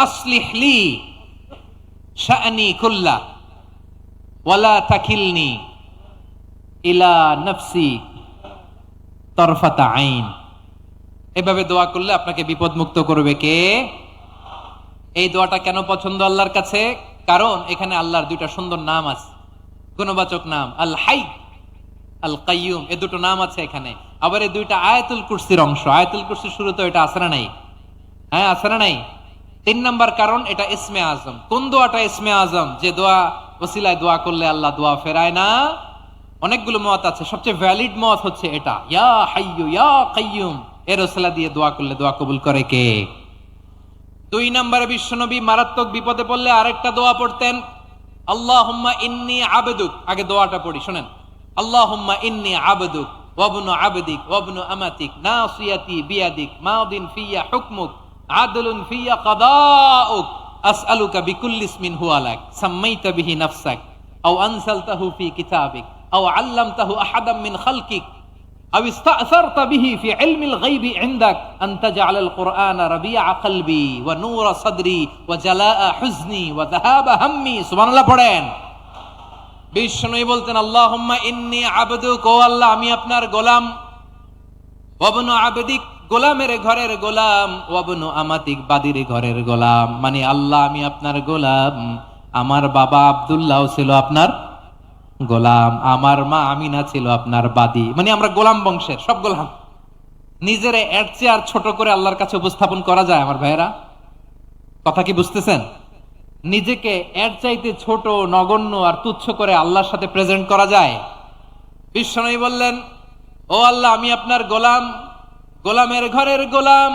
আসলিহ লি শা'নি কুল্লাহ ওয়ালা তাকিলনি ইলা নাফসি তরফাতা আইন। এভাবে দোয়া করলে আপনাকে বিপদ মুক্ত করবে কে? এই দোয়াটা কেন পছন্দ আল্লাহর কাছে? কারণ এখানে আল্লাহর দুইটা সুন্দর নাম আছে, গুণবাচক নাম, আল হাই, আল কাইয়ুম। এই দুটো নাম আছে এখানে। আবার এই দুইটা আয়াতুল কুরসির অংশ। আয়াতুল কুরসির শুরুতে এটা আছে না নাই? হ্যাঁ, আছে না নাই? 3 নাম্বার কারণ এটা ইসমে আজম। কোন দোয়াটা ইসমে আজম? যে দোয়া ওসিলায় দোয়া করলে আল্লাহ দোয়া ফেরায় না। অনেকগুলো মত আছে, সবচেয়ে ভ্যালিড মত হচ্ছে এটা, ইয়া হাইয়ু ইয়া কাইয়ুম। এর ওসিলা দিয়ে দোয়া করলে দোয়া কবুল করে কে? 2 নম্বরে বিশ্বনবী মারাত্মক বিপদে পড়লে আরেকটা দোয়া পড়তেন, আল্লাহুম্মা ইন্নী আবদুক। আগে দোয়াটা পড়ি, শুনেন। আল্লাহুম্মা ইন্নী আবদুক ওয়া ইবনু আবদিক ওয়া ইবনু আমাতিক নাসিয়াতি বিয়াদিক মাদিন ফিয়া হুকমুক আদলুন ফিয়া কাদাউক আসআলুকা বিকুল্লি ইসমিন হুয়া লাক সাম্মাইতা বিহি নাফসাক আও আনসালতাহু ফি কিতাবিক আও আল্লামতাহু আহাদাম মিন খালকিক أو استأثرت به في علم الغيب عندك أن تجعل القرآن ربيع قلبي ونور صدري وجلاء حزني وذهاب همي। سبحان الله পড়েন। বিষ্ণুই বলতেন আল্লাহুম্মা ইন্নী আবদুক, ও আল্লাহ আমি আপনার গোলাম, ওয়াবনু আবদিক গোলামের ঘরের গোলাম, ওয়াবনু আমাতিক বাদির ঘরের গোলাম। মানে আল্লাহ আমি আপনার গোলাম। আমার বাবা আব্দুল্লাহ ছিল আপনার গোলাম, আমার মা আমিনা ছিল আপনার বাদী। মানে আমরা গোলাম বংশের, সব গোলাম। নিজের এর চেয়ে আর ছোট করে আল্লাহর কাছে উপস্থাপন করা যায় আমার ভাইয়েরা? কথা কি বুঝতেছেন? নিজেকে এর চাইতে ছোট, নগণ্য আর তুচ্ছ করে আল্লাহর সাথে প্রেজেন্ট করা যায়? বিশ্বনবী বললেন, ও আল্লাহ আমি আপনার গোলাম, গোলামের ঘরের গোলাম,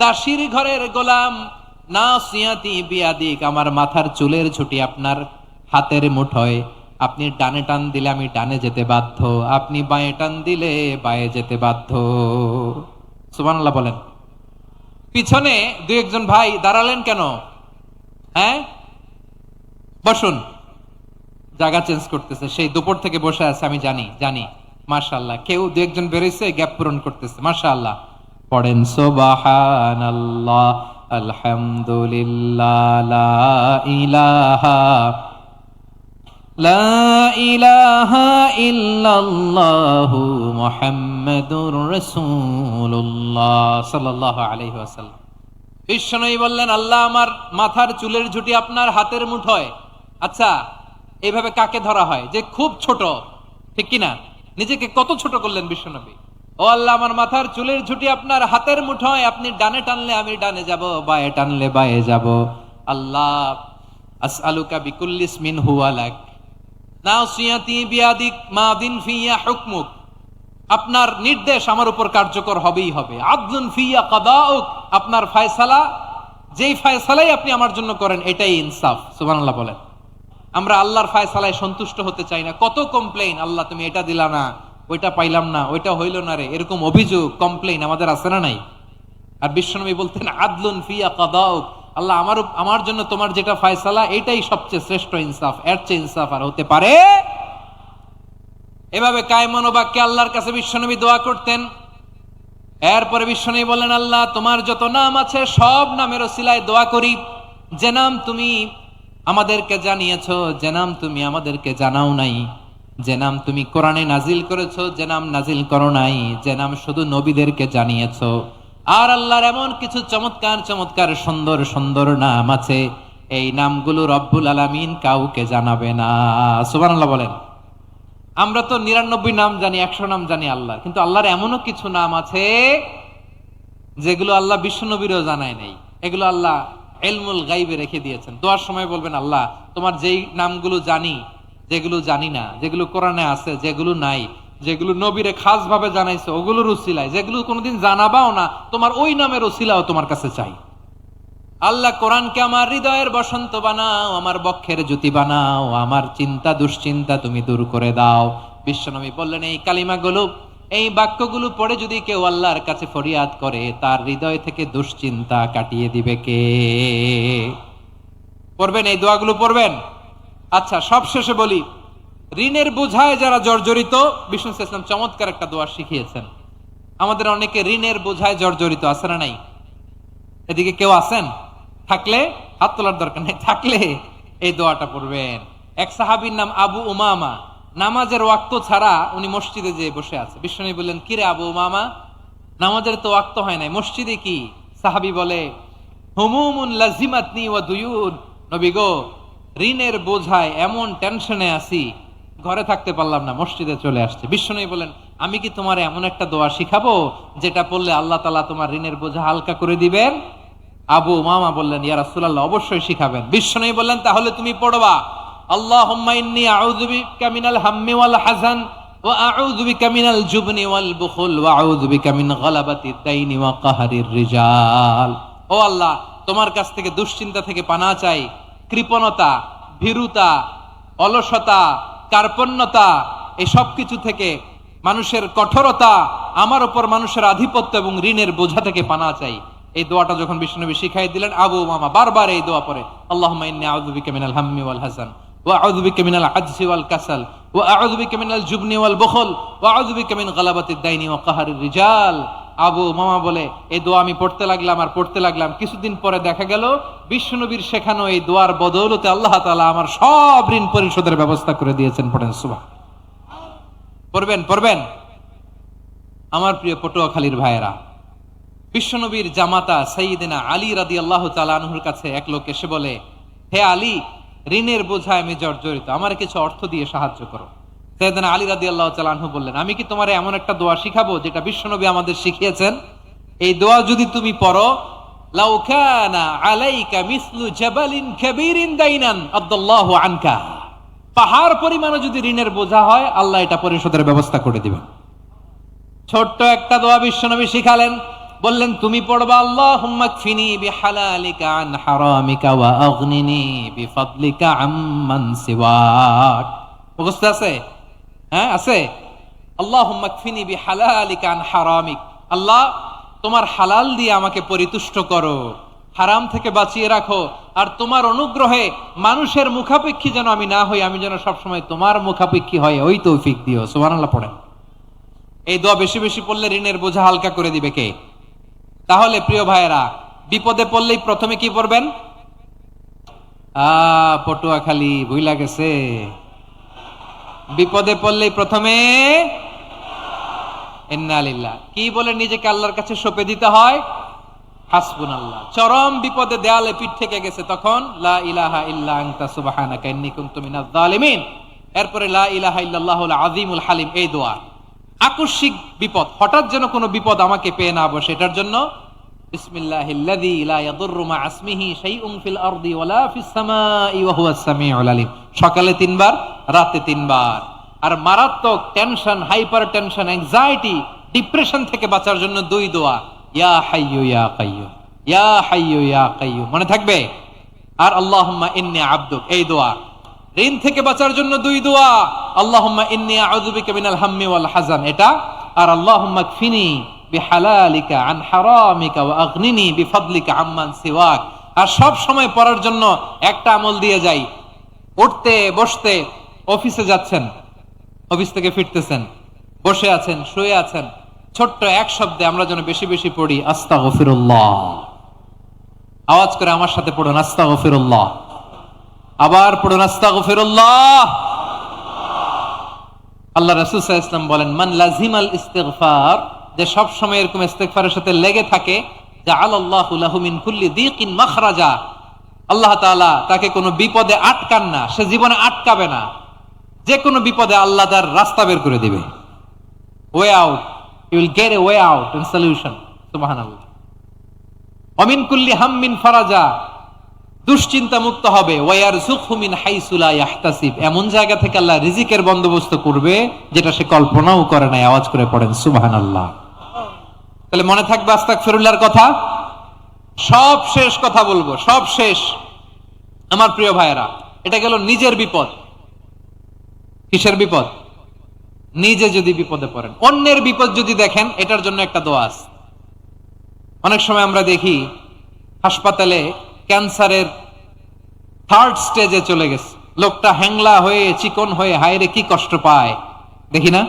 দাসীর ঘরের গোলাম। নাসিয়াতি বিয়াদিক, আমার মাথার চুলের ঝুঁটি আপনার হাতের মুঠোয়। আপনি ডানে টান দিলে আমি ডানে যেতে বাধ্য, আপনি বাঁয়ে টান দিলে বাঁয়ে যেতে বাধ্য। সুবহানাল্লাহ বলেন। পিছনে 2-1 ভাই দাঁড়ালেন কেন? হ্যাঁ, বসুন। জায়গা চেঞ্জ করতেছে, সেই দুপুর থেকে বসে আছে আমি জানি। মাশাআল্লাহ। কেউ 2-1 বেরোইছে, গ্যাপ পূরণ করতেছে। মাশাআল্লাহ। পড়েন সুবহানাল্লাহ আলহামদুলিল্লাহ লা ইলাহা লা ইলাহা ইল্লাল্লাহু মুহাম্মাদুর রাসূলুল্লাহ সাল্লাল্লাহু আলাইহি ওয়াসাল্লাম। বিশ্বনবী বললেন, আল্লাহ আমার মাথার চুলের ঝুঁটি আপনার হাতের মুঠোয়। আচ্ছা, এইভাবে কাকে ধরা হয়? যে খুব ছোট, ঠিক কিনা? নিজেকে কত ছোট করলেন বিশ্বনবী। ও আল্লাহ আমার মাথার চুলের ঝুঁটি আপনার হাতের মুঠোয়, আপনি ডানে টানলে আমি ডানে যাব, বাঁয়ে টানলে বাঁয়ে যাব। আল্লাহ আসআলুকা বিকুল্লি ইসমিন হুয়া লাক নাসিয়াতি বিয়াদিক মাদিন ফিয়া হুকমুক। আপনার নির্দেশ আমার উপর কার্যকর হবেই হবে। আদলুন ফিয়া কাদাউক, আপনার ফয়সালা, যেই ফয়সালাই আপনি আমার জন্য করেন এটাই ইনসাফ। সুবহানাল্লাহ বলেন। আমরা আল্লাহর ফয়সালায় সন্তুষ্ট হতে চাই না। কত কমপ্লেইন, আল্লাহ তুমি এটা দিলা না, ওইটা পাইলাম না, ওইটা হইল না রে, এরকম অভিযোগ, কমপ্লেইন আমাদের আছে না নাই? আর বিশ্বনবী বলতেন আদলুন ফিয়া কাদাউক, আল্লাহ আমার জন্য তোমার যেটা ফয়সালা এটাই সবচেয়ে শ্রেষ্ঠ ইনসাফ, এর চেয়ে ইনসাফ আর হতে পারে। এভাবে কায়মন বাক্যে আল্লাহর কাছে বিশ্বনবী দোয়া করতেন। এরপরে বিশ্বনবী বললেন, আল্লাহ তোমার যত নাম আছে সব নামের ওসিলায় দোয়া করি, যে নাম তুমি আমাদেরকে জানিয়েছো, যে নাম তুমি আমাদেরকে জানাও নাই, যে নাম তুমি কোরআনে নাজিল করেছো, যে নাম নাজিল করো নাই, যে নাম শুধু নবীদেরকে জানিয়েছো। আর আল্লাহর এমন কিছু চমৎকার চমৎকার সুন্দর সুন্দর নাম আছে, এই নামগুলো রব্বুল আলামিন কাউকে জানাবে না। সুবহানাল্লাহ বলেন। আমরা তো 99 নাম জানি, 100 নাম জানি আল্লাহ, কিন্তু আল্লাহর এমনও কিছু নাম আছে যেগুলো আল্লাহ বিশ্বনবীরও জানায় নাই। এগুলো আল্লাহ ইলমুল গায়বে রেখে দিয়েছেন। দোয়ার সময় বলবেন, আল্লাহ তোমার যেই নামগুলো জানি, যেগুলো জানি না, যেগুলো কোরআনে আছে, যেগুলো নাই, যেগুলো নবীরে খাস ভাবে জানাইছে ওগুলোর উসিলায়, যেগুলো কোনোদিন জানাবাও না, তোমার ওই নামের উসিলাও তোমার কাছে চাই। আল্লাহ কোরআনকে আমার হৃদয়ের বসন্ত বানাও, আমার বক্ষের জ্যোতি বানাও, আমার চিন্তা দুশ্চিন্তা তুমি দূর করে দাও। বিশ্বনবী বললেন, এই কালিমাগুলো, এই বাক্যগুলো পড়ে যদি কেউ আল্লাহর কাছে ফরিয়াদ করে, তার হৃদয় থেকে দুশ্চিন্তা কাটিয়ে দিবে কে? পড়বেন, এই দোয়াগুলো পড়বেন। আচ্ছা, সবশেষে বলি, ঋণের বোঝায় যারা জর্জরিত, বিষ্ণু ইসলাম চমৎকার একটা দোয়া শিখিয়েছেন। আমাদের অনেকে ঋণের বোঝায় জর্জরিত, আছে না নাই? এদিকে কেউ আছেন? থাকলে হাত তোলার দরকার নেই, থাকলে এই দোয়াটা পড়বেন। এক সাহাবীর নাম আবু উমামা, নামাজের ওয়াক্ত ছাড়া উনি মসজিদে যেয়ে বসে আছে। বিশ্বনবী বললেন, কি রে আবু উমামা, নামাজের তো ওয়াক্ত হয় নাই, মসজিদে কি? সাহাবী বলে, হুমুমুন লাজিমাতনি ওয়া দুয়ুন, নবী গো, ঋণের বোঝায় এমন টেনশনে আছি, ঘরে থাকতে পারলাম না, মসজিদে চলে আসছে। বিশ্বনবী বলেন, আমি কি তোমার এমন একটা দোয়া শিখাবো যেটা পড়লে আল্লাহ তাআলা তোমার ঋণের বোঝা হালকা করে দিবেন? আবু উমামা বললেন, ইয়া রাসূলুল্লাহ, অবশ্যই শিখাবেন। বিশ্বনবী বললেন, তাহলে তুমি পড়বা, আল্লাহুম্মা ইন্নী আউযু বিকা মিনাল হাম্মি ওয়াল হাযান ওয়া আউযু বিকা মিনাল জুবনি ওয়াল বুখল ওয়া আউযু বিকা মিন গালাবাতিদ দাইনি ওয়া কাহরির রিজাল। ও আল্লাহ, তোমার কাছ থেকে দুশ্চিন্তা থেকে পানাহ চাই, কৃপণতা, ভীরুতা, অলসতা, কার্পণ্যতা, এই সব কিছু থেকে, মানুষের কঠোরতা, আমার উপর মানুষের আধিপত্য এবং ঋণের বোঝা থেকে পানাহ চাই। এই দোয়াটা যখন বিশ্বনবী শিখাই দিলেন, আবু উমামা বারবার এই দোয়া পড়ে, আল্লাহুম্মা ইন্নী আউযু বিকা মিনাল হাম্মি ওয়াল হাযান ওয়া আউযু বিকা মিনাল আজজি ওয়াল কাসাল ওয়া আউযু বিকা মিনাল জুবনি ওয়াল বুখল ওয়া আউযু বিকা মিন গালাবাতিদ দাইনি ওয়া কাহরির রিজাল। আবু উমামা বলে, এই দোয়া আমি পড়তে লাগলাম আর পড়তে লাগলাম, কিছুদিন পরে দেখা গেল বিশ্বনবীর শেখানো এই দোয়ার বদৌলতে আল্লাহ তাআলা আমার সব ঋণ পরিশোধের ব্যবস্থা করে দিয়েছেন। পড়েন সুবহান। পড়বেন পড়বেন। আমার প্রিয় পটুয়াখালীর ভাইয়েরা, বিশ্বনবীর জামাতা সাইয়্যিদিনা আলী রাদিয়াল্লাহু তাআলা আনহুর কাছে এক লোক এসে বলে, হে আলী, ঋণের বোঝায় আমি জর্জরিত, আমার কিছু অর্থ দিয়ে সাহায্য করো। সাইয়্যিদিনা আলী রাদিয়াল্লাহু তাআলা আনহু বললেন, আমি কি তোমারে এমন একটা দোয়া শিখাবো যেটা বিশ্বনবী আমাদের শিখিয়েছেন? এই দোয়া যদি তুমি পড়ো, লাউ কানা আলাইকা মিসলু জাবালিন কাবীরিন দাইনান আদাল্লাহু আনকা, পাহাড় পরিমাণও যদি ঋণের বোঝা হয়, আল্লাহ এটা পরিশোধের ব্যবস্থা করে দিবেন। ছোট্ট একটা দোয়া বিশ্বনবী শিখালেন, বললেন, তুমি পড়বা, আল্লাহুম্মা কফিনি বিহালালিকা আন হারামিকা ওয়া আগনিনি বিফাদলিকা আম্মান সিওয়াক। মুখস্থ আছে? হ্যাঁ, আছে। আল্লাহুম্মা কফিনি বিহালালিকা আন হারামিক, আল্লাহ তোমার হালাল দিয়ে আমাকে পরিতুষ্ট করো, হারাম থেকে বাঁচিয়ে রাখো, আর তোমার অনুগ্রহে মানুষের মুখাপেক্ষী যেন আমি না হই, আমি যেন সবসময় তোমার মুখাপেক্ষী হয়, ওই তৌফিক দিও। সুবহানাল্লাহ পড়েন। এই দোয়া বেশি বেশি পড়লে ঋণের বোঝা হালকা করে দিবে কে? তাহলে প্রিয় ভাইয়েরা, বিপদে পড়লেই প্রথমে কি পড়বেন? পটুয়াখালী ভুইলা গেছে, বিপদে পড়লেই প্রথমে ইন্না লিল্লাহ কি বলে নিজেকে আল্লাহর কাছে সঁপে দিতে হয়? হাসবুনাল্লাহ। চরম বিপদে দেয়ালে পিঠ থেকে গেছে, তখন লা ইলাহা ইল্লা আনতা সুবহানাকা ইন্নী কুনতু মিনাজ জালিমিন। এরপরে লা ইলাহা ইল্লাল্লাহুল আযীমুল হালিম, এই দোয়া। আকস্মিক বিপদ, হঠাৎ যেন কোনো বিপদ আমাকে পেয়ে না বসে, এটার জন্য বিসমিল্লাহিল্লাযী লা ইয়াদুররু মা ইসমিহি শাইউন ফিল আরদি ওয়ালা ফিস সামাই ওয়া হুয়াস সামিউল আলিম। সকালে 3 বার, রাতে 3 বার। আর মারাত্মক tension, hyper tension, anxiety, depression থেকে বাঁচার জন্য 2 দোয়া, ইয়া হাইয়্যু ইয়া কাইয়্যুম, ইয়া হাইয়্যু ইয়া কাইয়্যুম, মনে থাকবে? আর আল্লাহুম্মা ইন্নী আবদুক, এই দোয়া। ঋণ থেকে বাঁচার জন্য 2 দোয়া, আল্লাহুম্মা ইন্নী আউযু বিকা মিনাল হাম্মি ওয়াল হাযান, এটা। আর আল্লাহুম্মা কফিনি বিহালালিকা আন হারামিকা ওয়া আগনিনি বিফাদলিকা আম্মান সিওয়াক, আর সব সময় পড়ার জন্য একটা আমল দিয়ে যাই, উঠতে বসতে, অফিসে যাচ্ছেন, অফিস থেকে ফিরতেছেন, বসে আছেন, শুয়ে আছেন, ছোট্ট এক শব্দে আমরা যেন বেশি বেশি পড়ি আস্তাগফিরুল্লাহ। আওয়াজ করে আমার সাথে পড়ুন আস্তাগফিরুল্লাহ, আবার পড়ুন আস্তাগফিরুল্লাহ। আল্লাহ রাসূল সাল্লাল্লাহু আলাইহি ওয়াসাল্লাম বলেন, মান লাজিমাল ইস্তিগফার, যে সব সময় এরকম ইস্তিগফারের সাথে লেগে থাকে, জাআলাল্লাহু লাহু মিন কুল্লি দীকিন মাখরাজা, আল্লাহ তাআলা তাকে কোনো বিপদে আটকান না, সে জীবনে আটকাবে না, যে কোনো বিপদে আল্লাহ তার রাস্তা বের করে দিবে, way out, you will get a way out and solution. সুবহানাল্লাহ। অমিন কুল্লি হাম্মিন ফারাজা, দুশ্চিন্তা মুক্ত হবে, ওয়ায়ারযুকহু মিন হাইসু লা ইয়াহতাসিব, এমন জায়গা থেকে আল্লাহ রিজিকের বন্দোবস্ত করবে যেটা সে কল্পনাও করে নাই। আওয়াজ করে পড়েন সুবহানাল্লাহ। তাহলে মনে থাকবে আস্তাগফিরুল্লাহর কথা। সব শেষ কথা বলবো, সব শেষ আমার প্রিয় ভাইয়েরা, এটা গেল নিজের বিপদ। কিসের বিপদ? নিজে যদি বিপদে পড়েন, অন্যের বিপদ যদি দেখেন, এটার জন্য একটা দোয়া আছে। অনেক সময় আমরা দেখি হাসপাতালে ক্যান্সারের 3rd স্টেজে চলে গেছে, লোকটা হ্যাংলা হয়ে চিকন হয়ে হায়রে কি কষ্ট পায়, দেখি না?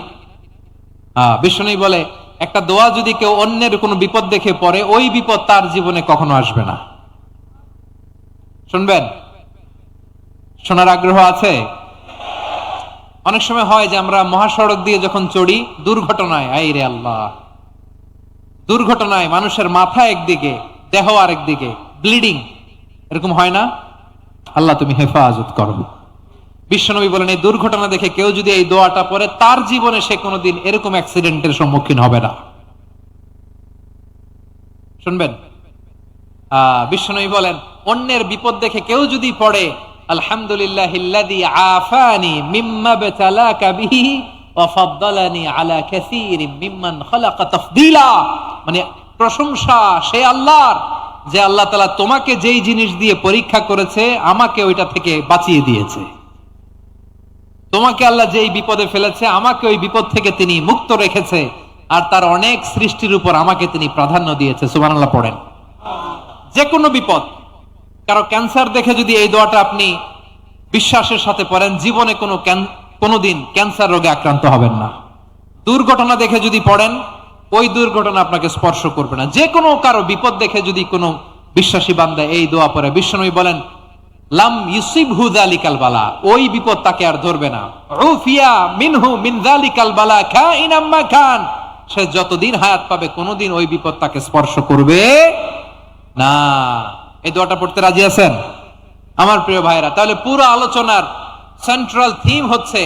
বিষ্ণু বলে একটা দোয়া যদি কেউ অন্যের কোনো বিপদ দেখে পড়ে, ওই বিপদ তার জীবনে কখনো আসবে না। শুনবেন? শোনার আগ্রহ আছে? অনেক সময় হয় যে আমরা মহাসড়ক দিয়ে যখন চড়ি, দুর্ঘটনায়, আইরে আল্লাহ, দুর্ঘটনায় মানুষের মাথা একদিকে, দেহ আরেকদিকে, ব্লিডিং, এরকম হয় না? আল্লাহ তুমি হেফাজত করো। বিশ্বনবী বলেন, এই দুর্ঘটনা দেখে কেউ যদি এই দোয়াটা পড়ে, তার জীবনে সে কোনোদিন এরকম অ্যাক্সিডেন্টের সম্মুখীন হবে না। শুনবেন? বিশ্বনবী বলেন, অন্যের বিপদ দেখে কেউ যদি পড়ে, আলহামদুলিল্লাহিল্লাযী আফানি মিম্মা বতালাকা বিহি ওয়া ফাদ্দালানি আলা কাসীরিম মিম্মান খালাকা তাফদীলা, মানে প্রশংসা সে আল্লাহর, যে আল্লাহ তাআলা তোমাকে যেই জিনিস দিয়ে পরীক্ষা করেছে, আমাকে ওইটা থেকে বাঁচিয়ে দিয়েছে। তোমাকে আল্লাহ যেই বিপদে ফেলেছে, আমাকে ওই বিপদ থেকে তিনি মুক্ত রেখেছে, আর তার অনেক সৃষ্টির উপর আমাকে তিনি প্রাধান্য দিয়েছে। সুবহানাল্লাহ পড়েন। যে কোনো বিপদ, কারো ক্যান্সার দেখে যদি এই দোয়াটা আপনি বিশ্বাসের সাথে পড়েন, জীবনে কোনোদিন ক্যান্সার রোগে আক্রান্ত হবেন না। দুর্ঘটনা দেখে যদি পড়েন, ওই দুর্ঘটনা আপনাকে স্পর্শ করবে না। যে কোনো কারো বিপদ দেখে যদি কোনো বিশ্বাসী বান্দা এই দোয়া পড়ে, বিশ্বনবী বলেন, লাম ইউসিবহু যালিকাল বালা, ওই বিপদ তাকে আর ধরবে না। উফিয়া মিনহু মিন যালিকাল বালা কাইনাম মা কান, সে যতদিন হায়াত পাবে কোনোদিন ওই বিপদ তাকে স্পর্শ করবে না। এই দোয়াটা পড়তে রাজি আছেন আমার প্রিয় ভাইরা? তাহলে পুরো আলোচনার সেন্ট্রাল থিম হচ্ছে,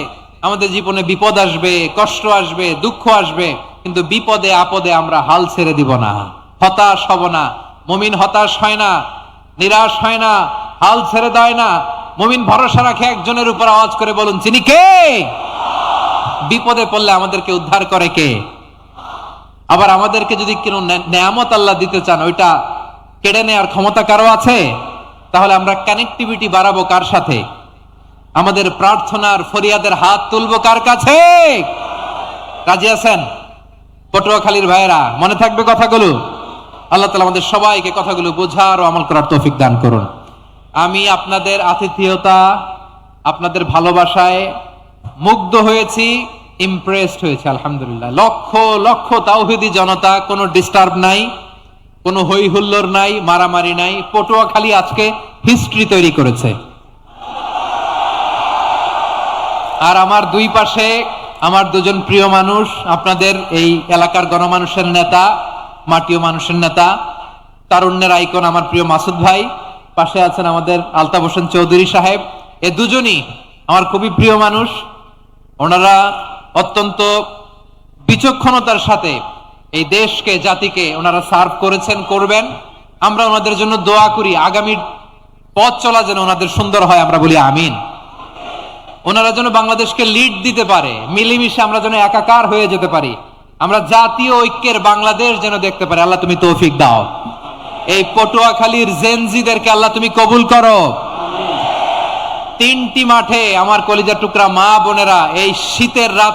আমাদের জীবনে বিপদ আসবে, কষ্ট আসবে, দুঃখ আসবে, কিন্তু বিপদে আপদে আমরা হাল ছেড়ে দিব না, হতাশ হব না। মুমিন হতাশ হয় না, নিরাশ হয় না, হাল ছেড়ে দেয় না। মুমিন ভরসা রাখে একজনের উপর। আওয়াজ করে বলুন, যিনি কে? বিপদে পড়লে আমাদেরকে উদ্ধার করে কে? আবার আমাদেরকে যদি কোনো নেয়ামত আল্লাহ দিতে চান, ওইটা কেড়ে নেওয়ার ক্ষমতা কারো আছে? তাহলে আমরা কানেক্টিভিটি বাড়াবো কার সাথে? আমাদের প্রার্থনার ফরিয়াদের হাত তুলবো কার কাছে? রাজি আছেন পটুয়াখালীর ভাইয়েরা? মনে থাকবে কথাগুলো? আল্লাহ তাআলা আমাদের সবাইকে কথাগুলো বোঝার ও আমল করার তৌফিক দান করুন। আমি আপনাদের আতিথেয়তা, আপনাদের ভালোবাসায় মুগ্ধ হয়েছি, ইমপ্রেসড হয়েছি। আলহামদুলিল্লাহ। লক্ষ লক্ষ তাওহীদি জনতা, কোনো ডিস্টার্ব নাই, কোনো হই হুল্লোড় নাই, মারামারি নাই। পটুয়াখালী আজকে হিস্ট্রি তৈরি করেছে। আর আমার দুই পাশে আমার দুজন প্রিয় মানুষ, আপনাদের এই এলাকার গণমানুষের নেতা, মাটিও মানুষের নেতা, তারুণ্যের আইকন আমার প্রিয় মাসুদ ভাই। পাশে আছেন আমাদের আলতাফ হোসেন চৌধুরী সাহেব। এ দুজনই আমার খুবই প্রিয় মানুষ। ওনারা অত্যন্ত বিচক্ষণতার সাথে এই দেশকে, জাতিকে ওনারা সার্ভ করেছেন, করবেন। আমরা ওনাদের জন্য দোয়া করি, আগামীর পথ চলা যেন ওনাদের সুন্দর হয়, আমরা বলি আমিন। ওনারা যেন বাংলাদেশকে লিড দিতে পারে, মিলেমিশে আমরা যেন একাকার হয়ে যেতে পারি, আমরা জাতীয় ঐক্যের বাংলাদেশ যেন দেখতে পারি। আল্লাহ তুমি তৌফিক দাও। এই পটুয়াখালীর জেনজিদেরকে আল্লাহ তুমি কবুল করো। তিনটি মাঠে আমার কলিজার টুকরা মা বোনেরা এই শীতের রাত